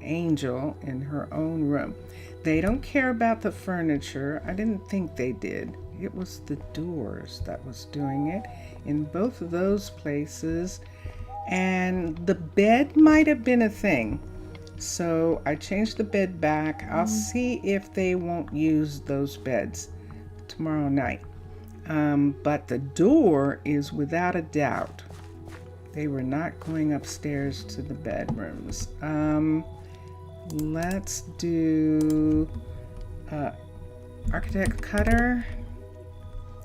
Angel in her own room. They don't care about the furniture. I didn't think they did. It was the doors that was doing it in both of those places. And the bed might have been a thing. So I changed the bed back. I'll see if they won't use those beds tomorrow night. But the door is without a doubt. They were not going upstairs to the bedrooms. Let's do architect cutter.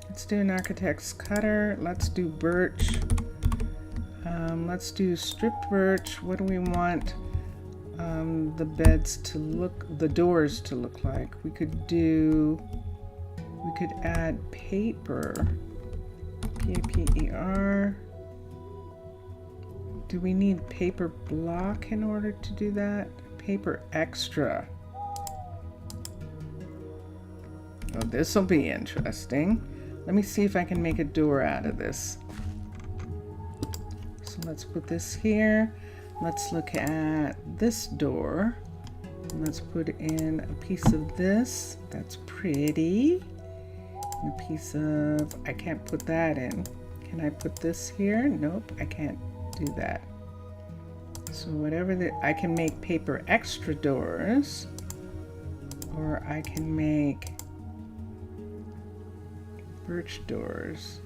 Let's do an architect's cutter. Let's do birch. Let's do stripped birch. What do we want the beds to look, the doors to look like? We could add paper. P-A-P-E-R. Do we need paper block in order to do that? Paper extra. Oh, this will be interesting. Let me see if I can make a door out of this. So let's put this here. Let's look at this door. Let's put in a piece of this. That's pretty. And a piece of, I can't put that in. Can I put this here? Nope, I can't do that. So whatever I can make paper extra doors, or I can make birch doors.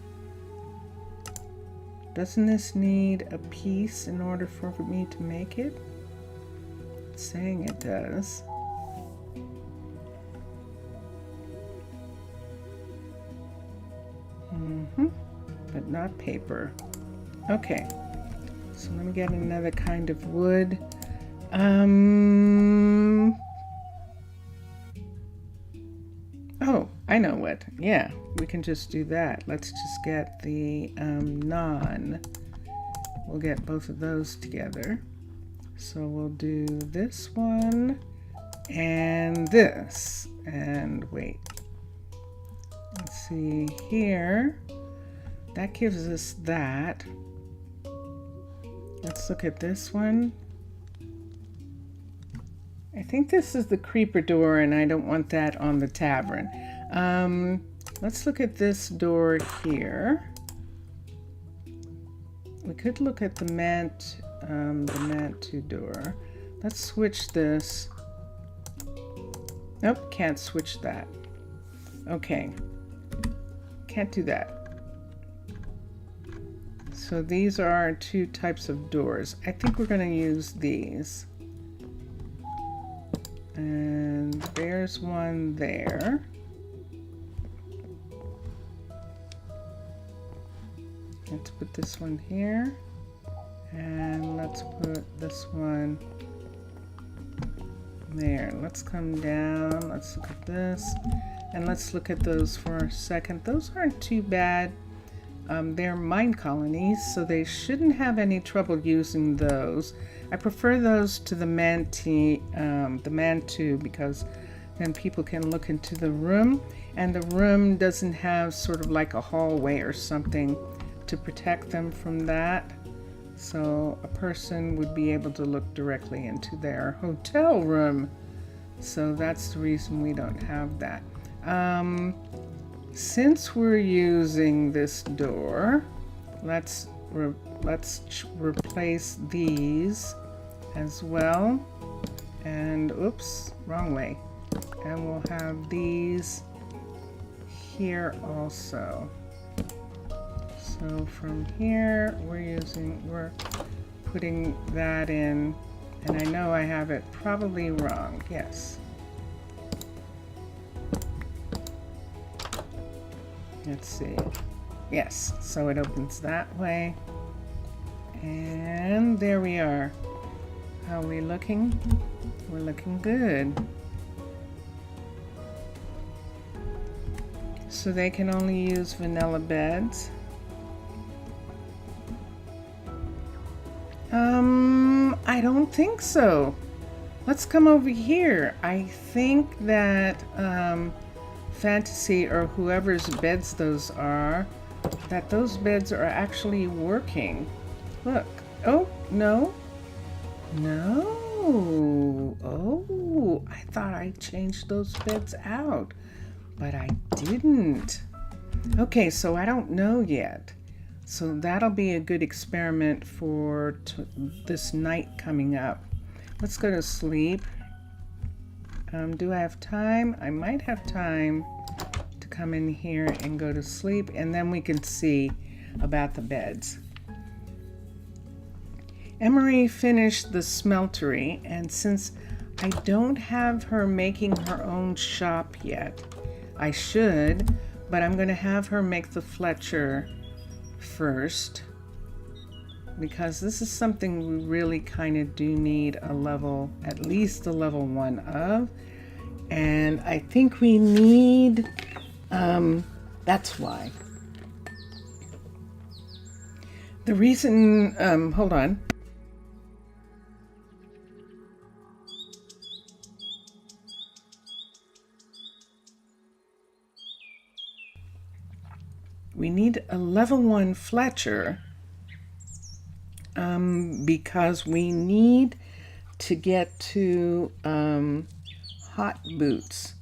Doesn't this need a piece in order for me to make it? It's saying it does. But not paper. Okay. So let me get another kind of wood. Oh, I know what. Yeah, we can just do that. Let's just get the We'll get both of those together. So we'll do this one and this. And wait. Let's see here. That gives us that. Let's look at this one. I think this is the creeper door and I don't want that on the tavern. Let's look at this door here. We could look at the Mantu door. Let's switch this. Nope, can't switch that. Okay, can't do that. So these are our two types of doors. I think we're going to use these. And there's one there. Let's put this one here. And let's put this one there. Let's come down. Let's look at this. And let's look at those for a second. Those aren't too bad. They're Minecolonies, so they shouldn't have any trouble using those. I prefer those to the Mantu because then people can look into the room, and the room doesn't have sort of like a hallway or something to protect them from that. So a person would be able to look directly into their hotel room. So that's the reason we don't have that. Since we're using this door, let's replace these as well. And oops, wrong way. And we'll have these here also. So from here, we're putting that in, and I know I have it probably wrong. Yes. Let's see. Yes, so it opens that way. And there we are. How are we looking? We're looking good. So they can only use vanilla beds. I don't think so. Let's come over here. I think that Fantasy or whoever's beds those are, that those beds are actually working. Look. Oh, no. No. Oh, I thought I changed those beds out, but I didn't. Okay, so I don't know yet. So that'll be a good experiment for this night coming up. Let's go to sleep. Do I have time? I might have time to come in here and go to sleep, and then we can see about the beds. Emery finished the smeltery, and since I don't have her making her own shop yet, I should, but I'm going to have her make the Fletcher first, because this is something we really kind of do need a level, at least a level 1 of. And I think we need, that's why. The reason, hold on. We need a level 1 Fletcher because we need to get to hot boots,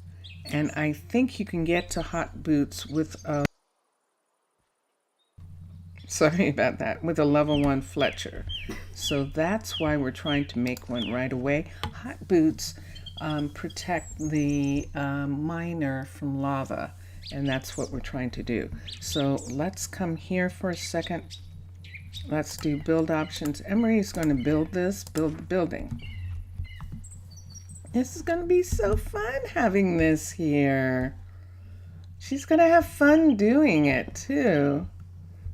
and I think you can get to hot boots with a sorry about that, with a level 1 Fletcher. So that's why we're trying to make one right away. Hot boots protect the miner from lava, and that's what we're trying to do. So let's come here for a second. Let's do build options. Emery's going to build this, build the building. This is going to be so fun having this here. She's going to have fun doing it too.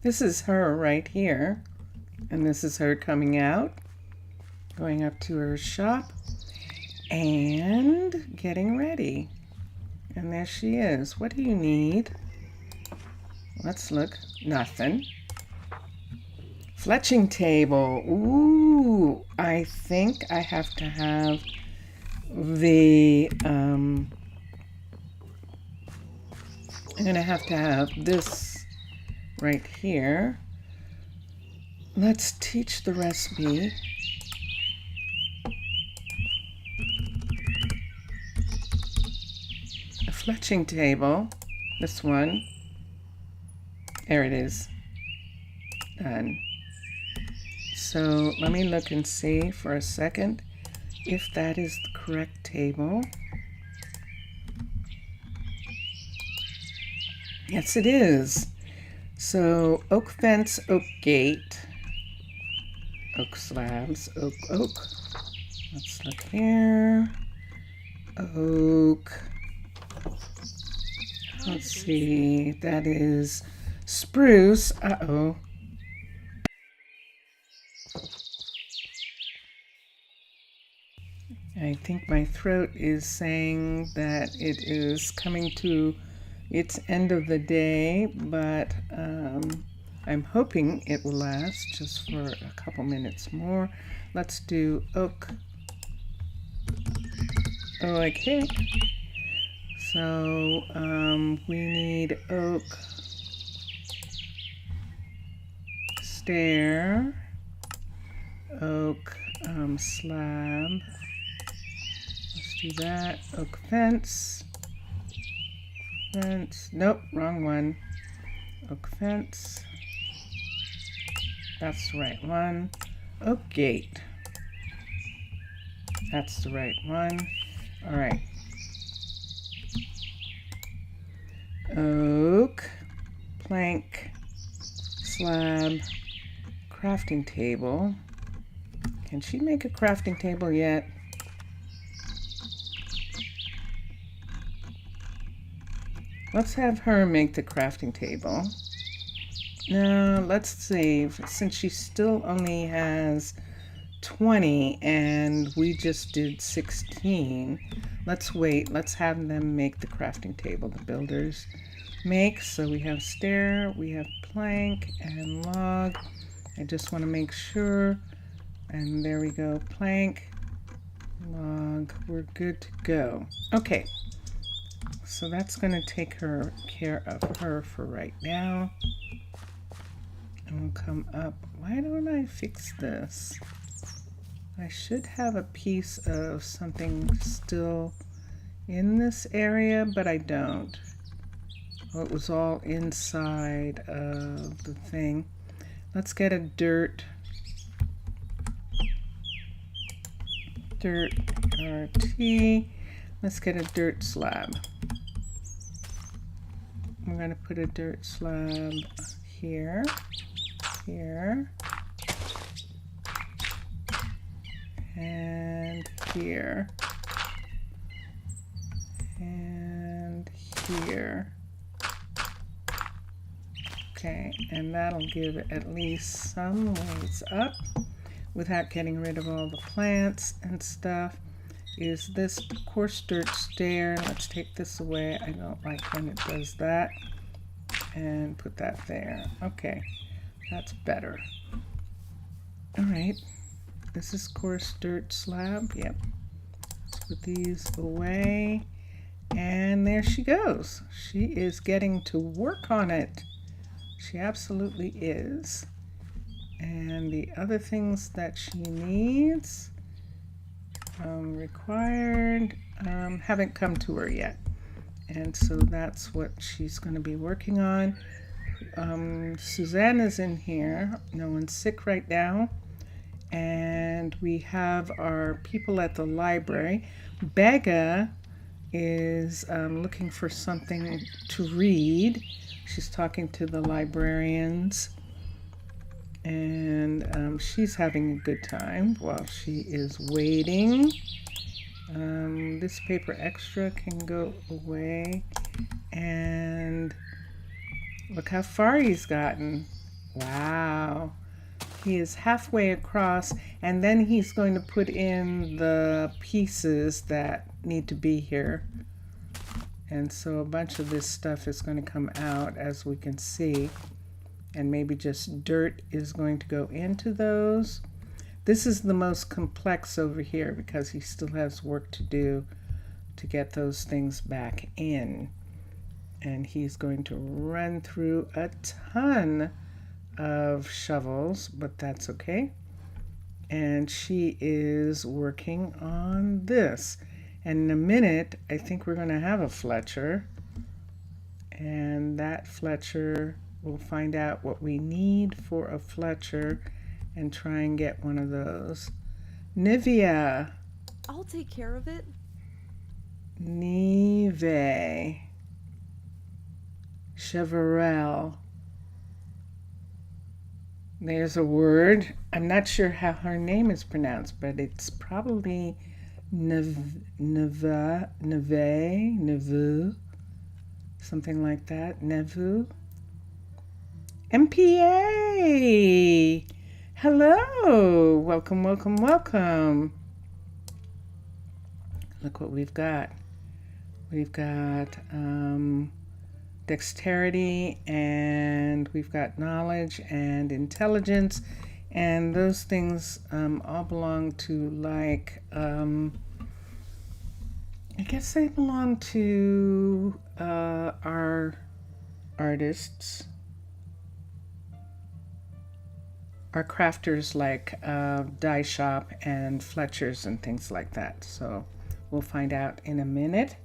This is her right here, and this is her coming out, going up to her shop and getting ready. And there she is. What do you need? Let's look. Nothing. Fletching table. Ooh, I think I have to have the, I'm going to have this right here. Let's teach the recipe. A fletching table, this one. There it is. Done. So let me look and see for a second if that is the correct table. Yes, it is. So oak fence, oak gate, oak slabs, oak. Let's look here. Oak. Let's see. That is spruce. Uh-oh. I think my throat is saying that it is coming to its end of the day, but I'm hoping it will last just for a couple minutes more. Let's do oak. Okay. So we need oak stair, oak slab. Let's do that. Oak fence. Nope, wrong one. Oak fence. That's the right one. Oak gate. That's the right one. All right. Oak, plank, slab, crafting table. Can she make a crafting table yet? Let's have her make the crafting table. Now, let's save, since she still only has 20 and we just did 16. Let's wait. Let's have them make the crafting table, the builders make. So we have stair, we have plank and log. I just want to make sure. And there we go, plank. log. We're good to go. Okay. So that's going to take care of her for right now. And we'll come up. Why don't I fix this? I should have a piece of something still in this area, but I don't. Oh, it was all inside of the thing. Let's get a dirt RT. Let's get a dirt slab. We're going to put a dirt slab here, here, and here, and here. Okay, and that'll give it at least some ways up without getting rid of all the plants and stuff. Is this coarse dirt stair? Let's take this away. I don't like when it does that. And put that there. Okay, that's better. All right, this is coarse dirt slab. Yep. Let's put these away. And there she goes. She is getting to work on it. She absolutely is. And the other things that she needs, required, haven't come to her yet. And so that's what she's going to be working on. Suzanne is in here. No one's sick right now. And we have our people at the library. Becca is looking for something to read. She's talking to the librarians, and she's having a good time while she is waiting. This paper extra can go away, and look how far he's gotten. Wow. He is halfway across, and then he's going to put in the pieces that need to be here. And so a bunch of this stuff is going to come out, as we can see. And maybe just dirt is going to go into those. This is the most complex over here because he still has work to do to get those things back in. And he's going to run through a ton of shovels, but that's okay. And she is working on this. And in a minute, I think we're going to have a Fletcher. And that Fletcher, we'll find out what we need for a Fletcher and try and get one of those. Nivea. I'll take care of it. Nive. Cheverell. There's a word. I'm not sure how her name is pronounced, but it's probably Nevu, something like that. Nevu. MPA. Hello. Welcome, welcome, welcome. Look what we've got. We've got dexterity, and we've got knowledge and intelligence, and those things all belong to, like, I guess they belong to our artists, our crafters, like dye shop and Fletchers and things like that. So we'll find out in a minute.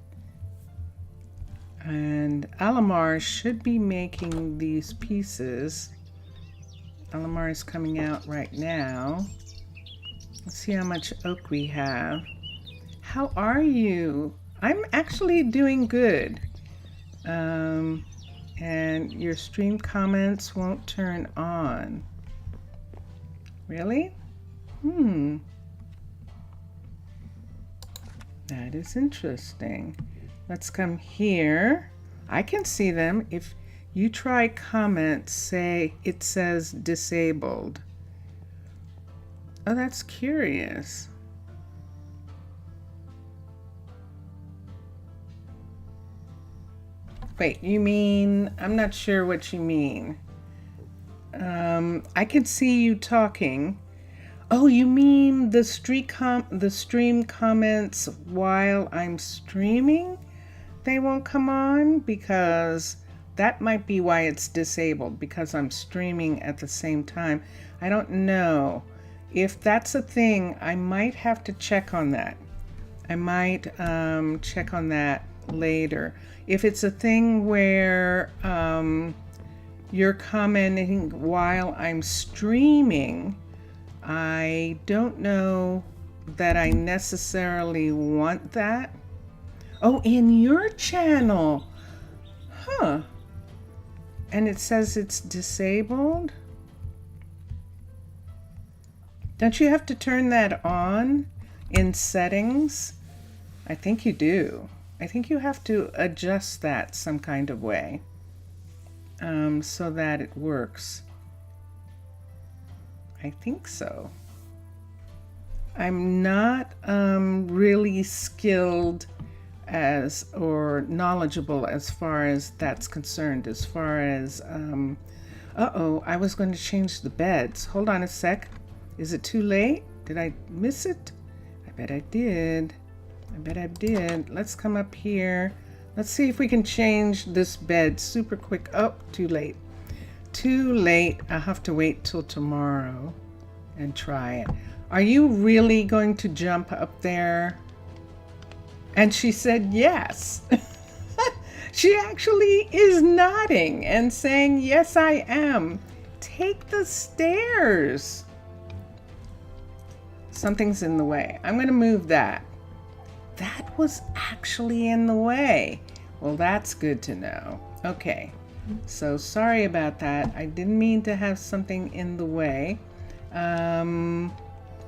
And Alamar should be making these pieces. Alamar is coming out right now. Let's see how much oak we have. How are you? I'm actually doing good. And your stream comments won't turn on. Really? That is interesting. Let's come here. I can see them. If you try comments, say it says disabled. Oh, that's curious. Wait, you mean, I'm not sure what you mean. I can see you talking. Oh, you mean the stream comments while I'm streaming? They won't come on because that might be why it's disabled, because I'm streaming at the same time. I don't know. If that's a thing, I might have to check on that. I might check on that later. If it's a thing where you're commenting while I'm streaming, I don't know that I necessarily want that. Oh, in your channel. Huh. And it says it's disabled? Don't you have to turn that on in settings? I think you do. I think you have to adjust that some kind of way so that it works. I think so. I'm not really skilled or knowledgeable as far as that's concerned. As far as, I was going to change the beds. Hold on a sec. Is it too late? Did I miss it? I bet I did. Let's come up here. Let's see if we can change this bed super quick. Oh, too late. I'll have to wait till tomorrow and try it. Are you really going to jump up there? And she said yes. She actually is nodding and saying, yes, I am. Take the stairs. Something's in the way. I'm going to move that. That was actually in the way. Well, that's good to know. Okay. So sorry about that. I didn't mean to have something in the way.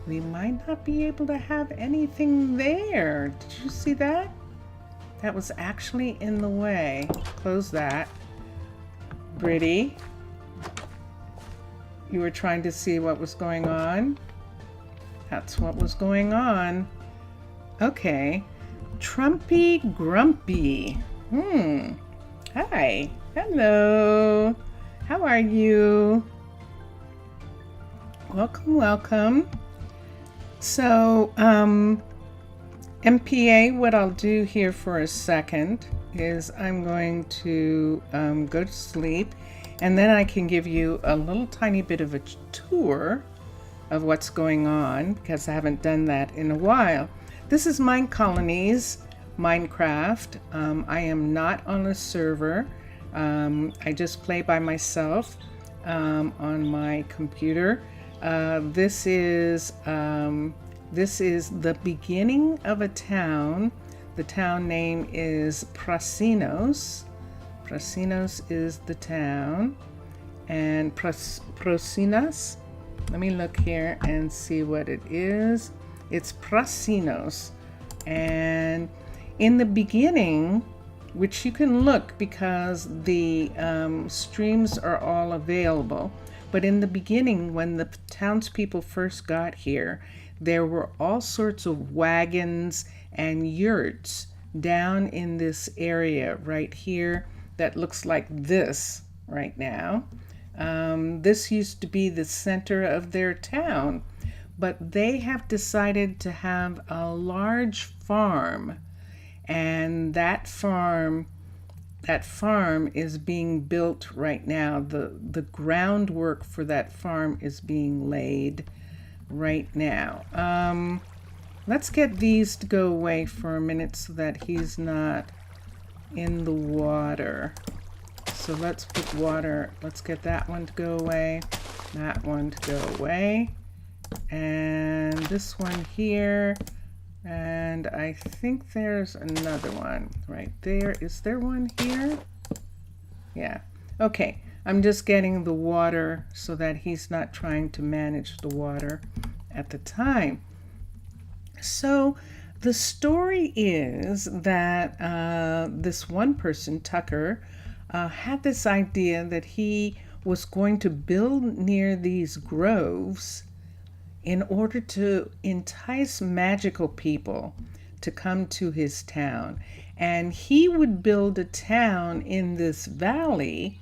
We might not be able to have anything there. Did you see that? That was actually in the way. Close that. Brittany, you were trying to see what was going on? That's what was going on. Okay. Trumpy Grumpy. Hi. Hello. How are you? Welcome. So, MPA, what I'll do here for a second is I'm going to go to sleep, and then I can give you a little tiny bit of a tour of what's going on, because I haven't done that in a while. This is Minecolonies, Minecraft. I am not on a server. I just play by myself on my computer. This is the beginning of a town. The town name is Prasinos. Prasinos is the town. And Prasinas, let me look here and see what it is. It's Prasinos. And in the beginning, which you can look because the streams are all available, but in the beginning, when the townspeople first got here, there were all sorts of wagons and yurts down in this area right here that looks like this right now. This used to be the center of their town, but they have decided to have a large farm, and that farm is being built right now. The groundwork for that farm is being laid right now. Let's get these to go away for a minute so that he's not in the water. So let's put water. Let's get that one to go away, that one to go away, and this one here. And I think there's another one right there. Is there one here? Yeah. Okay. I'm just getting the water so that he's not trying to manage the water at the time. So the story is that this one person, Tucker, had this idea that he was going to build near these groves in order to entice magical people to come to his town. And he would build a town in this valley,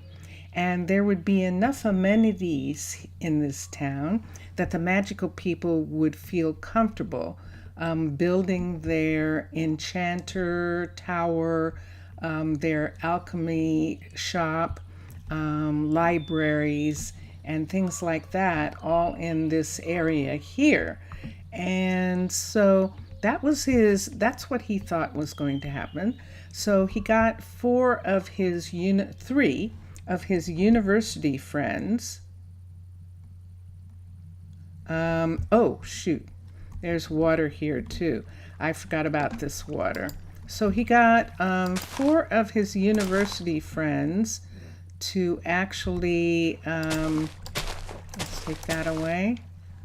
and there would be enough amenities in this town that the magical people would feel comfortable building their enchanter tower, their alchemy shop, libraries, and things like that, all in this area here. And so that's what he thought was going to happen. So he got three of his university friends. Oh, shoot. There's water here too. I forgot about this water. So he got 4 of his university friends to actually, let's take that away.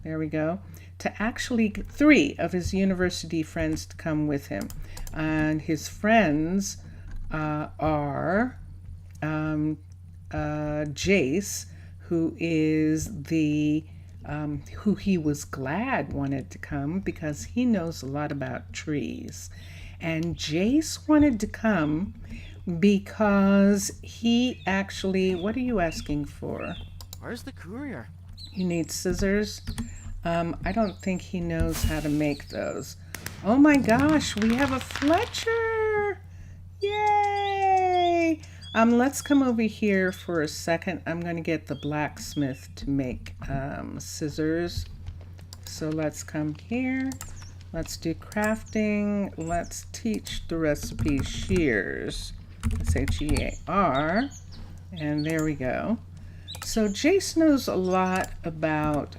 There we go. To actually, 3 of his university friends to come with him. And his friends are Jace, who is who he was glad wanted to come because he knows a lot about trees. And Jace wanted to come because he actually, what are you asking for? Where's the courier? You need scissors? I don't think he knows how to make those. Oh my gosh, we have a Fletcher! Yay! Let's come over here for a second. I'm going to get the blacksmith to make scissors. So let's come here. Let's do crafting. Let's teach the recipe shears. S-H-E-A-R. And there we go. So Jace knows a lot about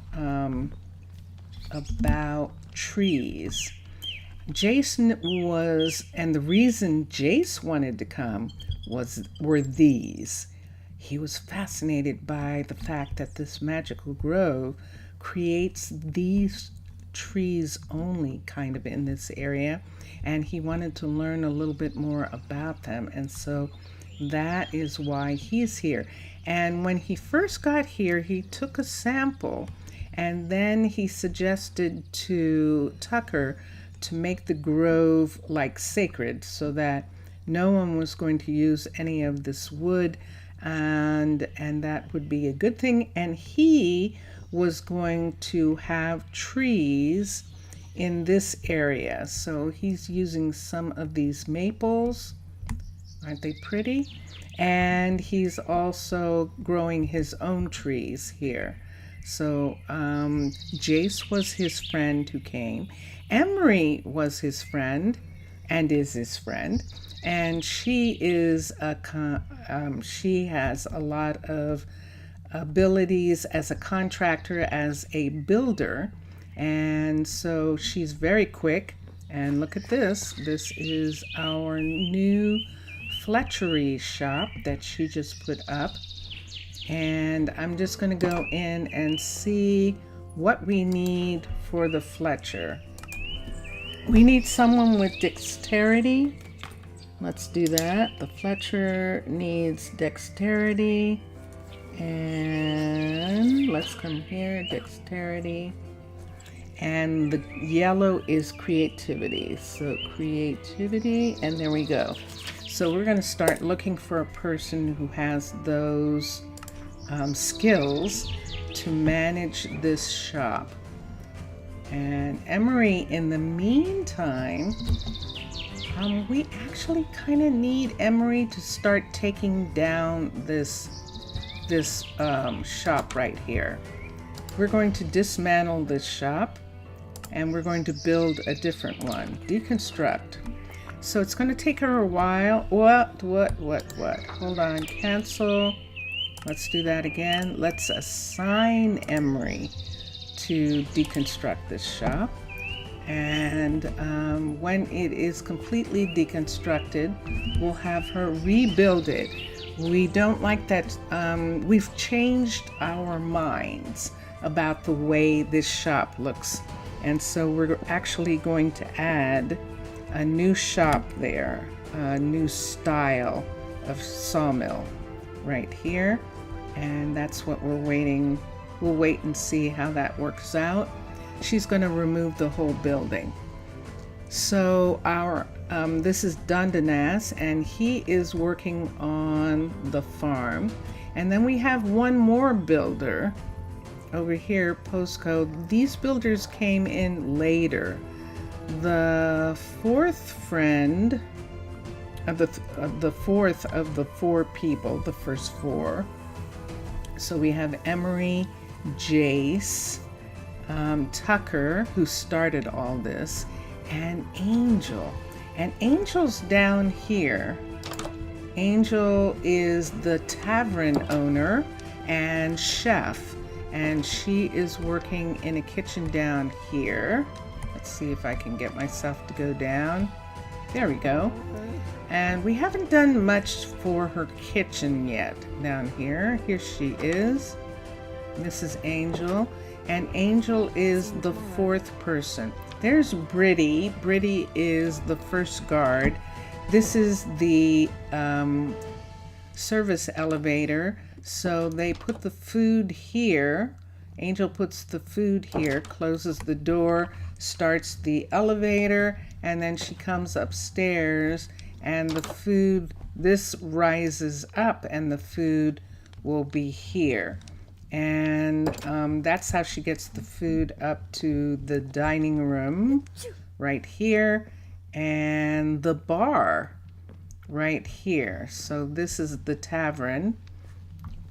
trees. Jason was, and the reason Jace wanted to come were these. He was fascinated by the fact that this magical grove creates these trees only kind of in this area, and he wanted to learn a little bit more about them, and so that is why he's here. And when he first got here, he took a sample, and then he suggested to Tucker to make the grove like sacred so that no one was going to use any of this wood, and that would be a good thing. And he was going to have trees in this area. So he's using some of these maples. Aren't they pretty? And he's also growing his own trees here. So Jace was his friend who came. Emery was his friend and is his friend. And she is she has a lot of abilities as a contractor, as a builder. And so she's very quick. And look at this. This is our new fletchery shop that she just put up. And I'm just going to go in and see what we need for the Fletcher. We need someone with dexterity. Let's do that. The Fletcher needs dexterity. And let's come here, dexterity. And the yellow is creativity. So creativity, and there we go. So we're going to start looking for a person who has those skills to manage this shop. And Emery, in the meantime, we actually kind of need Emery to start taking down this shop right here. We're going to dismantle this shop and we're going to build a different one. Deconstruct. So it's going to take her a while. What? Hold on, cancel. Let's do that again. Let's assign Emery to deconstruct this shop. And when it is completely deconstructed, we'll have her rebuild it. We don't like that. We've changed our minds about the way this shop looks. And so we're actually going to add a new shop there, a new style of sawmill right here. And that's what we're waiting. We'll wait and see how that works out. She's going to remove the whole building. So our this is Dundanas, and he is working on the farm. And then we have one more builder over here, postcode. These builders came in later. The fourth friend of the fourth of the four people, the first four. So we have Emery, Jace, Tucker, who started all this, and Angel. And Angel's down here. Angel is the tavern owner and chef, and she is working in a kitchen down here. Let's see if I can get myself to go down. There we go. And we haven't done much for her kitchen yet down here. Here she is. This is Angel. And Angel is the fourth person. There's Britty. Britty is the first guard. This is the service elevator. So they put the food here. Angel puts the food here, closes the door, starts the elevator, and then she comes upstairs and the food, this rises up and the food will be here. And that's how she gets the food up to the dining room right here and the bar right here. So this is the tavern.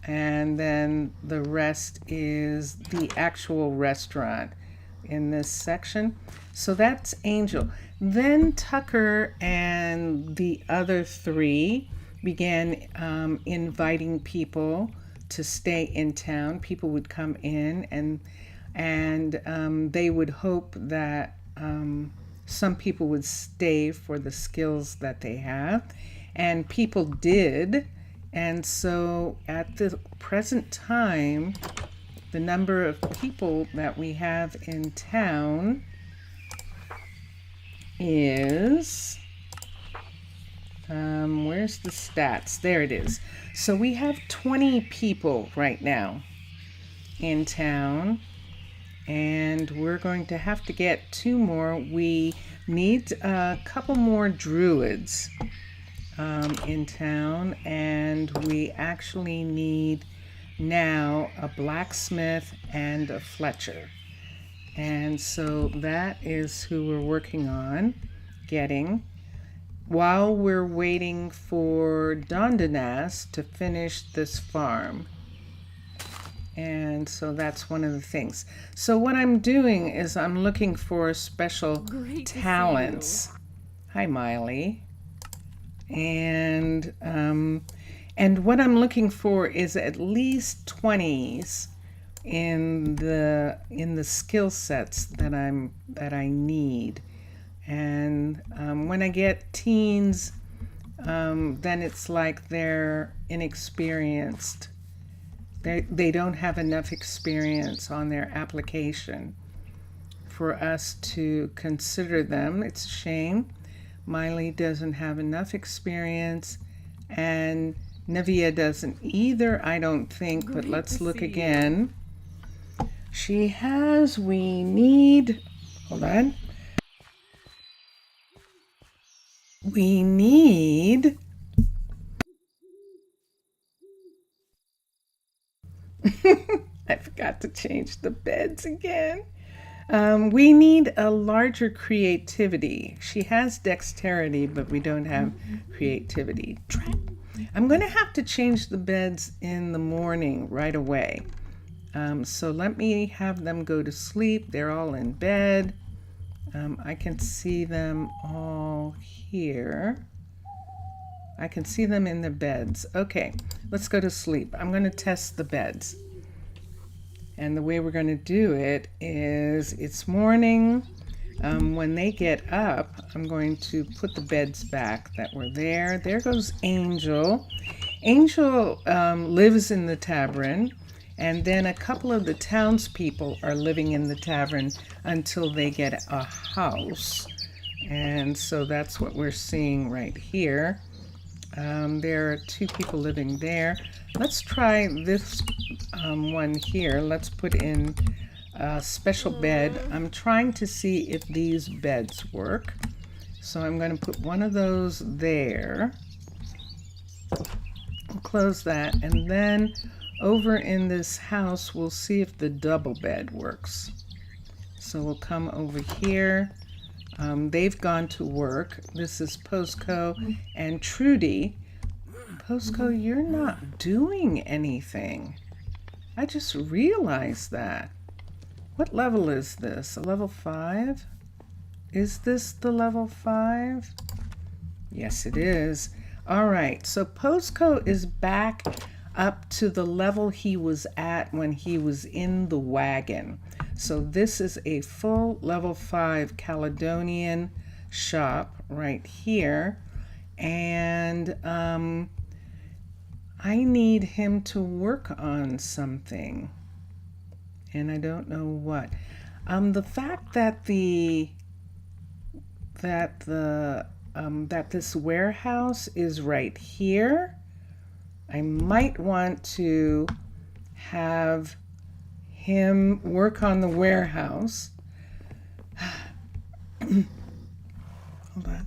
And then the rest is the actual restaurant in this section. So that's Angel. Then Tucker and the other three began inviting people to stay in town. People would come in and they would hope that some people would stay for the skills that they have. And people did. And so at the present time, the number of people that we have in town is, where's the stats? There it is. So we have 20 people right now in town, and we're going to have to get 2 more. We need a couple more druids in town, and we actually need now a blacksmith and a fletcher. And so that is who we're working on getting while we're waiting for Dondanas to finish this farm. And so that's one of the things. So what I'm doing is I'm looking for special talents. Hi, Miley. And what I'm looking for is at least 20s in the skill sets that I need. And when I get teens, then it's like they're inexperienced. They don't have enough experience on their application for us to consider them. It's a shame. Miley doesn't have enough experience, and Nevia doesn't either, I don't think, but let's look again. She has, we need, hold on. We need I forgot to change the beds again. We need a larger creativity. She has dexterity, but we don't have creativity. I'm going to have to change the beds in the morning right away. So let me have them go to sleep. They're all in bed. I can see them all here. I can see them in the beds. Okay, let's go to sleep. I'm going to test the beds. And the way we're going to do it is it's morning. When they get up, I'm going to put the beds back that were there. There goes Angel. Angel lives in the tavern, and then a couple of the townspeople are living in the tavern until they get a house. And so that's what we're seeing right here. There are 2 people living there. Let's try this one here. Let's put in a special bed. I'm trying to see if these beds work. So I'm going to put one of those there. We'll close that, and then over in this house, we'll see if the double bed works. So we'll come over here. They've gone to work. This is Posco and Trudy. Posco, you're not doing anything. I just realized that. What level is this? A level 5? Is this the level 5? Yes, it is. All right, so Posco is back up to the level he was at when he was in the wagon. So this is a full level 5 Caledonian shop right here. And I need him to work on something. And I don't know what. The fact that that this warehouse is right here, I might want to have him work on the warehouse. Hold on.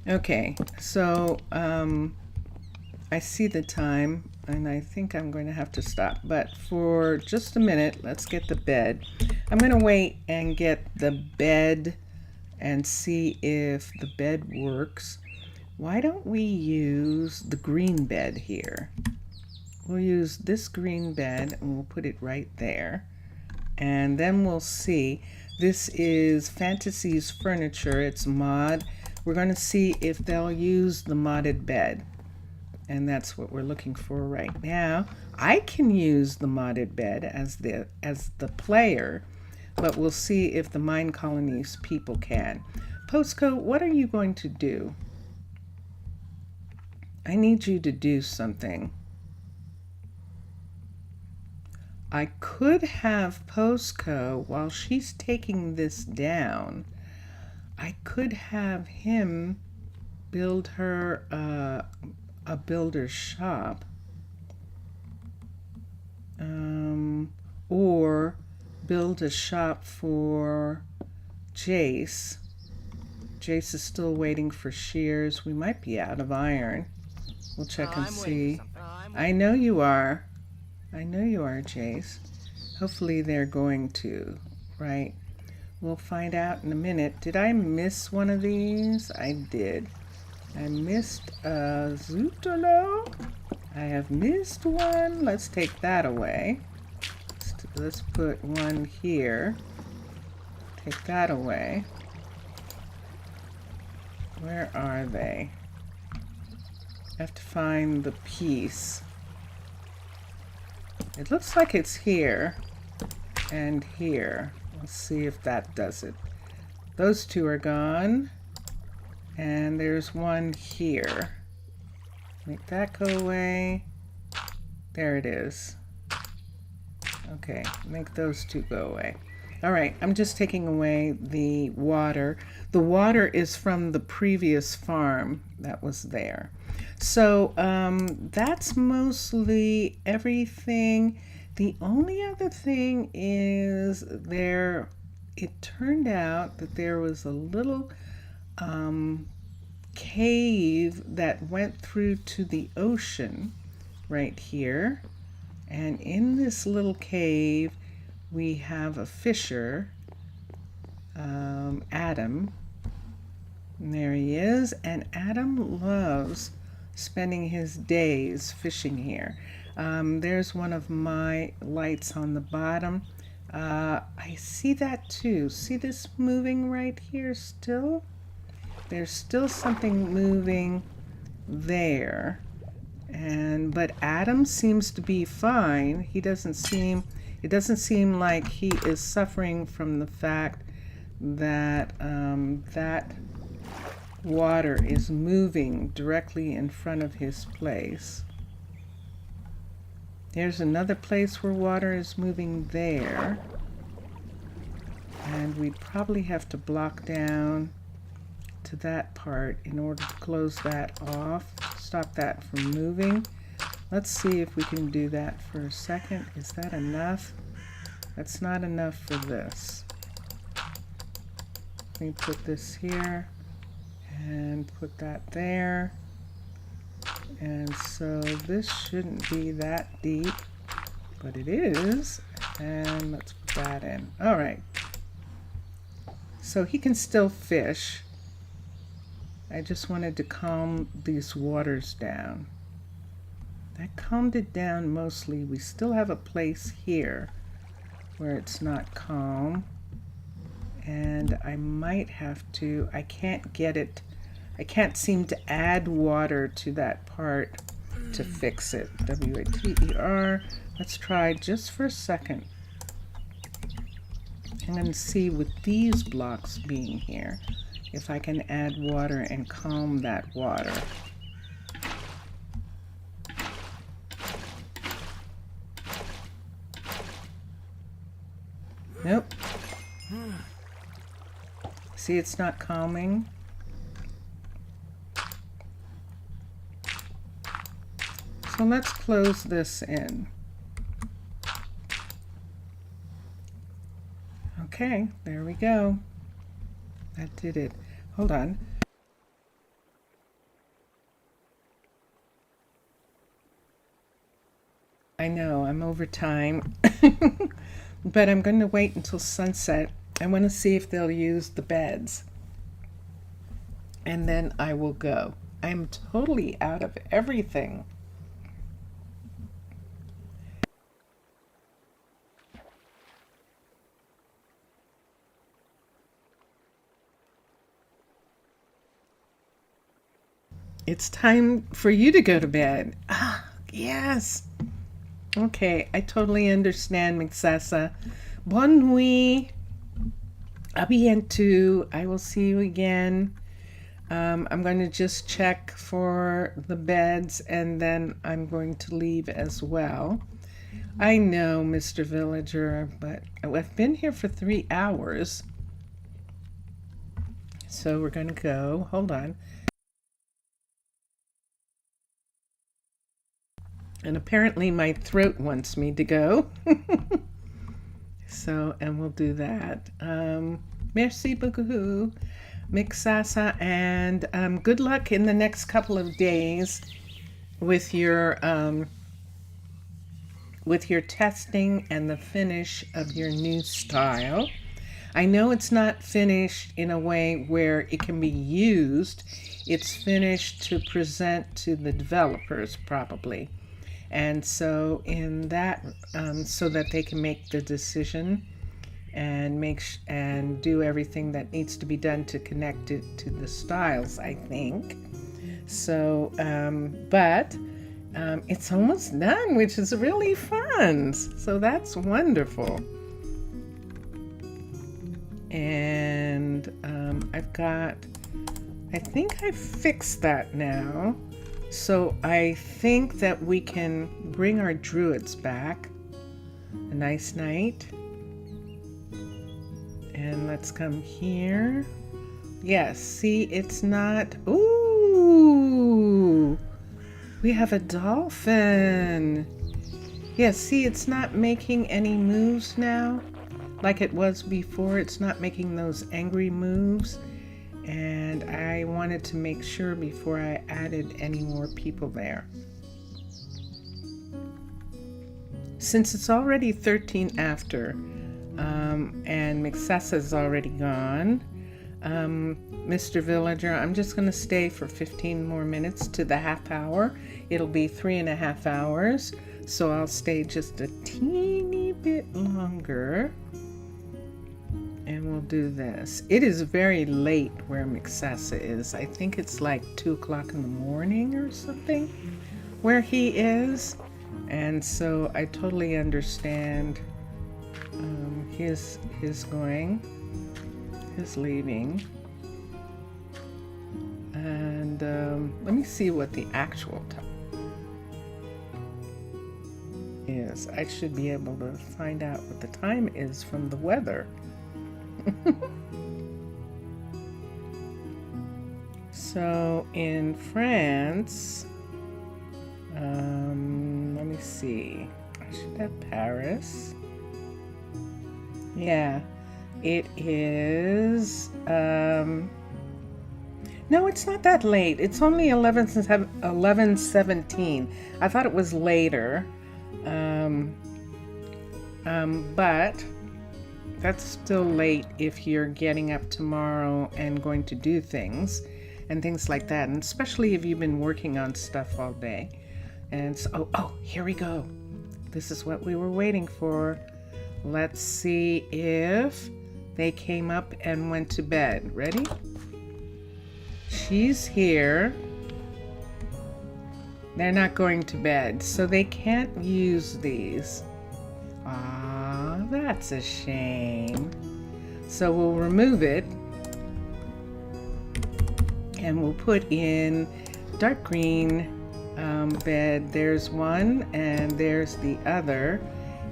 Okay, so I see the time and I think I'm going to have to stop, but for just a minute, let's get the bed. I'm going to wait and get the bed and see if the bed works. Why don't we use the green bed here? We'll use this green bed and we'll put it right there. And then we'll see. This is Fantasy's Furniture. It's mod. We're going to see if they'll use the modded bed. And that's what we're looking for right now. I can use the modded bed as the player, but we'll see if the Minecolonies people can. Posco, what are you going to do? I need you to do something. I could have Posco, while she's taking this down, I could have him build her a builder's shop, or build a shop for Jace. Jace is still waiting for shears. We might be out of iron. We'll check and see. I know you are. I know you are, Jace. Hopefully they're going to, right? We'll find out in a minute. Did I miss one of these? I did. I missed a Zutolo. I have missed one. Let's take that away. Let's put one here. Take that away. Where are they? I have to find the piece. It looks like it's here and here. Let's see if that does it. Those two are gone. And there's one here. Make that go away. There it is. Okay, make those two go away. All right, I'm just taking away the water. The water is from the previous farm that was there. So that's mostly everything. The only other thing is it turned out that there was a little cave that went through to the ocean right here. And in this little cave, we have a fisher, Adam. And there he is. And Adam loves spending his days fishing here. There's one of my lights on the bottom. I see that too. See this moving right here still? There's still something moving there. But Adam seems to be fine. It doesn't seem like he is suffering from the fact that that water is moving directly in front of his place. There's another place where water is moving there. And we'd probably have to block down to that part in order to close that off, stop that from moving. Let's see if we can do that for a second. Is that enough? That's not enough for this. Let me put this here and put that there. And so this shouldn't be that deep, but it is. And let's put that in. All right. So he can still fish. I just wanted to calm these waters down. That calmed it down mostly. We still have a place here where it's not calm. And I might have to, I can't get it, I can't seem to add water to that part to fix it. W-A-T-E-R. Let's try just for a second. I'm going to see with these blocks being here if I can add water and calm that water. Nope. See, it's not calming. So let's close this in. Okay, there we go. That did it. Hold on. I know, I'm over time. But I'm going to wait until sunset. I want to see if they'll use the beds. And then I will go. I'm totally out of everything. It's time for you to go to bed. Ah, yes. Okay, I totally understand, Mixasa. Bonne nuit. A bientôt. I will see you again. I'm going to just check for the beds and then I'm going to leave as well. I know, Mr. Villager, but I've been here for 3 hours. So we're going to go. Hold on. And apparently my throat wants me to go. So, and we'll do that. Merci beaucoup, Mixasa, and good luck in the next couple of days with your testing and the finish of your new style. I know it's not finished in a way where it can be used. It's finished to present to the developers probably. And so in that, so that they can make the decision and do everything that needs to be done to connect it to the styles, I think. So, but it's almost done, which is really fun. So that's wonderful. And I think I fixed that now. So I think that we can bring our druids back. A nice night. And let's come here. Yes, see, it's not... Ooh! We have a dolphin. Yes, see, it's not making any moves now. Like it was before, it's not making those angry moves. And I wanted to make sure before I added any more people there. Since it's already 13 after, and Mixasa's already gone, Mr. Villager, I'm just going to stay for 15 more minutes to the half hour. It'll be 3.5 hours, so I'll stay just a teeny bit longer. And we'll do this. It is very late where Mixasa is. I think it's like 2 o'clock in the morning or something where he is. And so I totally understand his leaving. And let me see what the actual time is. I should be able to find out what the time is from the weather. So in France, let me see. I should have Paris. Yeah, it is No, it's not that late. It's only 11:17. I thought it was later. But that's still late if you're getting up tomorrow and going to do things and things like that. And especially if you've been working on stuff all day. And so, oh, here we go. This is what we were waiting for. Let's see if they came up and went to bed. Ready? She's here. They're not going to bed, so they can't use these. Ah, that's a shame. So we'll remove it and we'll put in dark green bed. There's one and there's the other,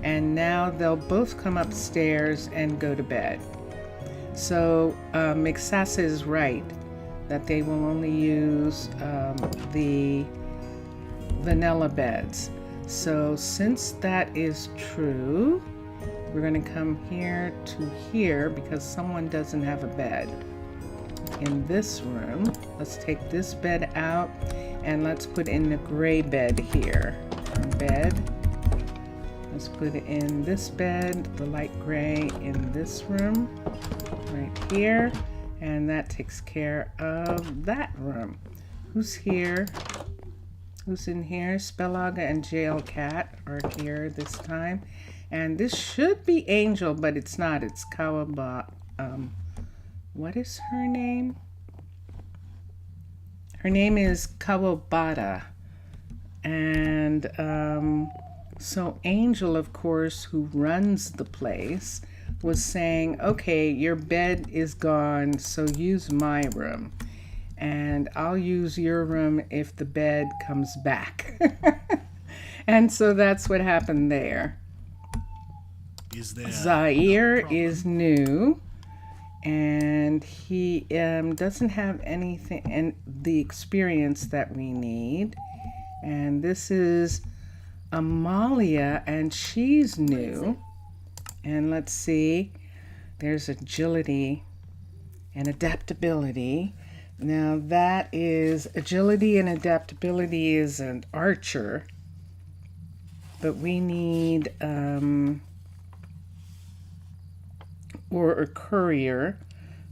and now they'll both come upstairs and go to bed. So Mixasa is right that they will only use the vanilla beds. So since that is true, we're going to come here to here because someone doesn't have a bed in this room. Let's take this bed out and let's put in the gray bed here. Bed. Let's put in this bed, the light gray in this room right here, and that takes care of that room. Who's here? Who's in here? Spellaga and Jail Cat are here this time. And this should be Angel, but it's not. It's Kawaba. What is her name? Her name is Kawabata. And so Angel, of course, who runs the place, was saying, okay, your bed is gone, so use my room. And I'll use your room if the bed comes back. And so that's what happened there. Zaire is new, and he doesn't have anything and the experience that we need. And this is Amalia, and she's new. And let's see, there's agility and adaptability. Now that is agility and adaptability is an archer, but we need or a courier,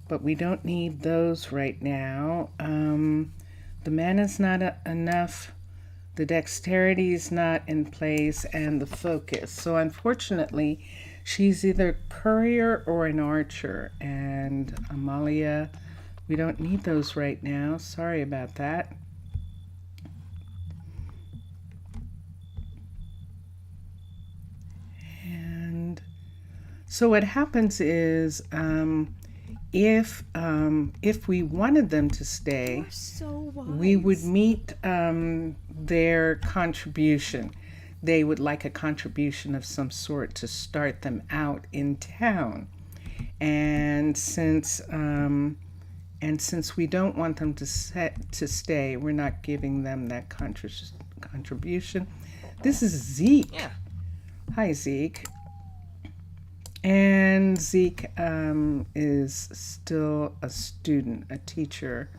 but we don't need those right now. The mana's not enough, the dexterity is not in place, and the focus. So unfortunately, she's either courier or an archer, and Amalia, we don't need those right now. Sorry about that. And so what happens is if we wanted them to stay, So wise. we would meet their contribution. They would like a contribution of some sort to start them out in town. And since we don't want them to stay, we're not giving them that contribution. This is Zeke. Yeah. Hi, Zeke. And Zeke is still a student, a teacher.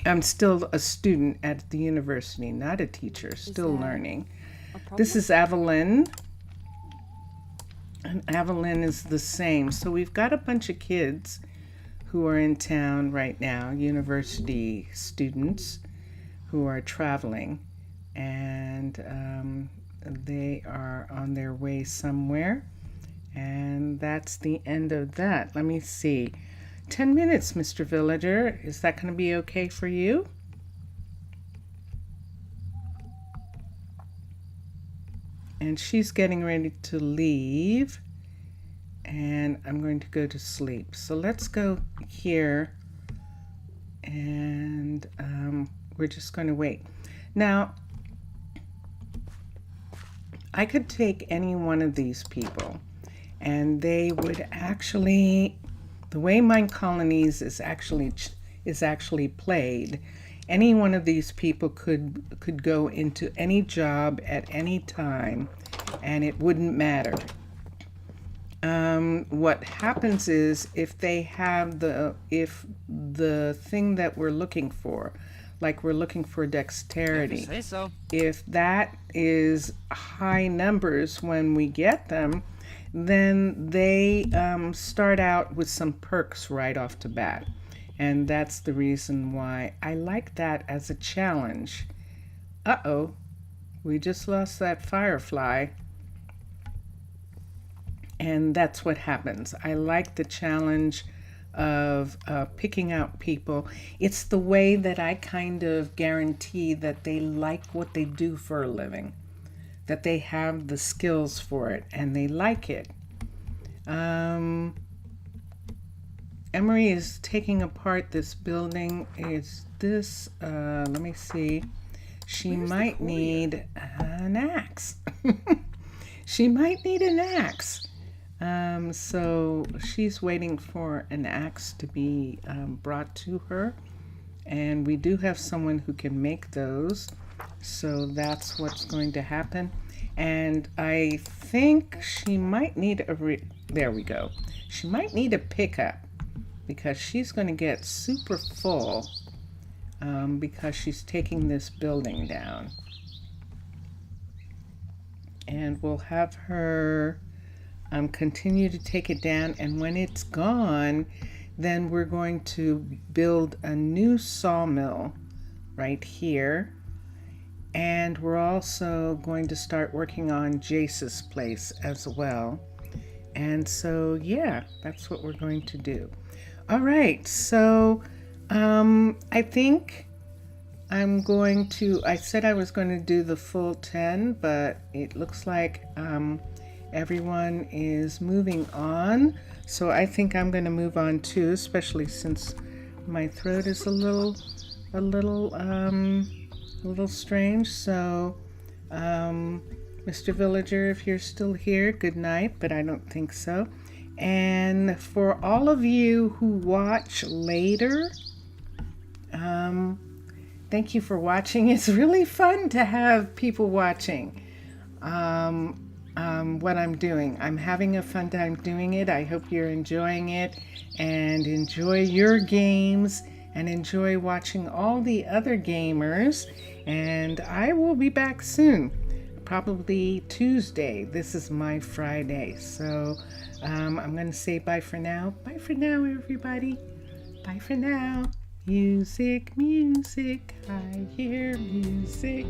I'm still a student at the university, not a teacher, still learning. This is Evelyn. And Evelyn is the same. So we've got a bunch of kids who are in town right now, university students who are traveling, and they are on their way somewhere. And that's the end of that. Let me see. 10 minutes, Mr. Villager. Is that going to be okay for you? And she's getting ready to leave. And I'm going to go to sleep. So let's go here. And we're just going to wait. Now, I could take any one of these people, and they would actually, the way Minecolonies is actually played, any one of these people could go into any job at any time, and it wouldn't matter. what happens is if the thing that we're looking for, like we're looking for dexterity, Say so. if that is high numbers when we get them, then they start out with some perks right off the bat. And that's the reason why I like that as a challenge. Uh-oh, we just lost that firefly. And that's what happens. I like the challenge of picking out people. It's the way that I kind of guarantee that they like what they do for a living, that they have the skills for it and they like it. Emery is taking apart this building. Is this, let me see. She might need an axe. She might need an axe. So she's waiting for an axe to be brought to her. And we do have someone who can make those. So that's what's going to happen. And I think she might need there we go. She might need a pickup because she's going to get super full because she's taking this building down. And we'll have her continue to take it down, and when it's gone, then we're going to build a new sawmill right here. And we're also going to start working on Jace's place as well. And so, yeah, that's what we're going to do. All right, so I think I said I was going to do the full 10, but it looks like everyone is moving on. So I think I'm going to move on too, especially since my throat is a little strange. So, Mr. Villager, if you're still here, good night, but I don't think so. And for all of you who watch later, thank you for watching. It's really fun to have people watching what I'm doing. I'm having a fun time doing it. I hope you're enjoying it and enjoy your games and enjoy watching all the other gamers. And I will be back soon, probably Tuesday. This is my Friday. So I'm going to say bye for now. Bye for now, everybody. Bye for now. Music, music, I hear music.